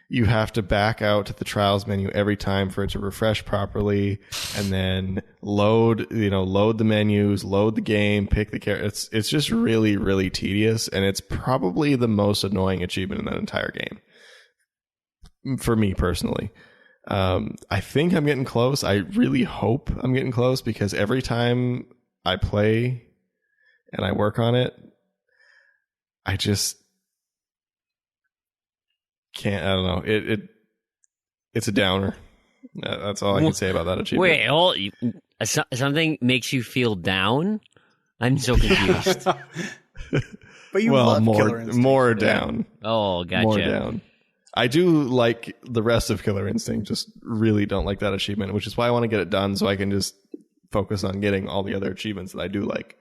You have to back out to the trials menu every time for it to refresh properly, and then load the menus, load the game, pick the character. It's just really, really tedious, and it's probably the most annoying achievement in that entire game. For me personally, I think I'm getting close. I really hope I'm getting close, because every time I play and I work on it, I just can't. I don't know. It's a downer. That's all I can say about that achievement. Wait, something makes you feel down? I'm so confused. But you love Killer Instinct. More down. Oh, gotcha. More down. I do like the rest of Killer Instinct, just really don't like that achievement, which is why I want to get it done so I can just focus on getting all the other achievements that I do like.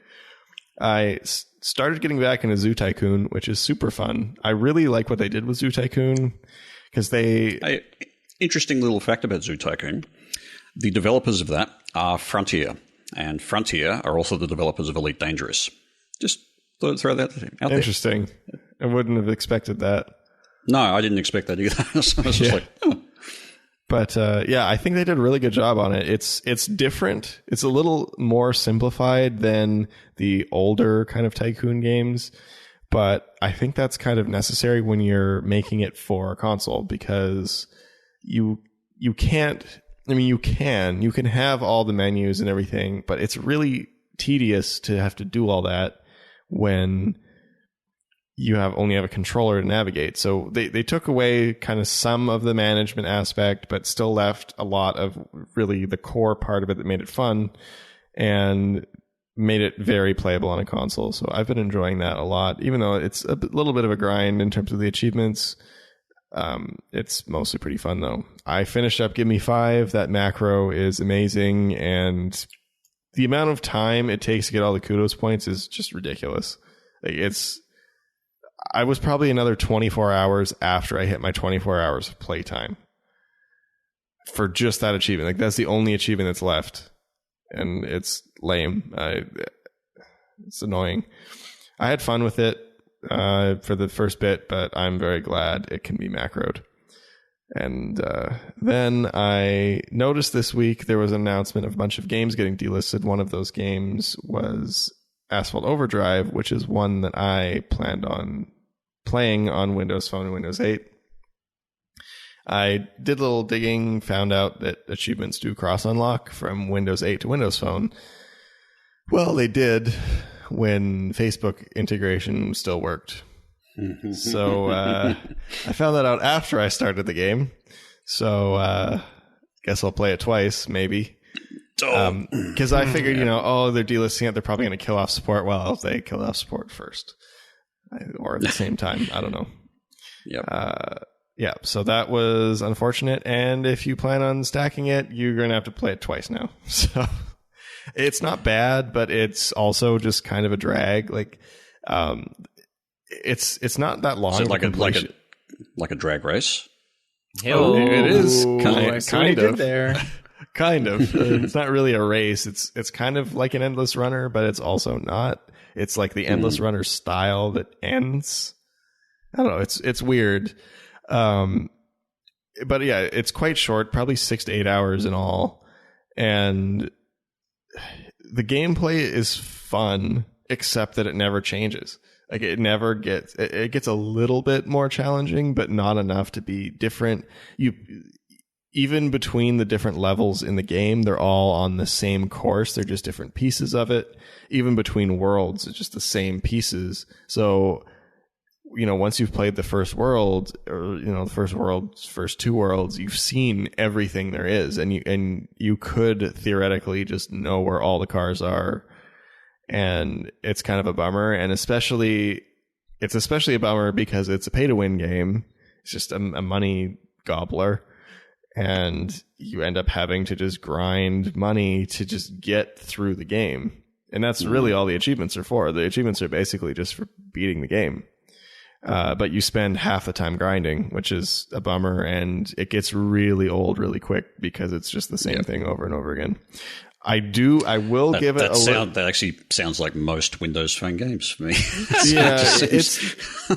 I started getting back into Zoo Tycoon, which is super fun. I really like what they did with Zoo Tycoon, because interesting little fact about Zoo Tycoon. The developers of that are Frontier, and Frontier are also the developers of Elite Dangerous. Just throw that out there. Interesting. I wouldn't have expected that. No, I didn't expect that either. So I was just like, oh. But I think they did a really good job on it. It's different. It's a little more simplified than the older kind of Tycoon games, but I think that's kind of necessary when you're making it for a console, because you can't. I mean, you can have all the menus and everything, but it's really tedious to have to do all that when you only have a controller to navigate. So they took away kind of some of the management aspect, but still left a lot of really the core part of it that made it fun and made it very playable on a console. So I've been enjoying that a lot, even though it's a little bit of a grind in terms of the achievements. It's mostly pretty fun though. I finished up Give Me 5. That macro is amazing, and the amount of time it takes to get all the kudos points is just ridiculous. Like I was probably another 24 hours after I hit my 24 hours of playtime for just that achievement. Like that's the only achievement that's left, and it's lame. It's annoying. I had fun with it for the first bit, but I'm very glad it can be macroed. And then I noticed this week there was an announcement of a bunch of games getting delisted. One of those games was Asphalt Overdrive, which is one that I planned on playing on Windows Phone and Windows 8. I did a little digging, found out that achievements do cross-unlock from Windows 8 to Windows Phone. Well, they did when Facebook integration still worked. So I found that out after I started the game. So guess I'll play it twice, maybe. Because I figured, they're delisting it. They're probably going to kill off support. Well, they killed off support first. Or at the same time. I don't know. Yep. So that was unfortunate. And if you plan on stacking it, you're going to have to play it twice now. So it's not bad, but it's also just kind of a drag. Like, it's not that long. So like a drag race? Oh, it is kind of there. Kind of. It's not really a race. It's kind of like an endless runner, but it's also not. It's like the endless runner style that ends. I don't know. It's weird. But yeah, it's quite short, probably 6 to 8 hours in all. And the gameplay is fun, except that it never changes. Like it gets a little bit more challenging, but not enough to be different. Even between the different levels in the game, they're all on the same course. They're just different pieces of it. Even between worlds, it's just the same pieces. So, once you've played the first world, or the first two worlds, you've seen everything there is, and you could theoretically just know where all the cars are. And it's kind of a bummer, and especially a bummer because it's a pay-to-win game. It's just a money gobbler, and you end up having to just grind money to just get through the game. And that's really all the achievements are for. The achievements are basically just for beating the game. But you spend half the time grinding, which is a bummer, and it gets really old really quick because it's just the same thing over and over again. That actually sounds like most Windows Phone games for me.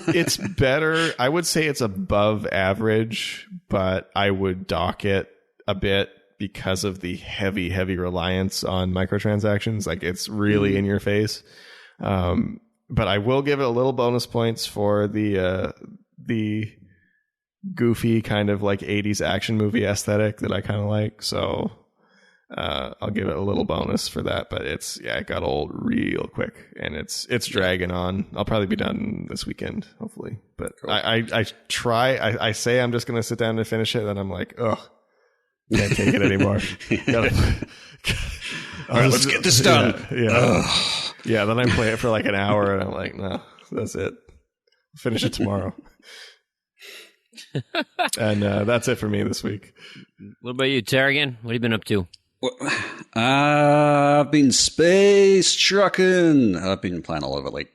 It's better. I would say it's above average, but I would dock it a bit because of the heavy reliance on microtransactions. Like it's really in your face. But I will give it a little bonus points for the goofy kind of like 80s action movie aesthetic that I kind of like. So I'll give it a little bonus for that. But it got old real quick, and it's dragging on. I'll probably be done this weekend, hopefully. But cool. I say I'm just going to sit down and finish it, and I'm like, ugh, can't take it anymore. All right, let's get this done. Yeah, then I play it for like an hour, and I'm like, no, that's it. Finish it tomorrow. And that's it for me this week. What about you, Tarragon? What have you been up to? I've been space trucking. I've been playing all over late.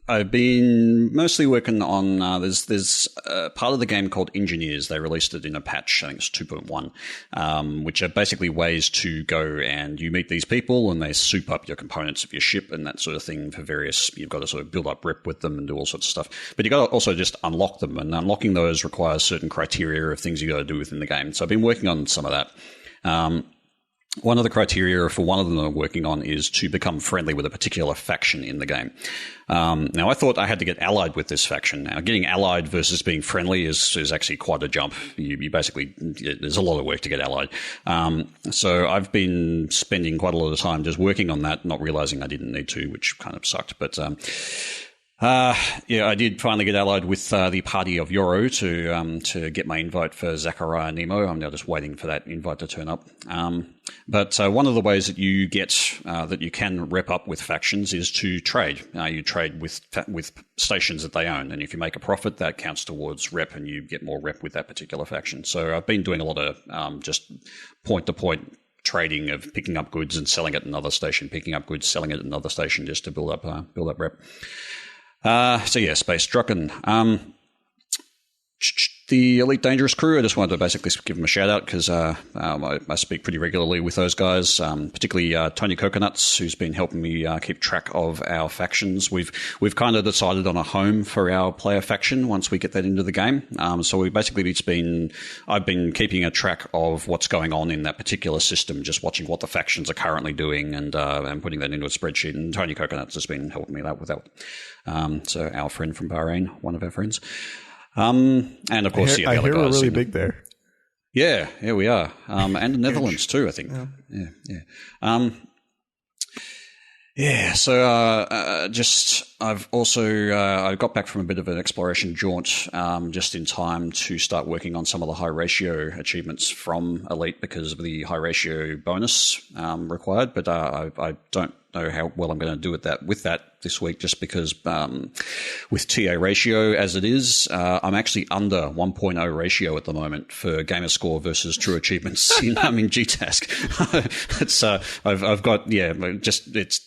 I've been mostly working on there's part of the game called Engineers. They released it in a patch, I think it's 2.1, which are basically ways to go and you meet these people and they soup up your components of your ship and that sort of thing for various. You've got to sort of build up rep with them and do all sorts of stuff. But you've got to also just unlock them, and unlocking those requires certain criteria of things you got to do within the game. So I've been working on some of that. One of the criteria for one of them I'm working on is to become friendly with a particular faction in the game. Now, I thought I had to get allied with this faction. Now, getting allied versus being friendly is actually quite a jump. You basically, there's a lot of work to get allied. So I've been spending quite a lot of time just working on that, not realizing I didn't need to, which kind of sucked. But I did finally get allied with the party of Yoro to get my invite for Zachariah Nemo. I'm now just waiting for that invite to turn up. But one of the ways that you get that you can rep up with factions is to trade. You trade with stations that they own, and if you make a profit, that counts towards rep, and you get more rep with that particular faction. So I've been doing a lot of just point-to-point trading of picking up goods and selling at another station, picking up goods, selling at another station, just to build up rep. Space trucking. The Elite Dangerous crew, I just wanted to basically give them a shout out because I speak pretty regularly with those guys, particularly Tony Coconuts, who's been helping me keep track of our factions. We've kind of decided on a home for our player faction once we get that into the game. So we basically I've been keeping a track of what's going on in that particular system, just watching what the factions are currently doing and putting that into a spreadsheet. And Tony Coconuts has been helping me with that. So our friend from Bahrain, one of our friends. And of course, I hear we're really big there. Yeah, we are. And the Netherlands too, I think. Yeah. So I've also I got back from a bit of an exploration jaunt just in time to start working on some of the high ratio achievements from Elite because of the high ratio bonus required. But I don't know how well I'm going to do with that this week, just because with TA ratio as it is, I'm actually under 1.0 ratio at the moment for gamer score versus true achievements in GTASC. It's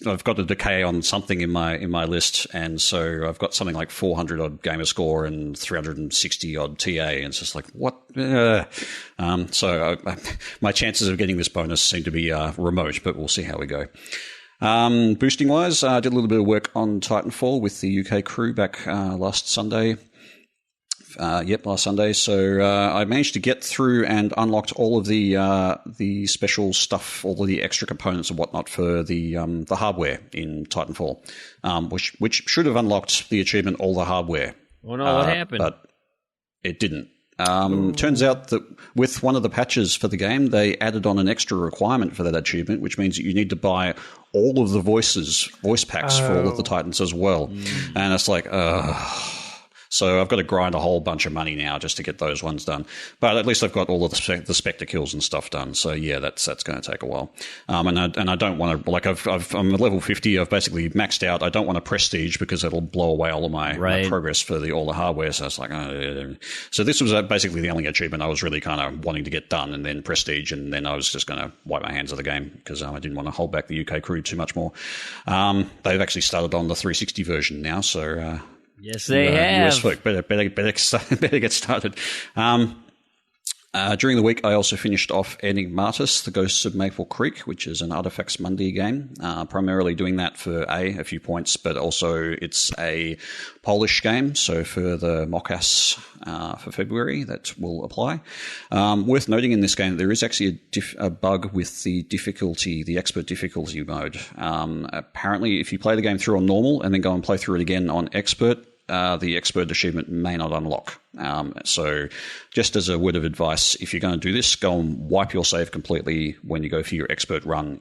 I've got a decay on something in my list, and so I've got something like 400 odd gamer score and 360 odd TA, and it's just like what? So my chances of getting this bonus seem to be remote, but we'll see how we go. Boosting wise, I did a little bit of work on Titanfall with the UK crew back last Sunday. Last Sunday. So I managed to get through and unlocked all of the special stuff, all of the extra components and whatnot for the hardware in Titanfall, which should have unlocked the achievement all the hardware. Oh no, what happened? But it didn't. Turns out that with one of the patches for the game, they added on an extra requirement for that achievement, which means that you need to buy all of the voice packs for all of the Titans as well. And it's like, so I've got to grind a whole bunch of money now just to get those ones done. But at least I've got all of the Spectre kills and stuff done. So yeah, that's going to take a while. And I don't want to, like I'm at level 50. I've basically maxed out. I don't want to prestige because it'll blow away all of my progress for all the hardware. So it's like, so this was basically the only achievement I was really kind of wanting to get done, and then prestige, and then I was just going to wipe my hands of the game because I didn't want to hold back the UK crew too much more. They've actually started on the 360 version now, so. Yes, they have. US folk better get started. During the week, I also finished off Enigmatis, The Ghosts of Maple Creek, which is an Artifacts Mundi game. Primarily doing that for a few points, but also it's a Polish game, so for the mOCAS for February, that will apply. Worth noting in this game, there is actually a bug with the difficulty, the expert difficulty mode. Apparently, if you play the game through on normal and then go and play through it again on expert, the expert achievement may not unlock. So just as a word of advice, if you're going to do this, go and wipe your save completely when you go for your expert run.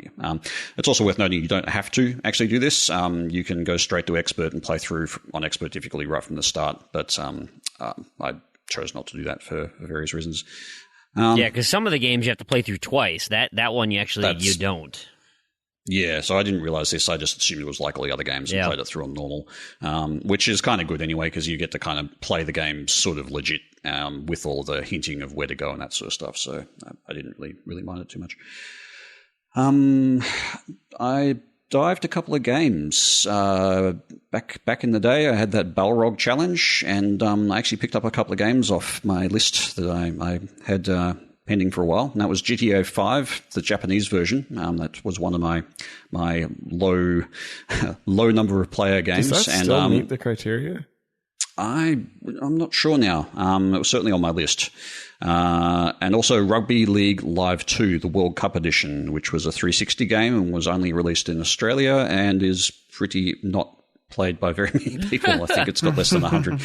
It's also worth noting you don't have to actually do this. You can go straight to expert and play through on expert difficulty right from the start, but I chose not to do that for various reasons. Because some of the games you have to play through twice. That one you don't. Yeah, so I didn't realize this. I just assumed it was like all the other games and played it through on normal, which is kind of good anyway because you get to kind of play the game sort of legit with all the hinting of where to go and that sort of stuff. So I didn't really mind it too much. I dived a couple of games. Back in the day, I had that Balrog challenge, and I actually picked up a couple of games off my list that I had pending for a while, and that was GTA 5, the Japanese version. That was one of my low number of player games. Does that still meet the criteria? I'm not sure now. It was certainly on my list. And also Rugby League Live 2, the World Cup edition, which was a 360 game and was only released in Australia and is pretty not played by very many people. I think it's got less than 100.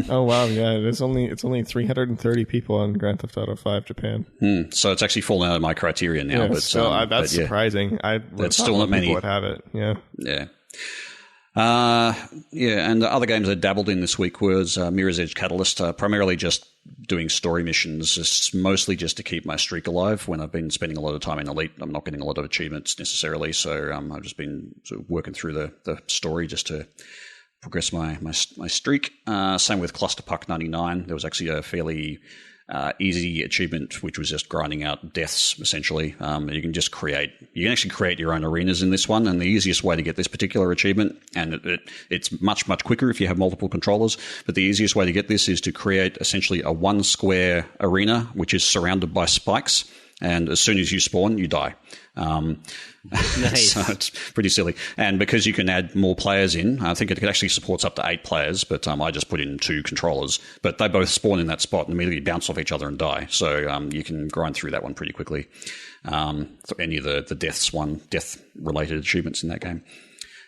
Oh wow, yeah, it's only 330 people on Grand Theft Auto 5 Japan. So it's actually fallen out of my criteria now. Yeah, but that's surprising. That's still not many. People would have it. Yeah. And the other games I dabbled in this week was Mirror's Edge Catalyst, primarily just doing story missions, mostly just to keep my streak alive. When I've been spending a lot of time in Elite, I'm not getting a lot of achievements necessarily, so I've just been sort of working through the story just to progress my streak. Same with Clusterpuck 99. There was actually a fairly easy achievement, which was just grinding out deaths, essentially. You can actually create your own arenas in this one, and the easiest way to get this particular achievement, and it's much, much quicker if you have multiple controllers, but the easiest way to get this is to create essentially a one square arena, which is surrounded by spikes, and as soon as you spawn, you die. Nice. So it's pretty silly. And because you can add more players in, I think it actually supports up to 8 players, but I just put in 2 controllers. But they both spawn in that spot and immediately bounce off each other and die. So you can grind through that one pretty quickly. So any of the death-related achievements in that game.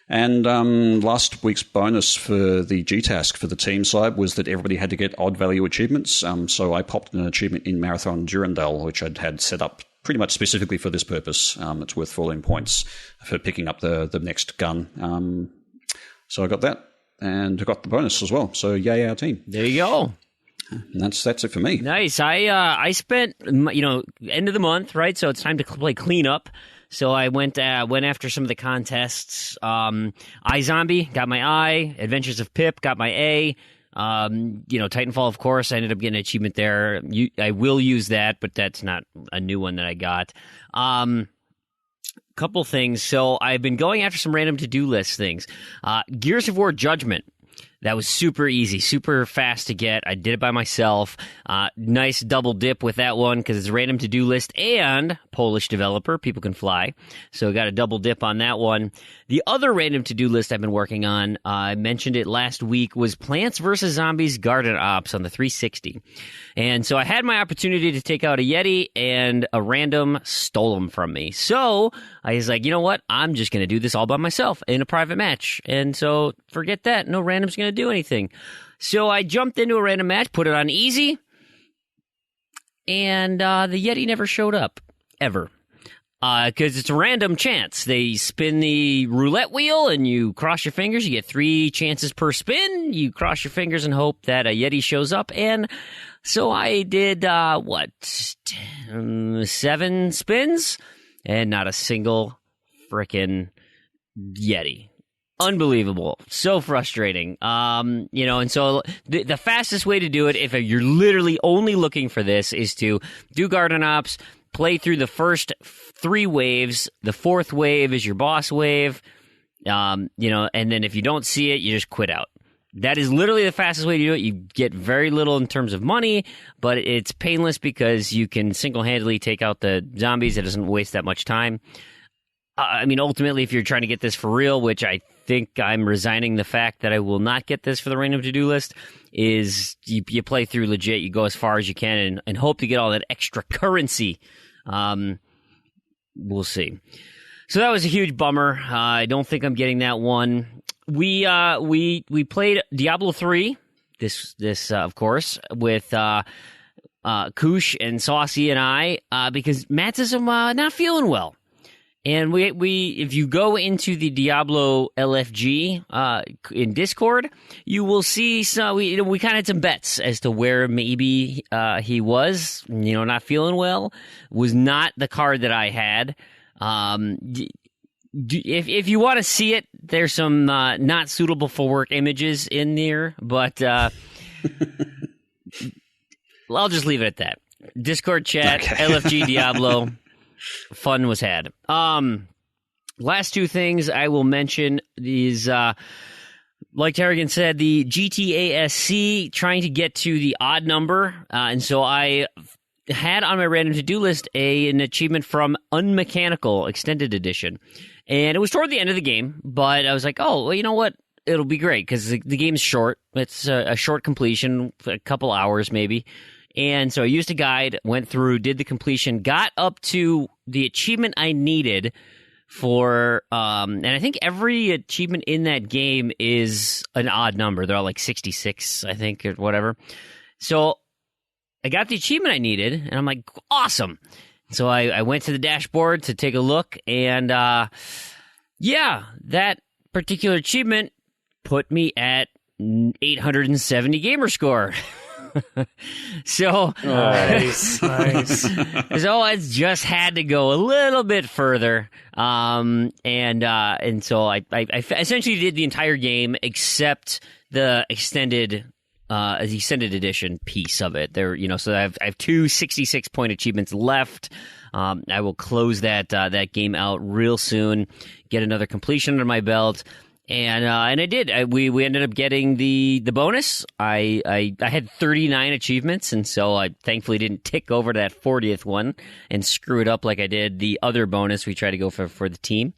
And last week's bonus for the G-Task for the team side was that everybody had to get odd value achievements. So I popped an achievement in Marathon Durandal, which I'd had set up pretty much specifically for this purpose. It's worth 14 points for picking up the next gun. So I got that, and I got the bonus as well. So yay, our team. There you go. And that's it for me. Nice. I spent, end of the month, right? So it's time to play cleanup. So I went after some of the contests. iZombie, got my I. Adventures of Pip, got my A. Titanfall, of course, I ended up getting an achievement there. I will use that, but that's not a new one that I got. Couple things. So I've been going after some random to-do list things. Gears of War Judgment. That was super easy, super fast to get. I did it by myself. Nice double dip with that one because it's a random to-do list and Polish developer. People can fly. So got a double dip on that one. The other random to-do list I've been working on, I mentioned it last week, was Plants vs. Zombies Garden Ops on the 360. And so I had my opportunity to take out a Yeti, and a random stole them from me. So I was like, you know what? I'm just going to do this all by myself in a private match. And so forget that. No random's going to do anything. So I jumped into a random match, put it on easy, and the Yeti never showed up, ever. Because it's a random chance. They spin the roulette wheel, and you cross your fingers. You get 3 chances per spin. You cross your fingers and hope that a Yeti shows up. And so I did, 7 spins, and not a single frickin' Yeti. Unbelievable. So frustrating. And so the fastest way to do it, if you're literally only looking for this, is to do Garden Ops, play through the first 3 waves. The 4th wave is your boss wave. And then if you don't see it, you just quit out. That is literally the fastest way to do it. You get very little in terms of money, but it's painless because you can single-handedly take out the zombies. It doesn't waste that much time. Ultimately, if you're trying to get this for real, which I think I'm resigning the fact that I will not get this for the random to-do list, is you play through legit, you go as far as you can and hope to get all that extra currency. We'll see. So that was a huge bummer. I don't think I'm getting that one. We played Diablo 3, this of course, with Koosh and Saucy and I, because Matt's is not feeling well. And we if you go into the Diablo LFG in Discord, you will see some. We kind of had some bets as to where maybe he was. Not feeling well. Was not the card that I had. If you want to see it, there's some not suitable for work images in there, but I'll just leave it at that. Discord chat, okay. LFG Diablo. Fun was had. Last 2 things I will mention is, like Tarragon said, the GTASC, trying to get to the odd number. And so I had on my random to-do list an achievement from Unmechanical Extended Edition. And it was toward the end of the game, but I was like, oh, well, you know what? It'll be great because the game's short. It's a short completion, a couple hours maybe. And so I used a guide, went through, did the completion, got up to the achievement I needed for, and I think every achievement in that game is an odd number. They're all like 66, I think, or whatever. So I got the achievement I needed, and I'm like, awesome. So I went to the dashboard to take a look, and that particular achievement put me at 870 gamer score. So, nice. So I just had to go a little bit further, and so I essentially did the entire game except the extended edition piece of it. There, so I have 2 66-point achievements left. I will close that game out real soon, get another completion under my belt. And I did. We ended up getting the bonus. I had 39 achievements, and so I thankfully didn't tick over to that 40th one and screw it up like I did the other bonus we tried to go for the team.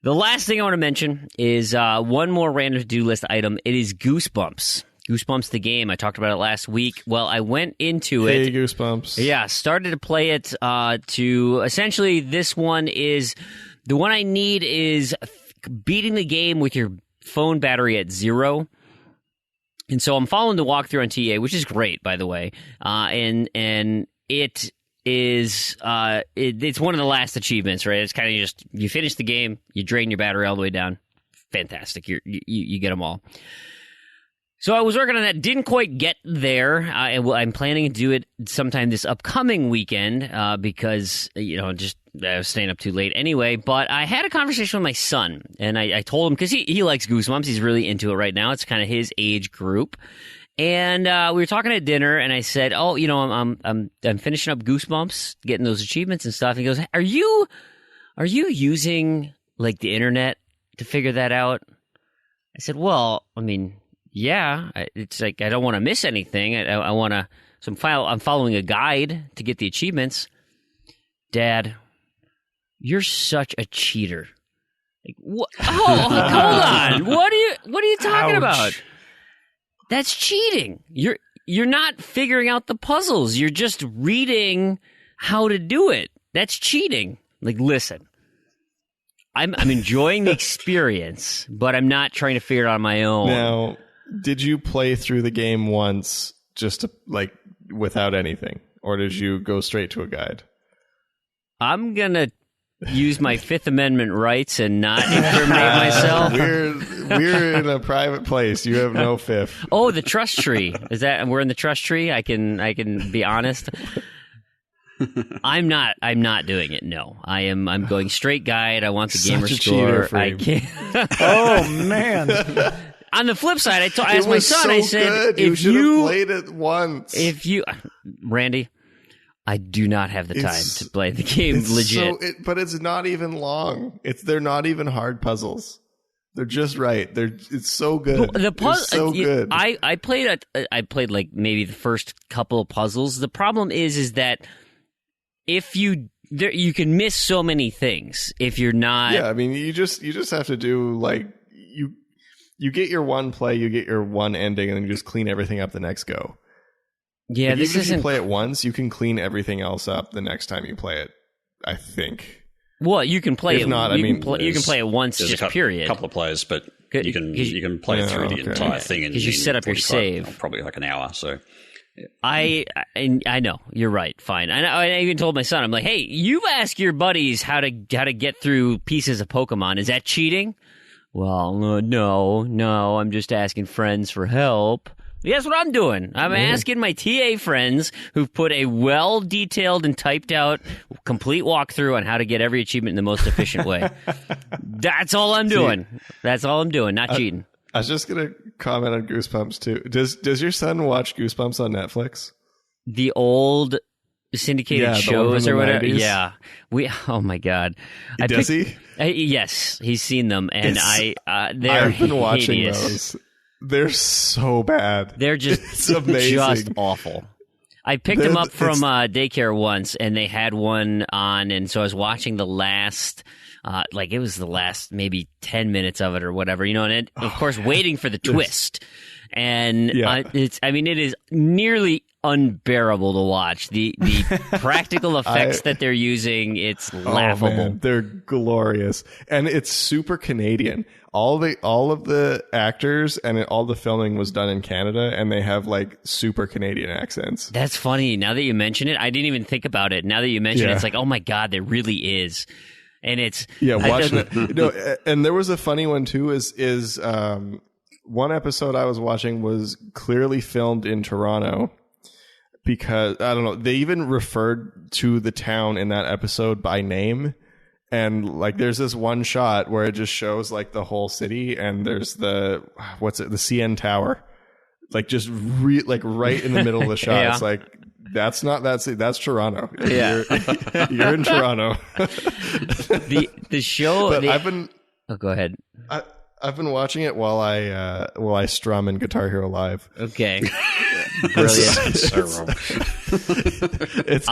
The last thing I want to mention is one more random to-do list item. It is Goosebumps. Goosebumps the game. I talked about it last week. Well, I went into it. Hey, Goosebumps. Yeah, started to play it to essentially this one is the one I need is beating the game with your phone battery at 0. And so I'm following the walkthrough on TA, which is great, by the way. And it is it's one of the last achievements, right? It's kind of just you finish the game, you drain your battery all the way down. Fantastic, you get them all. So I was working on that, didn't quite get there. I'm planning to do it sometime this upcoming weekend because just I was staying up too late anyway. But I had a conversation with my son, and I told him because he likes Goosebumps, he's really into it right now. It's kind of his age group. And we were talking at dinner, and I said, "Oh, I'm finishing up Goosebumps, getting those achievements and stuff." And he goes, "Are you using like the internet to figure that out?" I said, "Well, I mean, yeah. It's like I don't want to miss anything. I want to. So I'm following a guide to get the achievements." Dad, you're such a cheater. Like, what? Oh, hold on. What are you talking about? That's cheating. You're not figuring out the puzzles. You're just reading how to do it. That's cheating. Like, listen, I'm enjoying the experience, but I'm not trying to figure it out on my own. Now, did you play through the game once just to, like, without anything, or did you go straight to a guide? I'm gonna use my Fifth Amendment rights and not incriminate myself. We're in a private place. You have no fifth. Oh, the trust tree. Is that we're in the trust tree? I can be honest. I'm not doing it. No. I'm going straight guide. I want the gamer score. I can't. Oh man. On the flip side, I asked my son, I said, good. You should have played it once. Randy, I do not have the time to play the game legit. But it's not even long. They're not even hard puzzles. They're just right. It's so good. The puzzle, so good. I played like maybe the first couple of puzzles. The problem is that if you can miss so many things if you're not. Yeah, I mean, you just have to do like you get your one play, you get your one ending, and then you just clean everything up the next go. Yeah, like, this even isn't. If you play it once, you can clean everything else up the next time you play it. I think. Well, you can play if it. Not, you can play it once, just period. A couple of plays, but you can play it through the entire thing because you set up your save probably like an hour. So. Yeah. I know you're right. Fine. I even told my son, I'm like, hey, you ask your buddies how to get through pieces of Pokemon. Is that cheating? Well, no. I'm just asking friends for help. That's what I'm doing. I'm asking my TA friends who've put a well-detailed and typed-out complete walkthrough on how to get every achievement in the most efficient way. That's all I'm doing. That's all I'm doing, not cheating. I was just going to comment on Goosebumps, too. Does your son watch Goosebumps on Netflix? The old syndicated shows or whatever? 90s? Yeah. Oh, my God. Does he? Yes, he's seen them, and I've been watching hideous. those. They're so bad. They're just awful. I picked them up from daycare once, and they had one on, and so I was watching the last, it was the last maybe 10 minutes of it or whatever, and of course waiting for the twist. And it is nearly unbearable to watch. The practical effects that they're using, it's laughable. Oh, man. They're glorious. And it's super Canadian. All of the actors and all the filming was done in Canada, and they have like super Canadian accents. That's funny. Now that you mention it, I didn't even think about it. Now that you mention it, it's like, oh my God, there really is. And it's watching it. And there was a funny one too. Is one episode I was watching was clearly filmed in Toronto because I don't know. They even referred to the town in that episode by name. And like, there's this one shot where it just shows like the whole city, and there's the CN Tower, like just right in the middle of the shot. Yeah. It's like that's Toronto. Yeah, you're in Toronto. the show. But go ahead. I've been watching it while I strum in Guitar Hero Live. Okay. Brilliant. So wrong. It's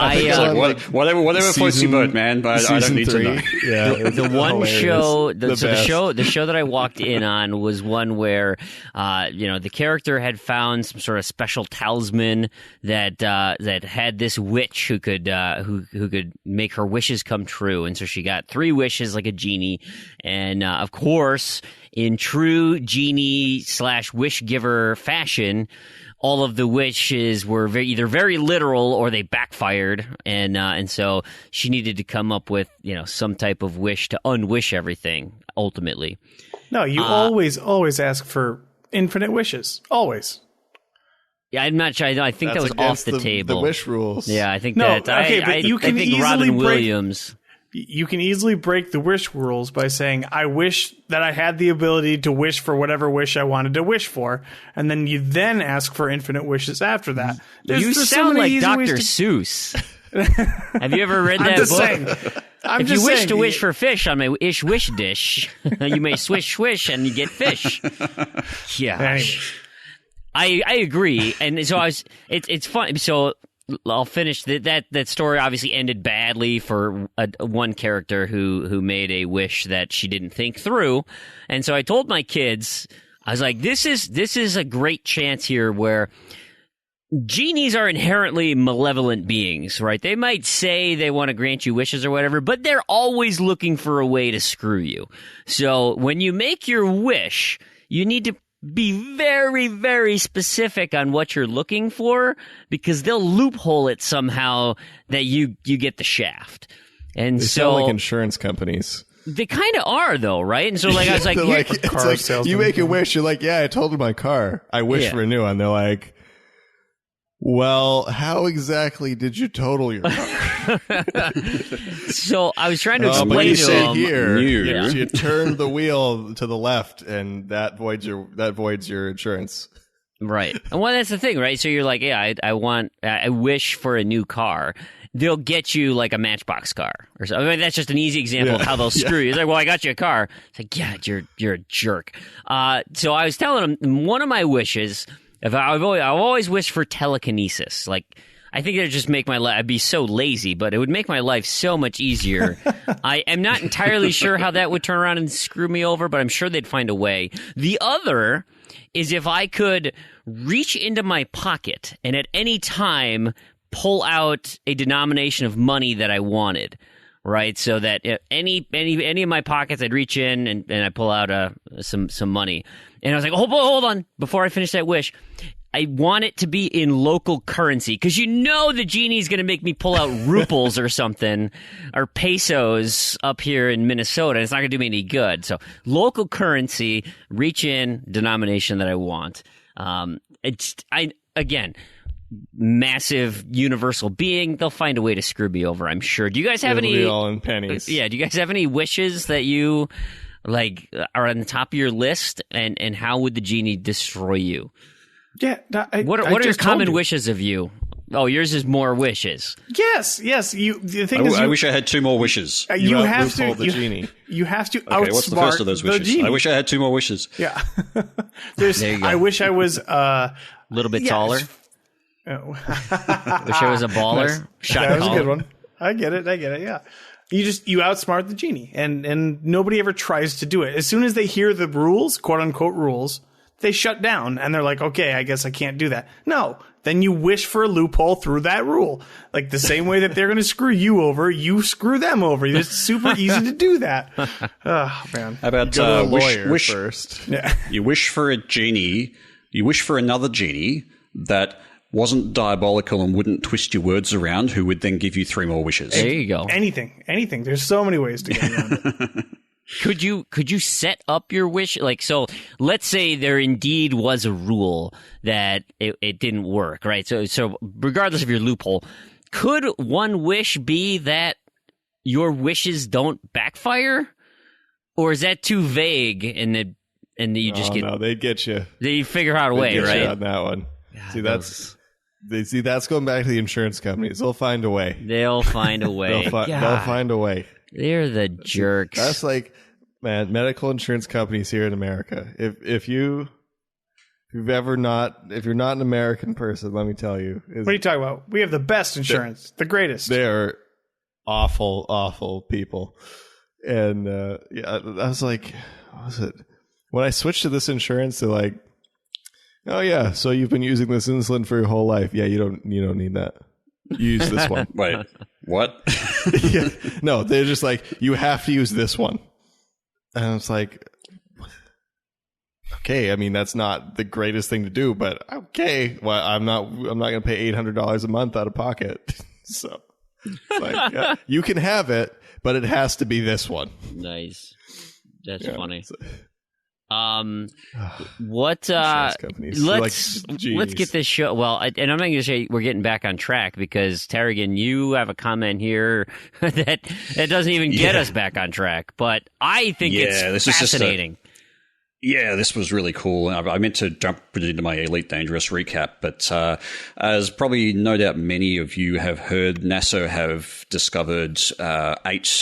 Whatever floats your boat, man. But I don't need to know. Yeah, The one hilarious. show, the best. show that I walked in on was one where, the character had found some sort of special talisman that had this witch who could make her wishes come true, and so she got 3 wishes like a genie, and of course, in true genie / wish giver fashion, all of the wishes were either very literal or they backfired, and so she needed to come up with some type of wish to unwish everything ultimately. No, you always ask for infinite wishes. Always. Yeah, I'm not sure. I think that was off the table. The wish rules. Yeah, I think No, that. okay, but you can I think easily Robin break- Williams. You can easily break the wish rules by saying, I wish that I had the ability to wish for whatever wish I wanted to wish for, and then you then ask for infinite wishes after that. You so sound many like easy Dr. ways to- Seuss. Have you ever read that I'm just book? saying. I'm If just you wish saying, to wish for fish on my wish dish, you may swish and you get fish. Yeah, Anyway. I agree, and so it's fun. So I'll finish that story. Obviously, ended badly for one character who made a wish that she didn't think through, and so I told my kids, I was like, "This is a great chance here where." Genies are inherently malevolent beings, right? They might say they want to grant you wishes or whatever, but they're always looking for a way to screw you. So when you make your wish, you need to be very, very specific on what you're looking for, because they'll loophole it somehow that you get the shaft. And They so sound like insurance companies. they kind of are, though, right? And so, like, I was like, They're here- like, it's car like salesman. you make a wish. You're like, yeah, I told you my car. I wish Yeah. for a new one. They're like, well, how exactly did you total your car? so I was trying to But explain you to say them. here, Yeah. you turn the wheel to the left, and that voids your insurance. Right. And well, that's the thing, right? So you're like, yeah, I wish for a new car. They'll get you like a Matchbox car or something. I mean, that's just an easy example of how they'll screw you. It's like, well, I got you a car. It's like, yeah, you're a jerk. So I was telling them one of my wishes. I've always wished for telekinesis. Like, I think it would just make my life. I'd be so lazy, but it would make my life so much easier. I am not entirely sure how that would turn around and screw me over, but I'm sure they'd find a way. The other is if I could reach into my pocket and at any time pull out a denomination of money that I wanted, right? So that any of my pockets, I'd reach in and I pull out some money. And I was like, hold on, before I finish that wish, I want it to be in local currency, because the genie's going to make me pull out ruples or something, or pesos up here in Minnesota. It's not going to do me any good. So local currency, reach in, denomination that I want. Again, massive universal being. They'll find a way to screw me over, I'm sure. Do you guys have It'll any? be all in pennies. Yeah. Do you guys have any wishes that you like are on the top of your list, and how would the genie destroy you? Yeah. What are your common wishes of you? Oh, yours is more wishes. Yes. The thing is, I wish I had 2 more wishes. you have to. loophole the genie. You have to Okay, outsmart what's the first of those the wishes? genie. I wish I had 2 more wishes. Yeah. There you go. I wish I was A little bit taller. Oh. Wish I was a baller. Shot That was a caller. good one. I get it. Yeah. You outsmart the genie, and nobody ever tries to do it. As soon as they hear the rules, quote unquote rules, they shut down and they're like, okay, I guess I can't do that. No, then you wish for a loophole through that rule. Like the same way that they're going to screw you over, you screw them over. It's super easy to do that. Oh man. How about Go to a lawyer wish first. Yeah. You wish for a genie. You wish for another genie that wasn't diabolical and wouldn't twist your words around, who would then give you 3 more wishes. There you go. Anything. There's so many ways to get around it. Could you set up your wish? Like, so let's say there indeed was a rule that it didn't work, right? So regardless of your loophole, could one wish be that your wishes don't backfire? Or is that too vague and you just get... No, they'd get you. They figure out a way, They'd get you right? on that one. That's going back to the insurance companies. They'll find a way. They'll find a way. They'll find a way. They're the jerks. That's like, man, medical insurance companies here in America. If you If you're not an American person, let me tell you. What are you talking about? We have the best insurance, the greatest. They're awful, awful people. And I was like, what was it? When I switched to this insurance, they're like, oh yeah, so you've been using this insulin for your whole life. Yeah, you don't need that. Use this one. Wait, what? Yeah. No, they're just like, you have to use this one. And I was like, okay, I mean, that's not the greatest thing to do, but okay. Well, I'm not going to pay $800 a month out of pocket. So like, yeah, you can have it, but it has to be this one. Nice. That's funny. So, let's get this show. Well, and I'm not going to say we're getting back on track because Tarragon, you have a comment here that doesn't even get us back on track. But I think it's fascinating. This was really cool. I meant to jump into my Elite Dangerous recap, but as probably no doubt many of you have heard, NASA have discovered seven.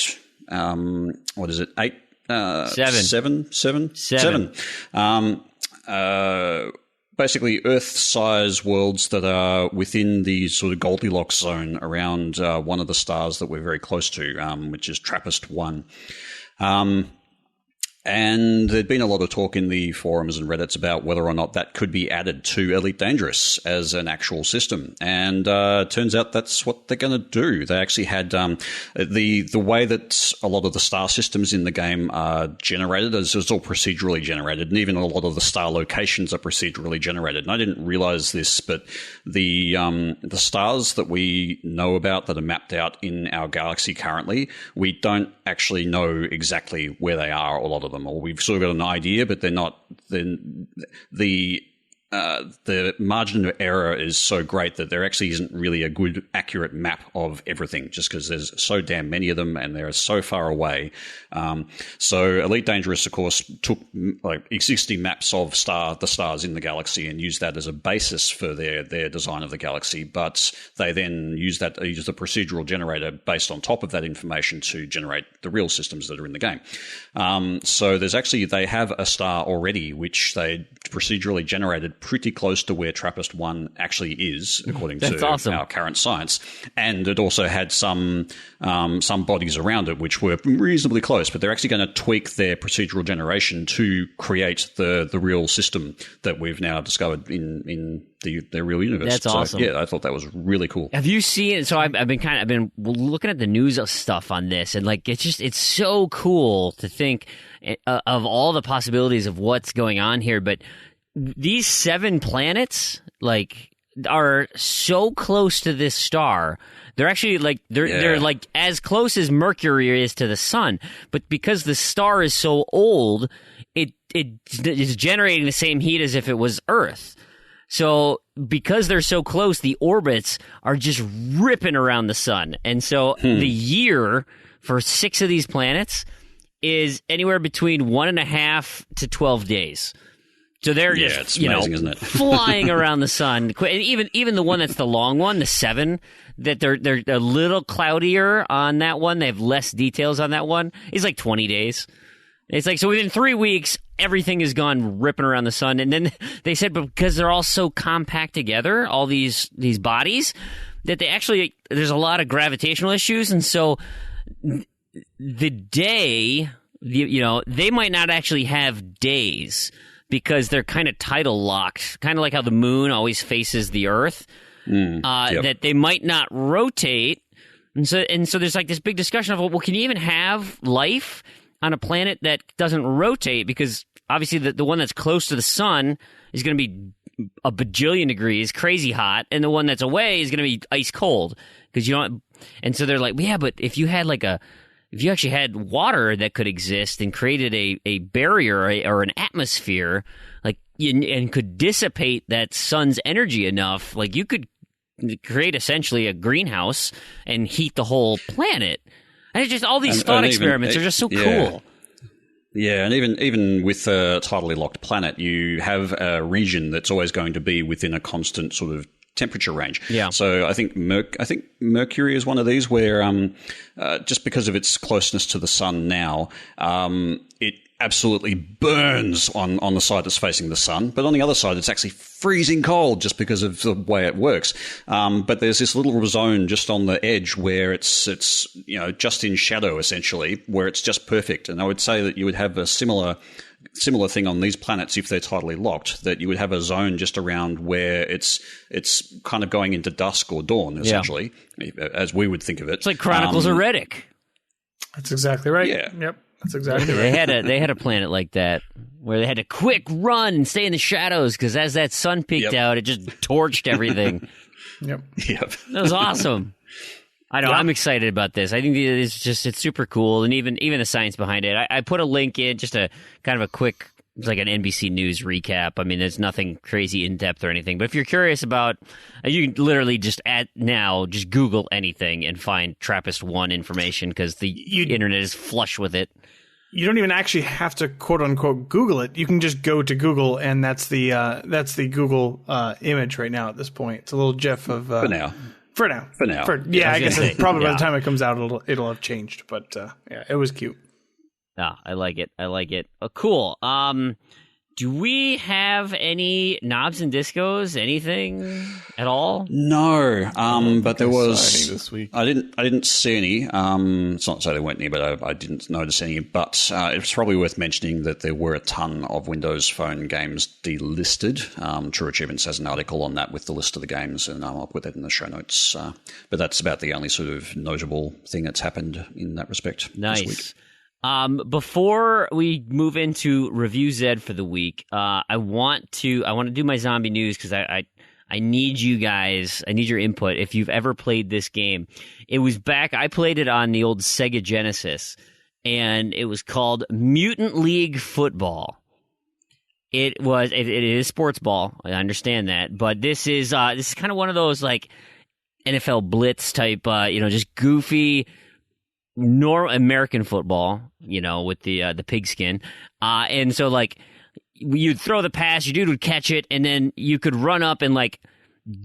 Basically, Earth-size worlds that are within the sort of Goldilocks zone around one of the stars that we're very close to, which is TRAPPIST-1. And there'd been a lot of talk in the forums and Reddits about whether or not that could be added to Elite Dangerous as an actual system. And turns out that's what they're going to do. They actually had the way that a lot of the star systems in the game are generated is all procedurally generated, and even a lot of the star locations are procedurally generated. And I didn't realize this, but the stars that we know about that are mapped out in our galaxy currently, we don't actually know exactly where they are, a lot of them. Or we've sort of got an idea, but they're not. Then the margin of error is so great that there actually isn't really a good, accurate map of everything, just because there's so damn many of them and they're so far away. So Elite Dangerous, of course, took like existing maps of the stars in the galaxy and used that as a basis for their design of the galaxy. But they then used the procedural generator based on top of that information to generate the real systems that are in the game. So they have a star already, which they procedurally generated pretty close to where TRAPPIST-1 actually is, according to our current science. And it also had some bodies around it which were reasonably close, but they're actually going to tweak their procedural generation to create the real system that we've now discovered in the real universe. That's awesome. Yeah, I thought that was really cool. Have you seen? So I've been looking at the news stuff on this, and like it's so cool to think of all the possibilities of what's going on here, but these 7 planets are so close to this star. They're actually they're like as close as Mercury is to the sun, but because the star is so old, it is generating the same heat as if it was Earth. So because they're so close, the orbits are just ripping around the sun. And so the year for 6 of these planets is anywhere between 1.5 to 12 days. So they're it's amazing, isn't it? flying around the sun. Even the one that's the long one, the 7, that they're a little cloudier on that one. They have less details on that one. It's like 20 days. It's like, so within 3 weeks, everything has gone ripping around the sun. And then they said, but because they're all so compact together, all these bodies, that there's a lot of gravitational issues. And so they might not actually have days, because they're kind of tidal locked, kind of like how the moon always faces the Earth, that they might not rotate. And so there's like this big discussion of, well, can you even have life on a planet that doesn't rotate? Because obviously the one that's close to the sun is going to be a bajillion degrees, crazy hot, and the one that's away is going to be ice cold. And so they're like, yeah, but if you actually had water that could exist and created a barrier or an atmosphere, and could dissipate that sun's energy enough, like you could create essentially a greenhouse and heat the whole planet. And it's just all these thought experiments are just so cool. Yeah, and even with a tidally locked planet, you have a region that's always going to be within a constant sort of temperature range. Yeah. So I think Mercury is one of these where just because of its closeness to the sun now, absolutely burns on the side that's facing the sun, but on the other side it's actually freezing cold just because of the way it works. But there's this little zone just on the edge where it's just in shadow essentially, where it's just perfect. And I would say that you would have a similar thing on these planets if they're tidally locked, that you would have a zone just around where it's kind of going into dusk or dawn essentially, as we would think of it. It's like Chronicles of Riddick. That's exactly right. Yeah. Yep. That's exactly right. They had a planet like that where they had to quick run and stay in the shadows because as that sun peeked out, it just torched everything. Yep. That was awesome. I know. I'm excited about this. I think it's super cool, and even the science behind it. I put a link in, just a kind of a quick, it's like an NBC News recap. I mean, there's nothing crazy in depth or anything. But if you're curious about, you can literally just just Google anything and find TRAPPIST-1 information because the internet is flush with it. You don't even actually have to quote unquote Google it. You can just go to Google, and that's the Google image right now. At this point, it's a little GIF of for now. I guess probably by the time it comes out, it'll have changed. But it was cute. I like it. Cool. Do we have any knobs and discos? Anything at all? No. But there was this week. I didn't see any. It's not to say there weren't any, but I didn't notice any. But it's probably worth mentioning that there were a ton of Windows Phone games delisted. TrueAchievements has an article on that with the list of the games, and I'll put that in the show notes. But that's about the only sort of notable thing that's happened in that respect this week. Before we move into Review Zed for the week, I want to do my zombie news because I need you guys, I need your input. If you've ever played this game, it was I played it on the old Sega Genesis, and it was called Mutant League Football. It is sports ball. I understand that, but this is kind of one of those like NFL Blitz type, just goofy. American football, with the pigskin, and so like you'd throw the pass, your dude would catch it, and then you could run up and like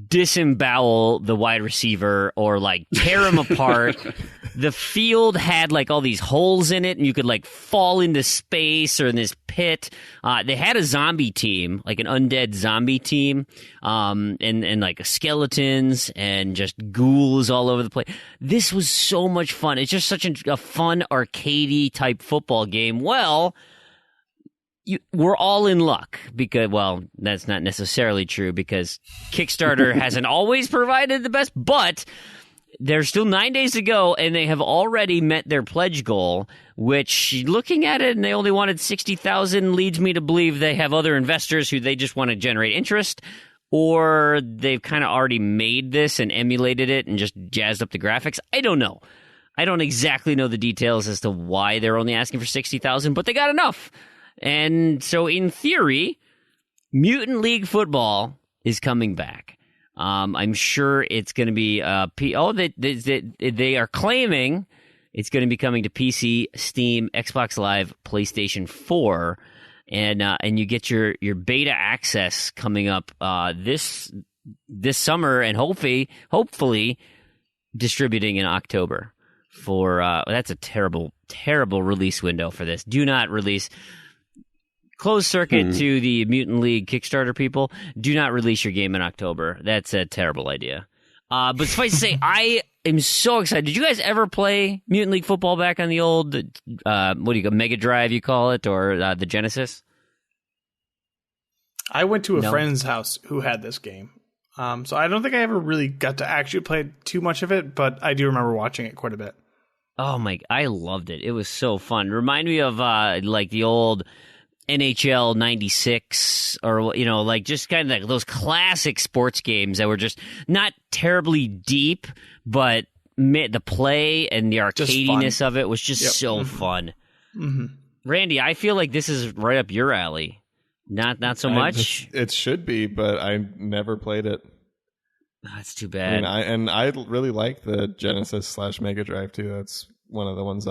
disembowel the wide receiver or like tear him apart. The field had like all these holes in it, and you could like fall into space or in this pit. They had a zombie team, like an undead zombie team, and like skeletons and just ghouls all over the place. This was so much fun. It's just such a fun arcadey type football game. Well, we're all in luck because, well, that's not necessarily true because Kickstarter hasn't always provided the best, but there's still 9 days to go, and they have already met their pledge goal, which, looking at it, and they only wanted 60,000, leads me to believe they have other investors who they just want to generate interest, or they've kind of already made this and emulated it and just jazzed up the graphics. I don't know. I don't exactly know the details as to why they're only asking for 60,000, but they got enough. And so, in theory, Mutant League Football is coming back. I'm sure it's going to be they are claiming it's going to be coming to PC, Steam, Xbox Live, PlayStation 4, and you get your beta access coming up this summer, and hopefully distributing in October. For that's a terrible release window for this. Do not release. Closed circuit to the Mutant League Kickstarter people. Do not release your game in October. That's a terrible idea. But suffice to say, I am so excited. Did you guys ever play Mutant League Football back on the old, Mega Drive, you call it, or the Genesis? I went to a friend's house who had this game. So I don't think I ever really got to actually play too much of it, but I do remember watching it quite a bit. Oh my, I loved it. It was so fun. Remind me of like the old NHL 96 or, just kind of like those classic sports games that were just not terribly deep, but the play and the arcadiness of it was just so fun. Mm-hmm. Randy, I feel like this is right up your alley. Not so much? It should be, but I never played it. That's too bad. I really like the Genesis / Mega Drive too. That's one of the ones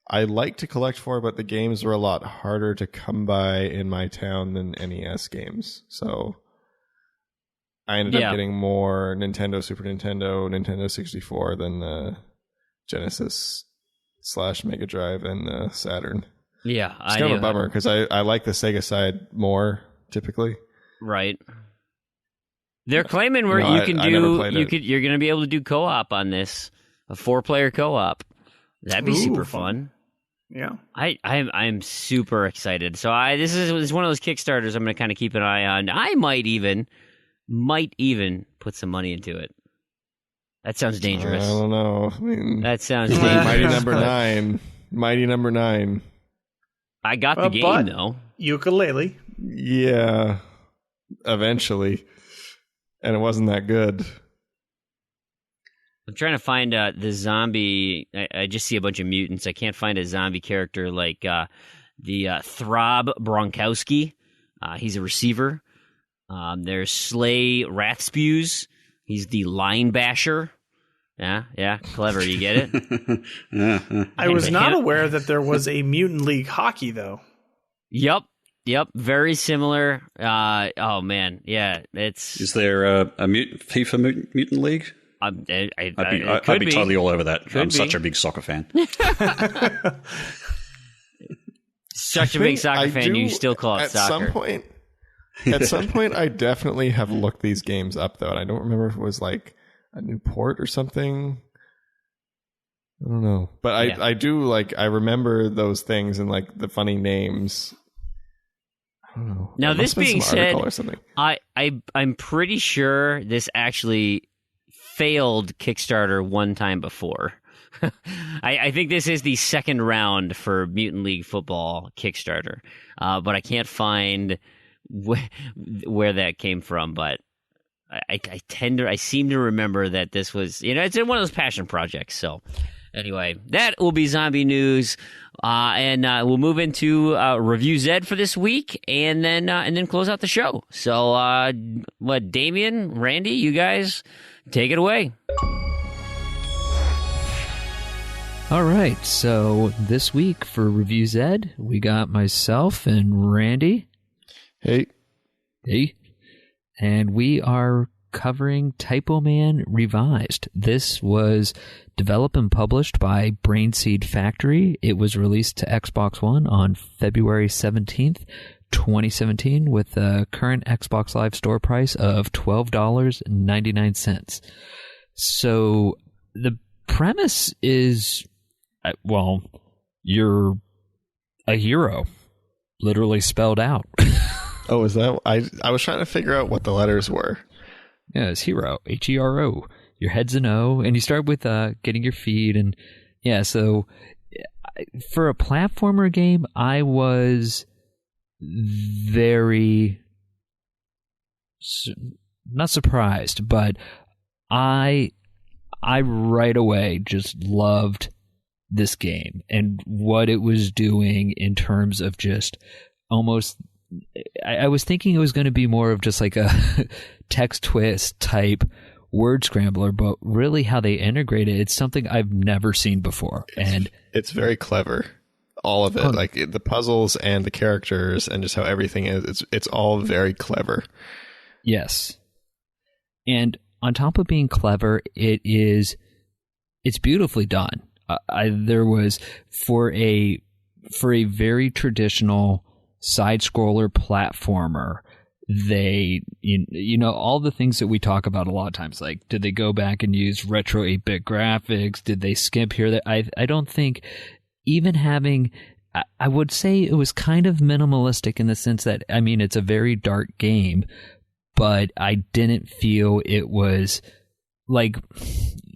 I like to collect for, but the games were a lot harder to come by in my town than NES games. So I ended up getting more Nintendo, Super Nintendo, Nintendo 64 than the Genesis / Mega Drive and Saturn. Yeah, it's kind of a bummer because I like the Sega side more typically. Right. They're claiming you're going to be able to do co-op on this, a 4-player co-op. That'd be super fun. Yeah, I'm super excited. So this is one of those Kickstarters I'm going to kind of keep an eye on. I might even put some money into it. That sounds dangerous. I don't know. I mean, that sounds dangerous. Mighty number 9. I got the game though. Ukulele. Yeah, eventually, and it wasn't that good. I'm trying to find the zombie. I just see a bunch of mutants. I can't find a zombie character like the Throb Bronkowski. He's a receiver. There's Slay Rathspews. He's the line basher. Yeah, clever. You get it? I was not aware that there was a Mutant League hockey, though. Yep. Very similar. Oh, man. Yeah, it's... Is there a FIFA Mutant League? I'd be totally all over that. I'm such a big soccer fan. Such a big soccer fan, you still call it soccer. At some point, I definitely have looked these games up, though, and I don't remember if it was like a new port or something. I don't know. But I do, I remember those things and, the funny names. I don't know. Now, this being said, I'm pretty sure this actually failed Kickstarter one time before. I think this is the second round for Mutant League Football Kickstarter, but I can't find where that came from. But I seem to remember that this was, it's one of those passion projects. So anyway, that will be zombie news, and we'll move into Review Zed for this week, and then close out the show. So, Damien, Randy, you guys take it away. All right, so this week for Review Zed, we got myself and Randy. Hey. And we are covering Typoman Revised. This was developed and published by Brainseed Factory. It was released to Xbox One on February 17th, 2017, with a current Xbox Live store price of $12.99. So the premise is, you're a hero, literally spelled out. Oh, is that? I was trying to figure out what the letters were. Yeah, it's hero, Hero. Your head's an O, and you start with getting your feed, and yeah. So for a platformer game, I was very not surprised, but I right away just loved this game and what it was doing in terms of just almost. I was thinking it was going to be more of just like a text twist type word scrambler, but really how they integrate it, it's something I've never seen before. And it's very clever. All of it, the puzzles and the characters and just how everything is, it's all very clever. Yes. And on top of being clever, it's beautifully done. There was for a very traditional side-scroller platformer, they, all the things that we talk about a lot of times, like, did they go back and use retro 8-bit graphics? Did they skimp here? I don't think, even having, I would say it was kind of minimalistic in the sense that, it's a very dark game, but I didn't feel it was like,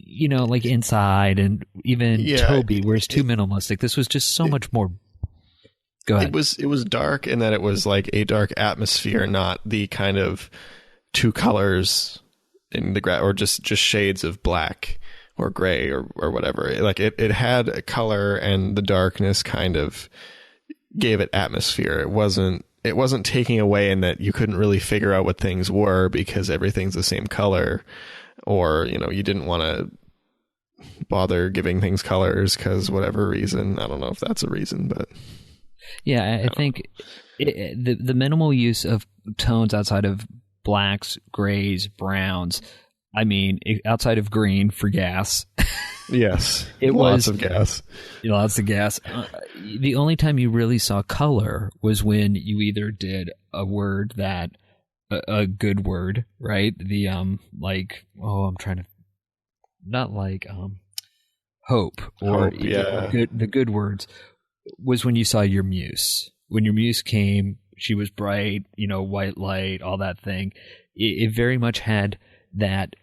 like Inside and even Toby, where it's too minimalistic. This was just so much more. Go ahead. It was dark in that it was like a dark atmosphere, not the kind of two colors in the or just shades of black or gray or whatever. Like it had a color, and the darkness kind of gave it atmosphere. It wasn't taking away in that you couldn't really figure out what things were because everything's the same color, or you didn't want to bother giving things colors because whatever reason. I don't know if that's a reason, but. Yeah, I think the minimal use of tones outside of blacks, grays, browns I mean, outside of green for gas. Yes, it lots was of gas. Lots of gas. The only time you really saw color was when you either did a word that a good word, right? The like, I'm trying to not like hope or the good words was when you saw your muse. When your muse came, she was bright, white light, all that thing. It very much had that.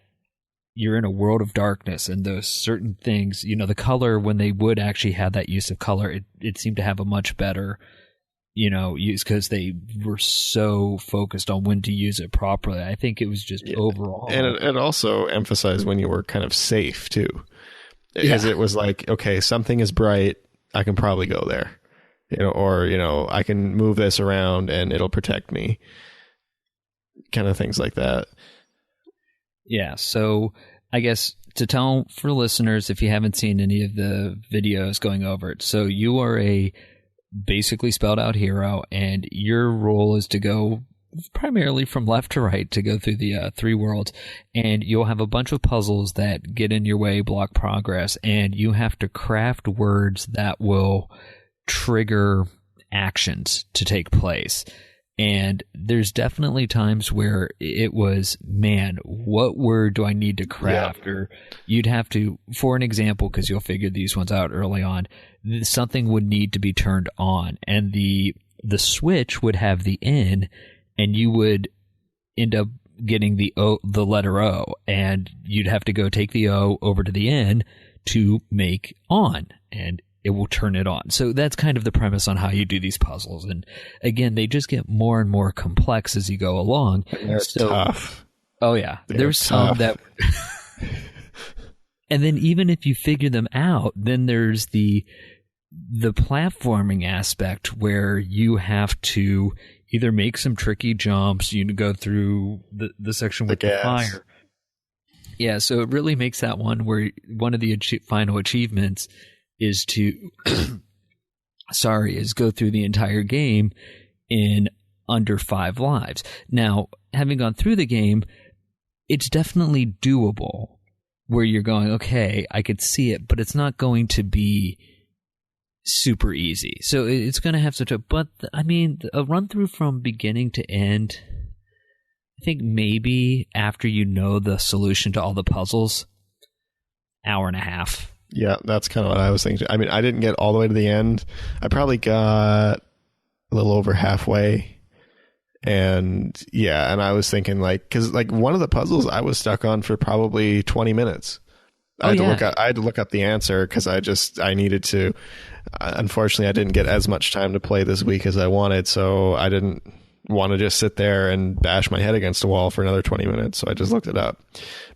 You're in a world of darkness, and those certain things, the color, when they would actually have that use of color, it seemed to have a much better, use, because they were so focused on when to use it properly. I think it was just overall. And it also emphasized when you were kind of safe, too. Because it was like, okay, something is bright, I can probably go there. Or I can move this around and it'll protect me. Kind of things like that. Yeah, so I guess to tell for listeners, if you haven't seen any of the videos going over it, so you are a basically spelled out hero, and your role is to go primarily from left to right to go through the 3 worlds, and you'll have a bunch of puzzles that get in your way, block progress, and you have to craft words that will trigger actions to take place. And there's definitely times where it was, man, what word do I need to craft? Yeah. Or you'd have to, for an example, because you'll figure these ones out early on, something would need to be turned on. And the switch would have the N, and you would end up getting the letter O. And you'd have to go take the O over to the N to make on. And it will turn it on. So that's kind of the premise on how you do these puzzles. And again, they just get more and more complex as you go along. And they're tough. Oh yeah. There's some that and then even if you figure them out, then there's the platforming aspect where you have to either make some tricky jumps, go through the section with the fire. Yeah, so it really makes that one where one of the final achievements is to go through the entire game in under 5 lives. Now, having gone through the game, it's definitely doable where you're going, okay, I could see it, but it's not going to be super easy. So it's going to have but I mean, a run through from beginning to end, I think maybe after you know the solution to all the puzzles, hour and a half. Yeah, that's kind of what I was thinking. I mean, I didn't get all the way to the end. I probably got a little over halfway. And and I was thinking because one of the puzzles I was stuck on for probably 20 minutes. I had to look up the answer because I needed to. Unfortunately, I didn't get as much time to play this week as I wanted, so I didn't want to just sit there and bash my head against a wall for another 20 minutes. So I just looked it up.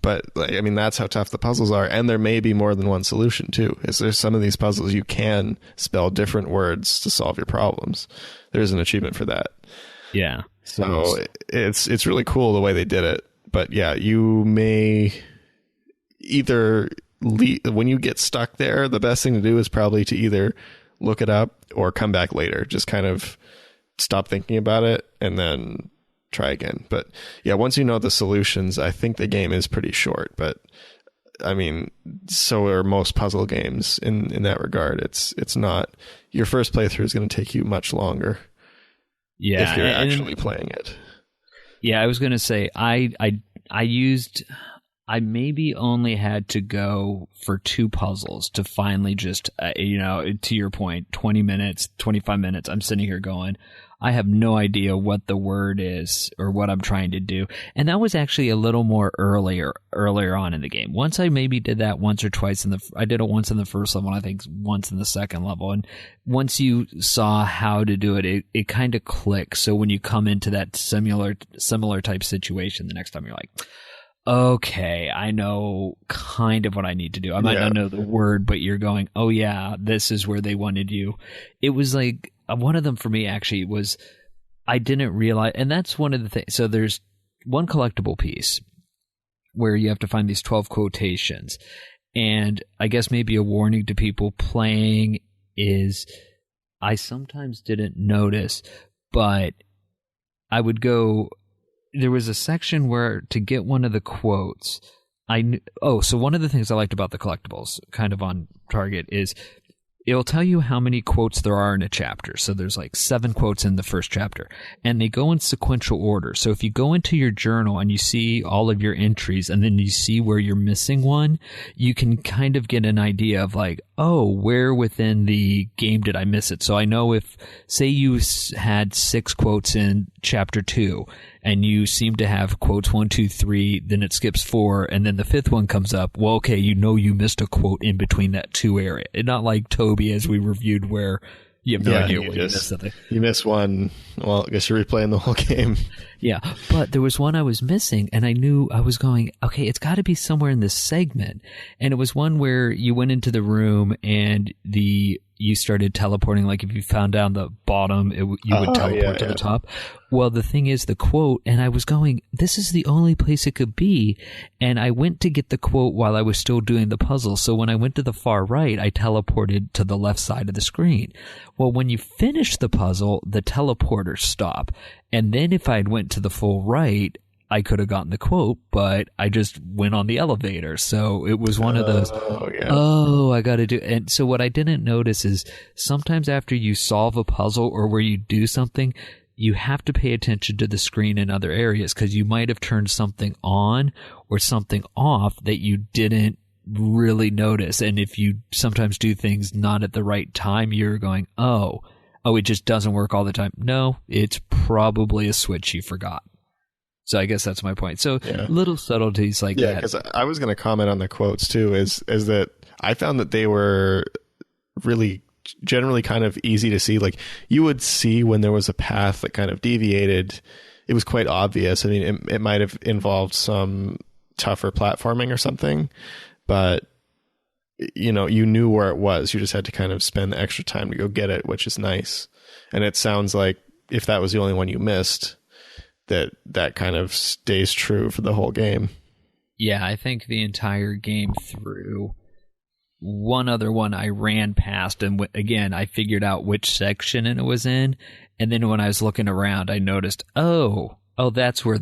But that's how tough the puzzles are. And there may be more than one solution too. There's some of these puzzles you can spell different words to solve your problems. There's an achievement for that. Yeah. So it's really cool the way they did it. But yeah, you may either when you get stuck there, the best thing to do is probably to either look it up or come back later. Just kind of stop thinking about it and then try again. But yeah, once you know the solutions, I think the game is pretty short. But I mean, so are most puzzle games in that regard. It's not, your first playthrough is going to take you much longer. Yeah, if you're actually playing it. Yeah, I was going to say I maybe only had to go for 2 puzzles to finally just, to your point, 20 minutes, 25 minutes, I'm sitting here going, I have no idea what the word is or what I'm trying to do. And that was actually a little more earlier on in the game. Once I maybe did that once or twice I did it once in the first level, and I think once in the second level. And once you saw how to do it, it kind of clicks. So when you come into that similar type situation the next time, you're like, okay, I know kind of what I need to do. I might not know the word, but you're going, oh yeah, this is where they wanted you. It was like, one of them for me actually was, I didn't realize, and that's one of the things. So there's one collectible piece where you have to find these 12 quotations. And I guess maybe a warning to people playing is, I sometimes didn't notice, but I would go, there was a section where to get one of the quotes, So one of the things I liked about the collectibles, kind of on target, is it'll tell you how many quotes there are in a chapter. So there's like 7 quotes in the first chapter, and they go in sequential order. So if you go into your journal and you see all of your entries and then you see where you're missing one, you can kind of get an idea of like, oh, where within the game did I miss it? So I know if, say you had 6 quotes in chapter 2 and you seem to have quotes 1, 2, 3, then it skips 4, and then the 5th one comes up. Well, okay, you know you missed a quote in between that 2 area. And not like Toby, as we reviewed, where you have no idea where you missed something. You miss one. Well, I guess you're replaying the whole game. Yeah, but there was one I was missing, and I knew I was going, okay, it's got to be somewhere in this segment. And it was one where you went into the room and you started teleporting. Like if you found down the bottom, you would teleport to the top. Well, the thing is the quote, and I was going, this is the only place it could be. And I went to get the quote while I was still doing the puzzle. So when I went to the far right, I teleported to the left side of the screen. Well, when you finish the puzzle, the teleporters stop. And then if I had went to the full right, I could have gotten the quote, but I just went on the elevator. So it was one of those, I got to do. And so what I didn't notice is sometimes after you solve a puzzle or where you do something, you have to pay attention to the screen in other areas because you might have turned something on or something off that you didn't really notice. And if you sometimes do things not at the right time, you're going, oh, it just doesn't work all the time. No, it's probably a switch you forgot. So I guess that's my point. So little subtleties like that. Yeah, because I was going to comment on the quotes too, is that I found that they were really generally kind of easy to see. Like you would see when there was a path that kind of deviated. It was quite obvious. I mean, it might have involved some tougher platforming or something, but you knew where it was. You just had to kind of spend the extra time to go get it, which is nice. And it sounds like if that was the only one you missed, that kind of stays true for the whole game. Yeah, I think the entire game through. One other one I ran past, and again, I figured out which section it was in, and then when I was looking around, I noticed, oh, that's where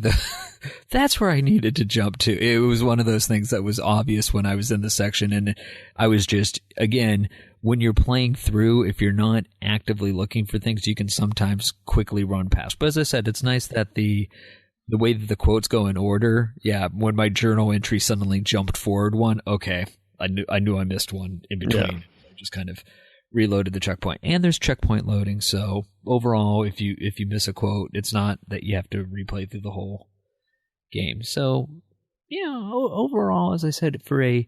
that's where I needed to jump to. It was one of those things that was obvious when I was in the section, and I was just, again, when you're playing through, if you're not actively looking for things, you can sometimes quickly run past. But as I said, it's nice that the way that the quotes go in order. Yeah, when my journal entry suddenly jumped forward one, okay, I knew I missed one in between. Yeah. I just kind of reloaded the checkpoint. And there's checkpoint loading, so overall, if you miss a quote, it's not that you have to replay through the whole game. So, yeah, overall, as I said, for a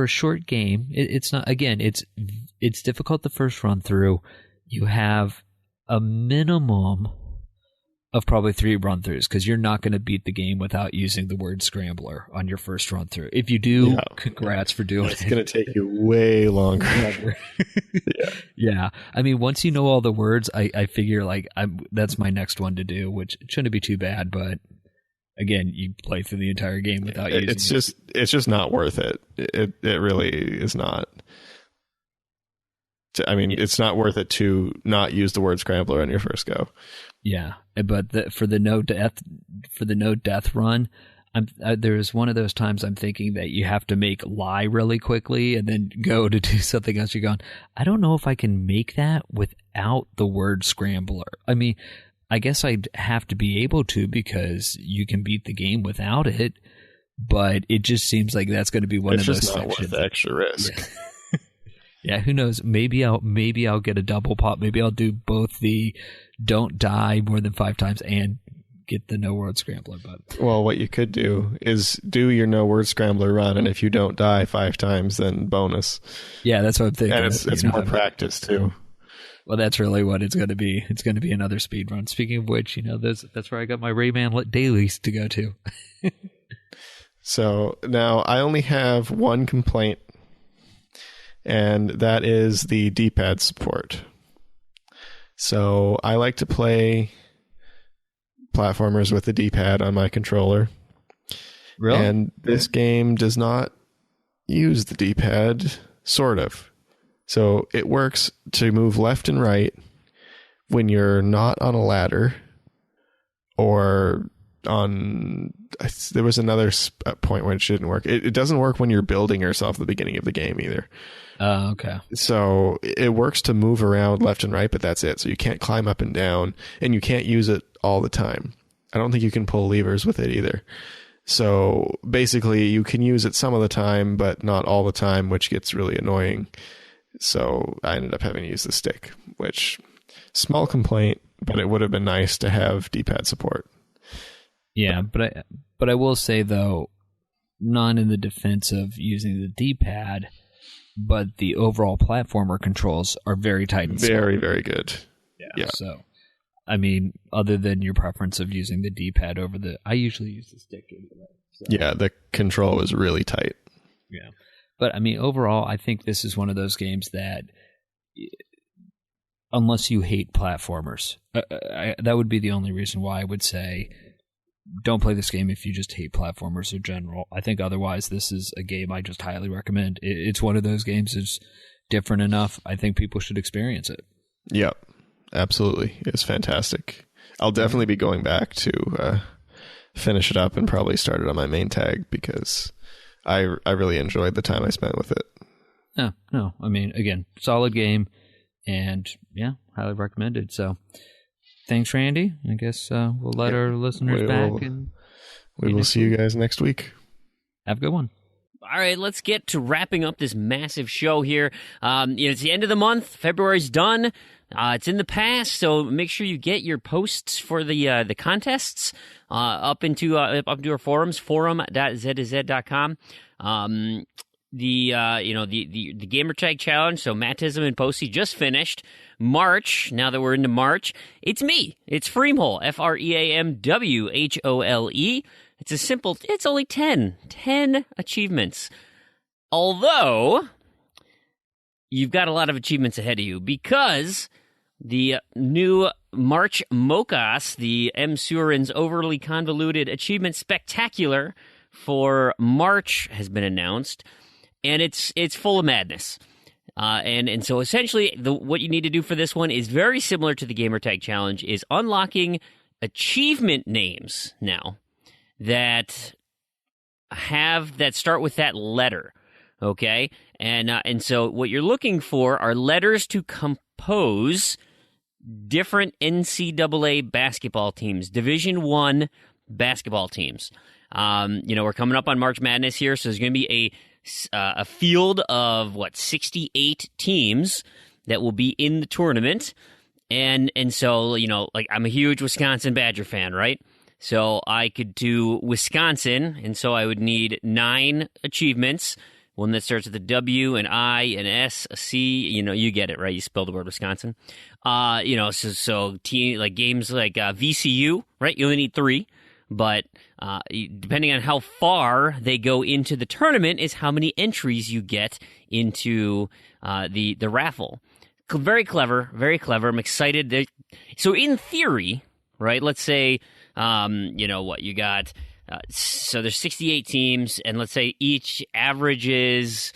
short game, it's not, again, it's difficult the first run through. You have a minimum of probably 3 run-throughs because you're not going to beat the game without using the word scrambler on your first run-through. If you do, congrats for doing it. It's going to take you way longer. Yeah. I mean, once you know all the words, I figure like that's my next one to do, which shouldn't be too bad, but again, you play through the entire game without using it. It's just not worth it. It really is not. I mean, it's not worth it to not use the word scrambler on your first go. Yeah, but for the no death run, there's one of those times I'm thinking that you have to make lie really quickly and then go to do something else. You're going, I don't know if I can make that without the word scrambler. I mean, I guess I'd have to be able to because you can beat the game without it, but it just seems like that's going to be one of those sections. It's just not worth the extra risk. Yeah. Yeah, who knows? Maybe I'll get a double pop. Maybe I'll do both the don't die more than 5 times and get the no word scrambler. But well, what you could do is do your no word scrambler run, and if you don't die 5 times, then bonus. Yeah, that's what I'm thinking. And it's more practice too. Well, that's really what it's going to be. It's going to be another speed run. Speaking of which, that's where I got my Rayman dailies to go to. So now I only have one complaint. And that is the D-pad support. So I like to play platformers with the D-pad on my controller. Really? And this game does not use the D-pad, sort of. So it works to move left and right when you're not on a ladder or there was another point where it didn't work. It doesn't work when you're building yourself at the beginning of the game either. Oh, okay. So it works to move around left and right, but that's it. So you can't climb up and down, and you can't use it all the time. I don't think you can pull levers with it either. So basically you can use it some of the time, but not all the time, which gets really annoying. So I ended up having to use the stick, which small complaint, but it would have been nice to have D-pad support. Yeah, but I will say though, not in the defense of using the D-pad, but the overall platformer controls are very tight and very, small. very good. Yeah. So, I mean, other than your preference of using the D-pad over I usually use the stick anyway. So. Yeah, the control is really tight. Yeah. But I mean, overall, I think this is one of those games that, unless you hate platformers, that would be the only reason why I would say don't play this game if you just hate platformers in general. I think otherwise, this is a game I just highly recommend. It's one of those games that's different enough. I think people should experience it. Yep, absolutely. It's fantastic. I'll definitely be going back to finish it up and probably start it on my main tag because I really enjoyed the time I spent with it. No. I mean, again, solid game, and yeah, highly recommended. So, thanks, Randy. I guess we'll let our listeners back. We will see you guys next week. Have a good one. All right, let's get to wrapping up this massive show here. It's the end of the month. February's done. It's in the past, so make sure you get your posts for the contests up into our forums, forum.zzz.com. The gamertag challenge. So Mattism and Posey just finished. March. Now that we're into March, it's me. It's Freamhole. FREAMWHOLE. It's a simple. It's only 10 achievements. Although you've got a lot of achievements ahead of you because the new March mOCAS, the M. Surin's overly convoluted achievement spectacular for March, has been announced, and it's full of madness. And so essentially, what you need to do for this one is very similar to the Gamertag Challenge: is unlocking achievement names now that start with that letter. Okay, and so what you're looking for are letters to compose different NCAA basketball teams, Division I basketball teams. We're coming up on March Madness here, so there's going to be a field of 68 teams that will be in the tournament, and so I'm a huge Wisconsin Badger fan, right? So I could do Wisconsin, and so I would need 9 achievements. One that starts with a W, an I, an S, a C. You get it, right? You spell the word Wisconsin. So games like VCU, right? You only need 3, but depending on how far they go into the tournament is how many entries you get into the raffle. Very clever, very clever. I'm excited. So in theory, right? Let's say, you got. So there's 68 teams, and let's say each averages,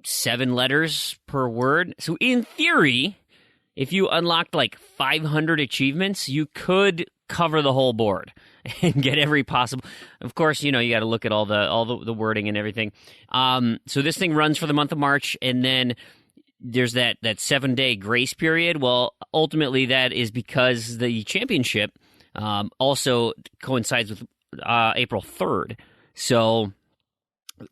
7 letters per word? So in theory, if you unlocked 500 achievements, you could cover the whole board and get every possible. Of course, you got to look at all the wording and everything. So this thing runs for the month of March, and then there's that 7-day grace period. Well, ultimately that is because the championship also coincides with April 3rd. So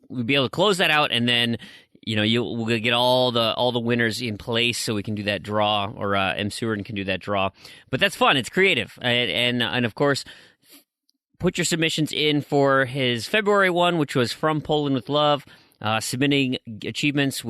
we'll be able to close that out, and then we'll get all the winners in place, so we can do that draw, or M. Surin can do that draw. But that's fun. It's creative, and of course, put your submissions in for his February one, which was From Poland with Love. Submitting achievements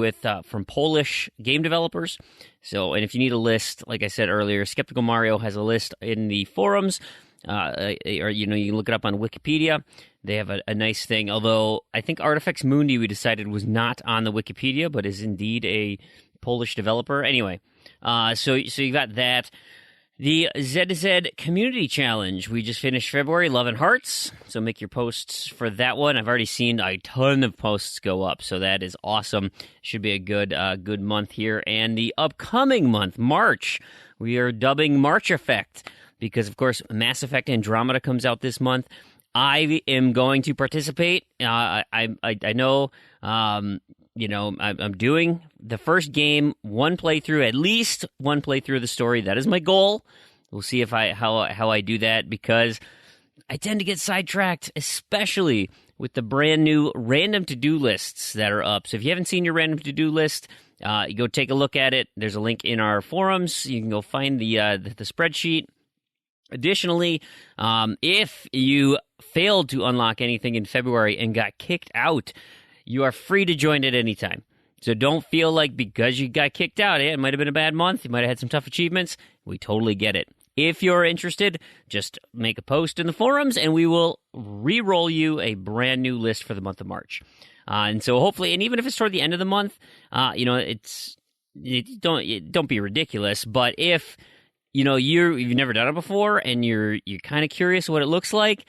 from Polish game developers. So, and if you need a list, like I said earlier, Skeptical Mario has a list in the forums, or you can look it up on Wikipedia. They have a nice thing. Although I think Artifex Mundi, we decided, was not on the Wikipedia, but is indeed a Polish developer. Anyway, so you got that. The ZZ Community Challenge. We just finished February, Love and Hearts. So make your posts for that one. I've already seen a ton of posts go up, so that is awesome. Should be a good month here. And the upcoming month, March, we are dubbing March Effect, because, of course, Mass Effect Andromeda comes out this month. I am going to participate. I know, I'm doing the first game, one playthrough, at least one playthrough of the story. That is my goal. We'll see if how I do that, because I tend to get sidetracked, especially with the brand new random to-do lists that are up. So if you haven't seen your random to-do list, you go take a look at it. There's a link in our forums. You can go find the spreadsheet. Additionally, if you failed to unlock anything in February and got kicked out, you are free to join at any time. So don't feel like because you got kicked out, it might have been a bad month, you might have had some tough achievements. We totally get it. If you're interested, just make a post in the forums, and we will re-roll you a brand new list for the month of March. And so hopefully, and even if it's toward the end of the month, don't be ridiculous. But if you've never done it before and you're kind of curious what it looks like,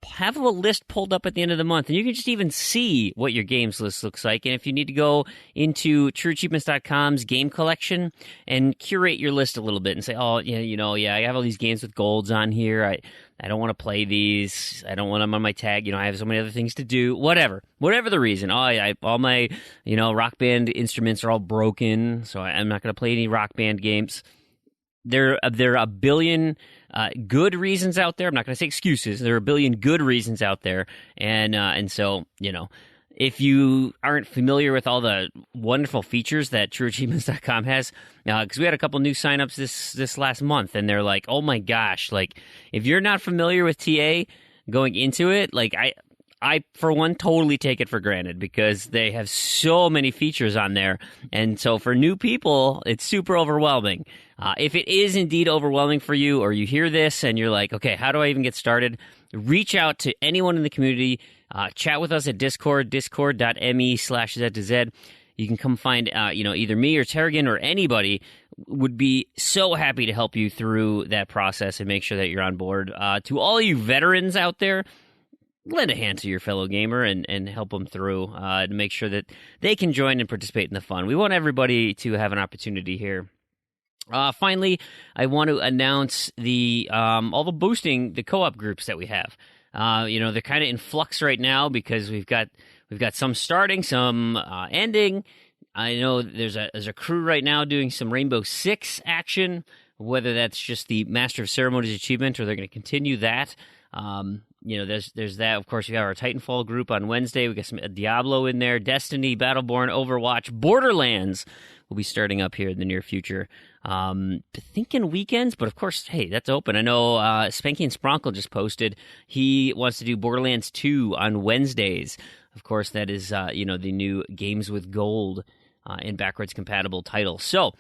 have a list pulled up at the end of the month, and you can just even see what your games list looks like. And if you need to go into TrueAchievements.com's game collection and curate your list a little bit and say, I have all these games with golds on here. I don't want to play these. I don't want them on my tag. I have so many other things to do. Whatever the reason. All my Rock Band instruments are all broken, so I'm not going to play any Rock Band games. There are a billion good reasons out there. I'm not going to say excuses. There are a billion good reasons out there, and so if you aren't familiar with all the wonderful features that TrueAchievements.com has, because we had a couple new signups this last month, and they're like, oh my gosh, like if you're not familiar with TA going into it, like I, for one, totally take it for granted because they have so many features on there. And so for new people, it's super overwhelming. If it is indeed overwhelming for you, or you hear this and you're like, okay, how do I even get started? Reach out to anyone in the community. Chat with us at Discord, discord.me/Z2Z. You can come find, either me or Tarragon or anybody would be so happy to help you through that process and make sure that you're on board. To all you veterans out there, lend a hand to your fellow gamer and help them through to make sure that they can join and participate in the fun. We want everybody to have an opportunity here. Finally, I want to announce all the boosting, the co-op groups that we have. They're kind of in flux right now because we've got some starting, some ending. I know there's a crew right now doing some Rainbow Six action, whether that's just the Master of Ceremonies achievement or they're going to continue that. There's that. Of course, we have our Titanfall group on Wednesday. We got some Diablo in there, Destiny, Battleborn, Overwatch, Borderlands will be starting up here in the near future. Thinking weekends, but of course, hey, that's open. I know Spanky and Spronkle just posted he wants to do Borderlands 2 on Wednesdays. Of course, that is the new Games with Gold and backwards compatible title. So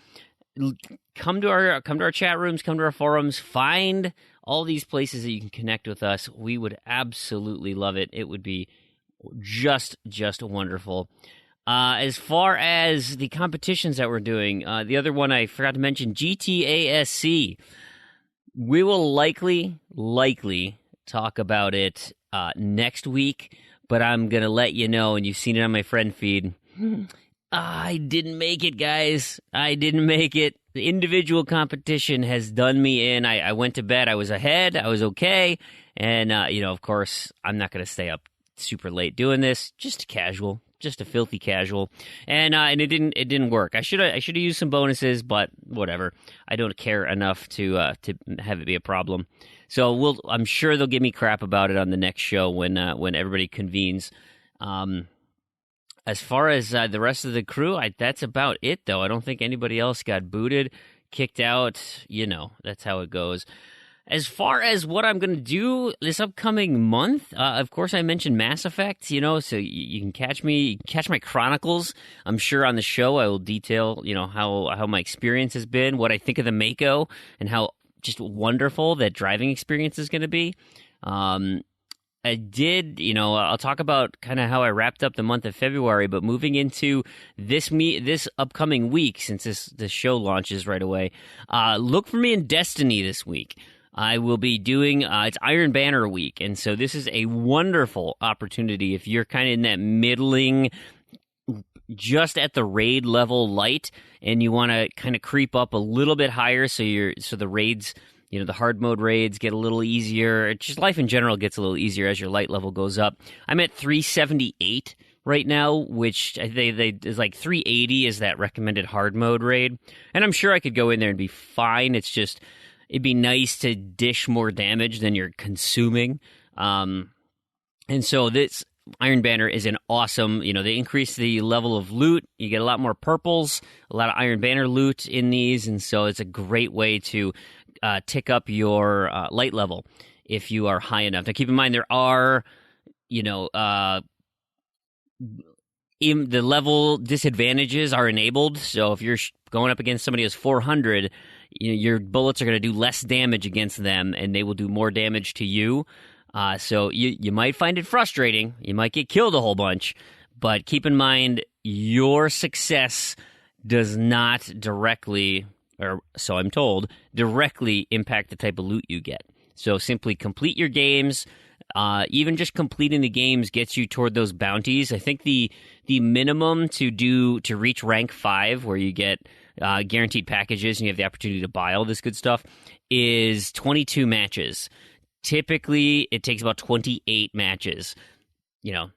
come to our chat rooms, come to our forums, find all these places that you can connect with us. We would absolutely love it. It would be just wonderful. As far as the competitions that we're doing, the other one I forgot to mention, GTASC. We will likely talk about it next week, but I'm going to let you know, and you've seen it on my friend feed. I didn't make it, guys. I didn't make it. The individual competition has done me in. I went to bed. I was ahead. I was okay. And, of course, I'm not going to stay up super late doing this. Just casual. Just a filthy casual. And it didn't work. I should have used some bonuses, but whatever. I don't care enough to have it be a problem. So I'm sure they'll give me crap about it on the next show when everybody convenes. As far as the rest of the crew, that's about it, though. I don't think anybody else got booted, kicked out. That's how it goes. As far as what I'm going to do this upcoming month, of course, I mentioned Mass Effect, so you can catch my chronicles. I'm sure on the show I will detail, how my experience has been, what I think of the Mako, and how just wonderful that driving experience is going to be. I did, I'll talk about kind of how I wrapped up the month of February, but moving into this upcoming week, since this show launches right away, look for me in Destiny this week. I will be doing, it's Iron Banner week, and so this is a wonderful opportunity if you're kind of in that middling, just at the raid level light, and you want to kind of creep up a little bit higher so the raids the hard mode raids get a little easier. Just life in general gets a little easier as your light level goes up. I'm at 378 right now, which they is like 380 is that recommended hard mode raid. And I'm sure I could go in there and be fine. It's just, it'd be nice to dish more damage than you're consuming. And so this Iron Banner is an awesome, they increase the level of loot. You get a lot more purples, a lot of Iron Banner loot in these. And so it's a great way to tick up your light level if you are high enough. Now, keep in mind, there are, the level disadvantages are enabled. So if you're going up against somebody who's 400, your bullets are going to do less damage against them, and they will do more damage to you. So you might find it frustrating. You might get killed a whole bunch. But keep in mind, your success does not directly, or so I'm told, directly impact the type of loot you get. So simply complete your games. Even just completing the games gets you toward those bounties. I think the minimum to reach rank 5, where you get guaranteed packages and you have the opportunity to buy all this good stuff, is 22 matches. Typically, it takes about 28 matches. 10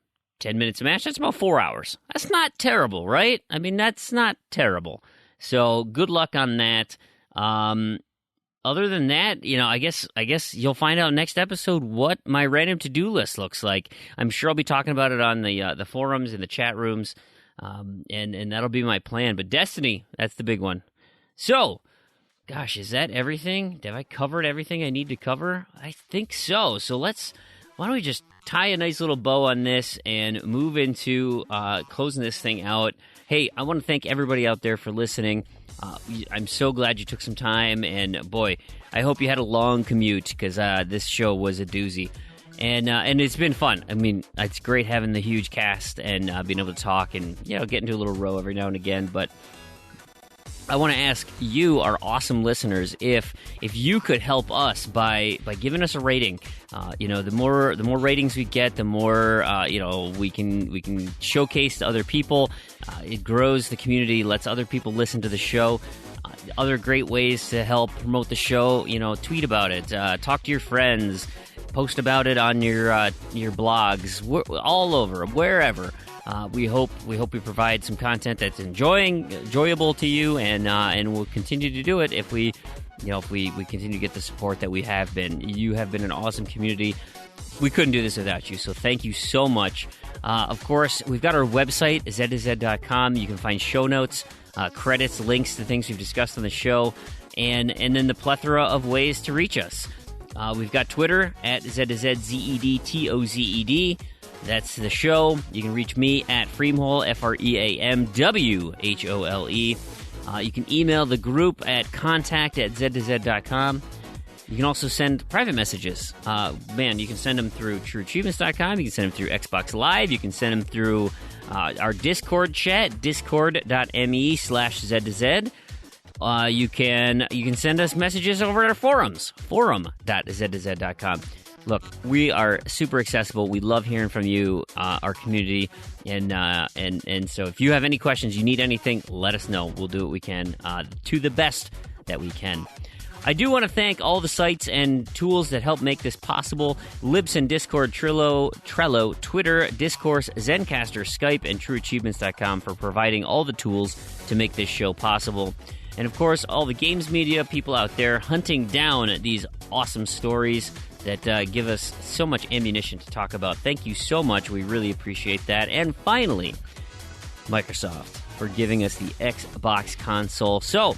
minutes a match, that's about 4 hours. That's not terrible, right? I mean, that's not terrible. So good luck on that. Other than that, I guess you'll find out next episode what my random to-do list looks like. I'm sure I'll be talking about it on the forums and the chat rooms, and that'll be my plan. But Destiny, that's the big one. So, gosh, is that everything? Have I covered everything I need to cover? I think so. So why don't we just tie a nice little bow on this and move into closing this thing out. Hey, I want to thank everybody out there for listening. I'm so glad you took some time, and boy, I hope you had a long commute, because this show was a doozy. And it's been fun. I mean, it's great having the huge cast and being able to talk and, get into a little row every now and again. But I want to ask you, our awesome listeners, if you could help us by giving us a rating. The more ratings we get, the more we can showcase to other people. It grows the community, lets other people listen to the show. Other great ways to help promote the show, tweet about it, talk to your friends, post about it on your blogs, all over, wherever. We hope we provide some content that's enjoyable to you, and we'll continue to do it if we continue to get the support that we have been. You have been an awesome community. We couldn't do this without you, so thank you so much. Of course, we've got our website, z2z.com. You can find show notes, credits, links to things we've discussed on the show, and then the plethora of ways to reach us. We've got Twitter at z2z, That's the show. You can reach me at Freamhole, FREAMWHOLE. You can email the group at contact@z2z.com. You can also send private messages. You can send them through TrueAchievements.com. You can send them through Xbox Live. You can send them through our Discord chat, discord.me/z2z. You can send us messages over at our forums, forum.z2z.com. Look, we are super accessible. We love hearing from you, our community, and so if you have any questions, you need anything, let us know. We'll do what we can to the best that we can. I do want to thank all the sites and tools that help make this possible: Libsyn, Discord, Trello, Twitter, Discourse, Zencastr, Skype, and TrueAchievements.com for providing all the tools to make this show possible. And of course, all the games media people out there hunting down these awesome stories that give us so much ammunition to talk about. Thank you so much. We really appreciate that. And finally, Microsoft for giving us the Xbox console. So,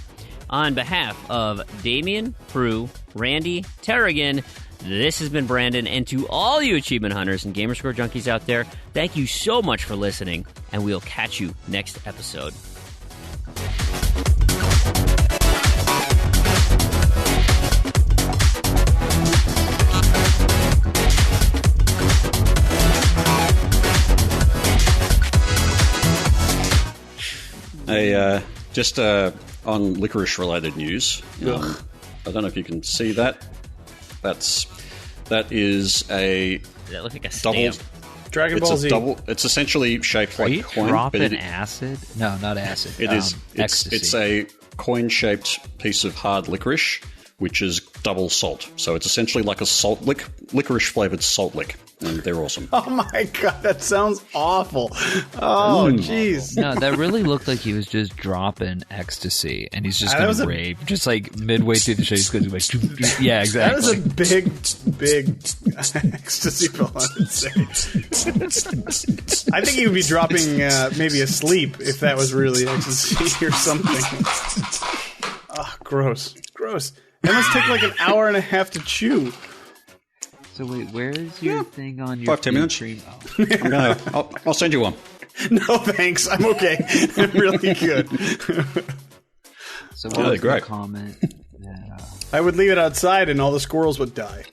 on behalf of Damien, Proulx, Randy, Tarragon, this has been Brandon, and to all you achievement hunters and Gamerscore junkies out there, thank you so much for listening, and we'll catch you next episode. Just on licorice-related news, I don't know if you can see that. That is a Does that look like a stamp? Dragon Ball Z. It's essentially shaped Are like you coin. dropping acid? No, not acid. It is. Ecstasy. It's a coin-shaped piece of hard licorice which is double salt. So it's essentially like a licorice flavored salt lick, and they're awesome. Oh my god, that sounds awful. Oh jeez. No, that really looked like he was just dropping ecstasy, and he's just going to rave. Just like midway through the show, he's going to be like, yeah, exactly. That is a big ecstasy pill, I would say. I think he would be dropping maybe asleep if that was really ecstasy or something. Oh, gross. That must take like an hour and a half to chew. So wait, where is your thing on your 5-10 minutes? Stream? Oh. I'll send you one. No, thanks. I'm okay. I'm really good. So what was the comment? I would leave it outside and all the squirrels would die.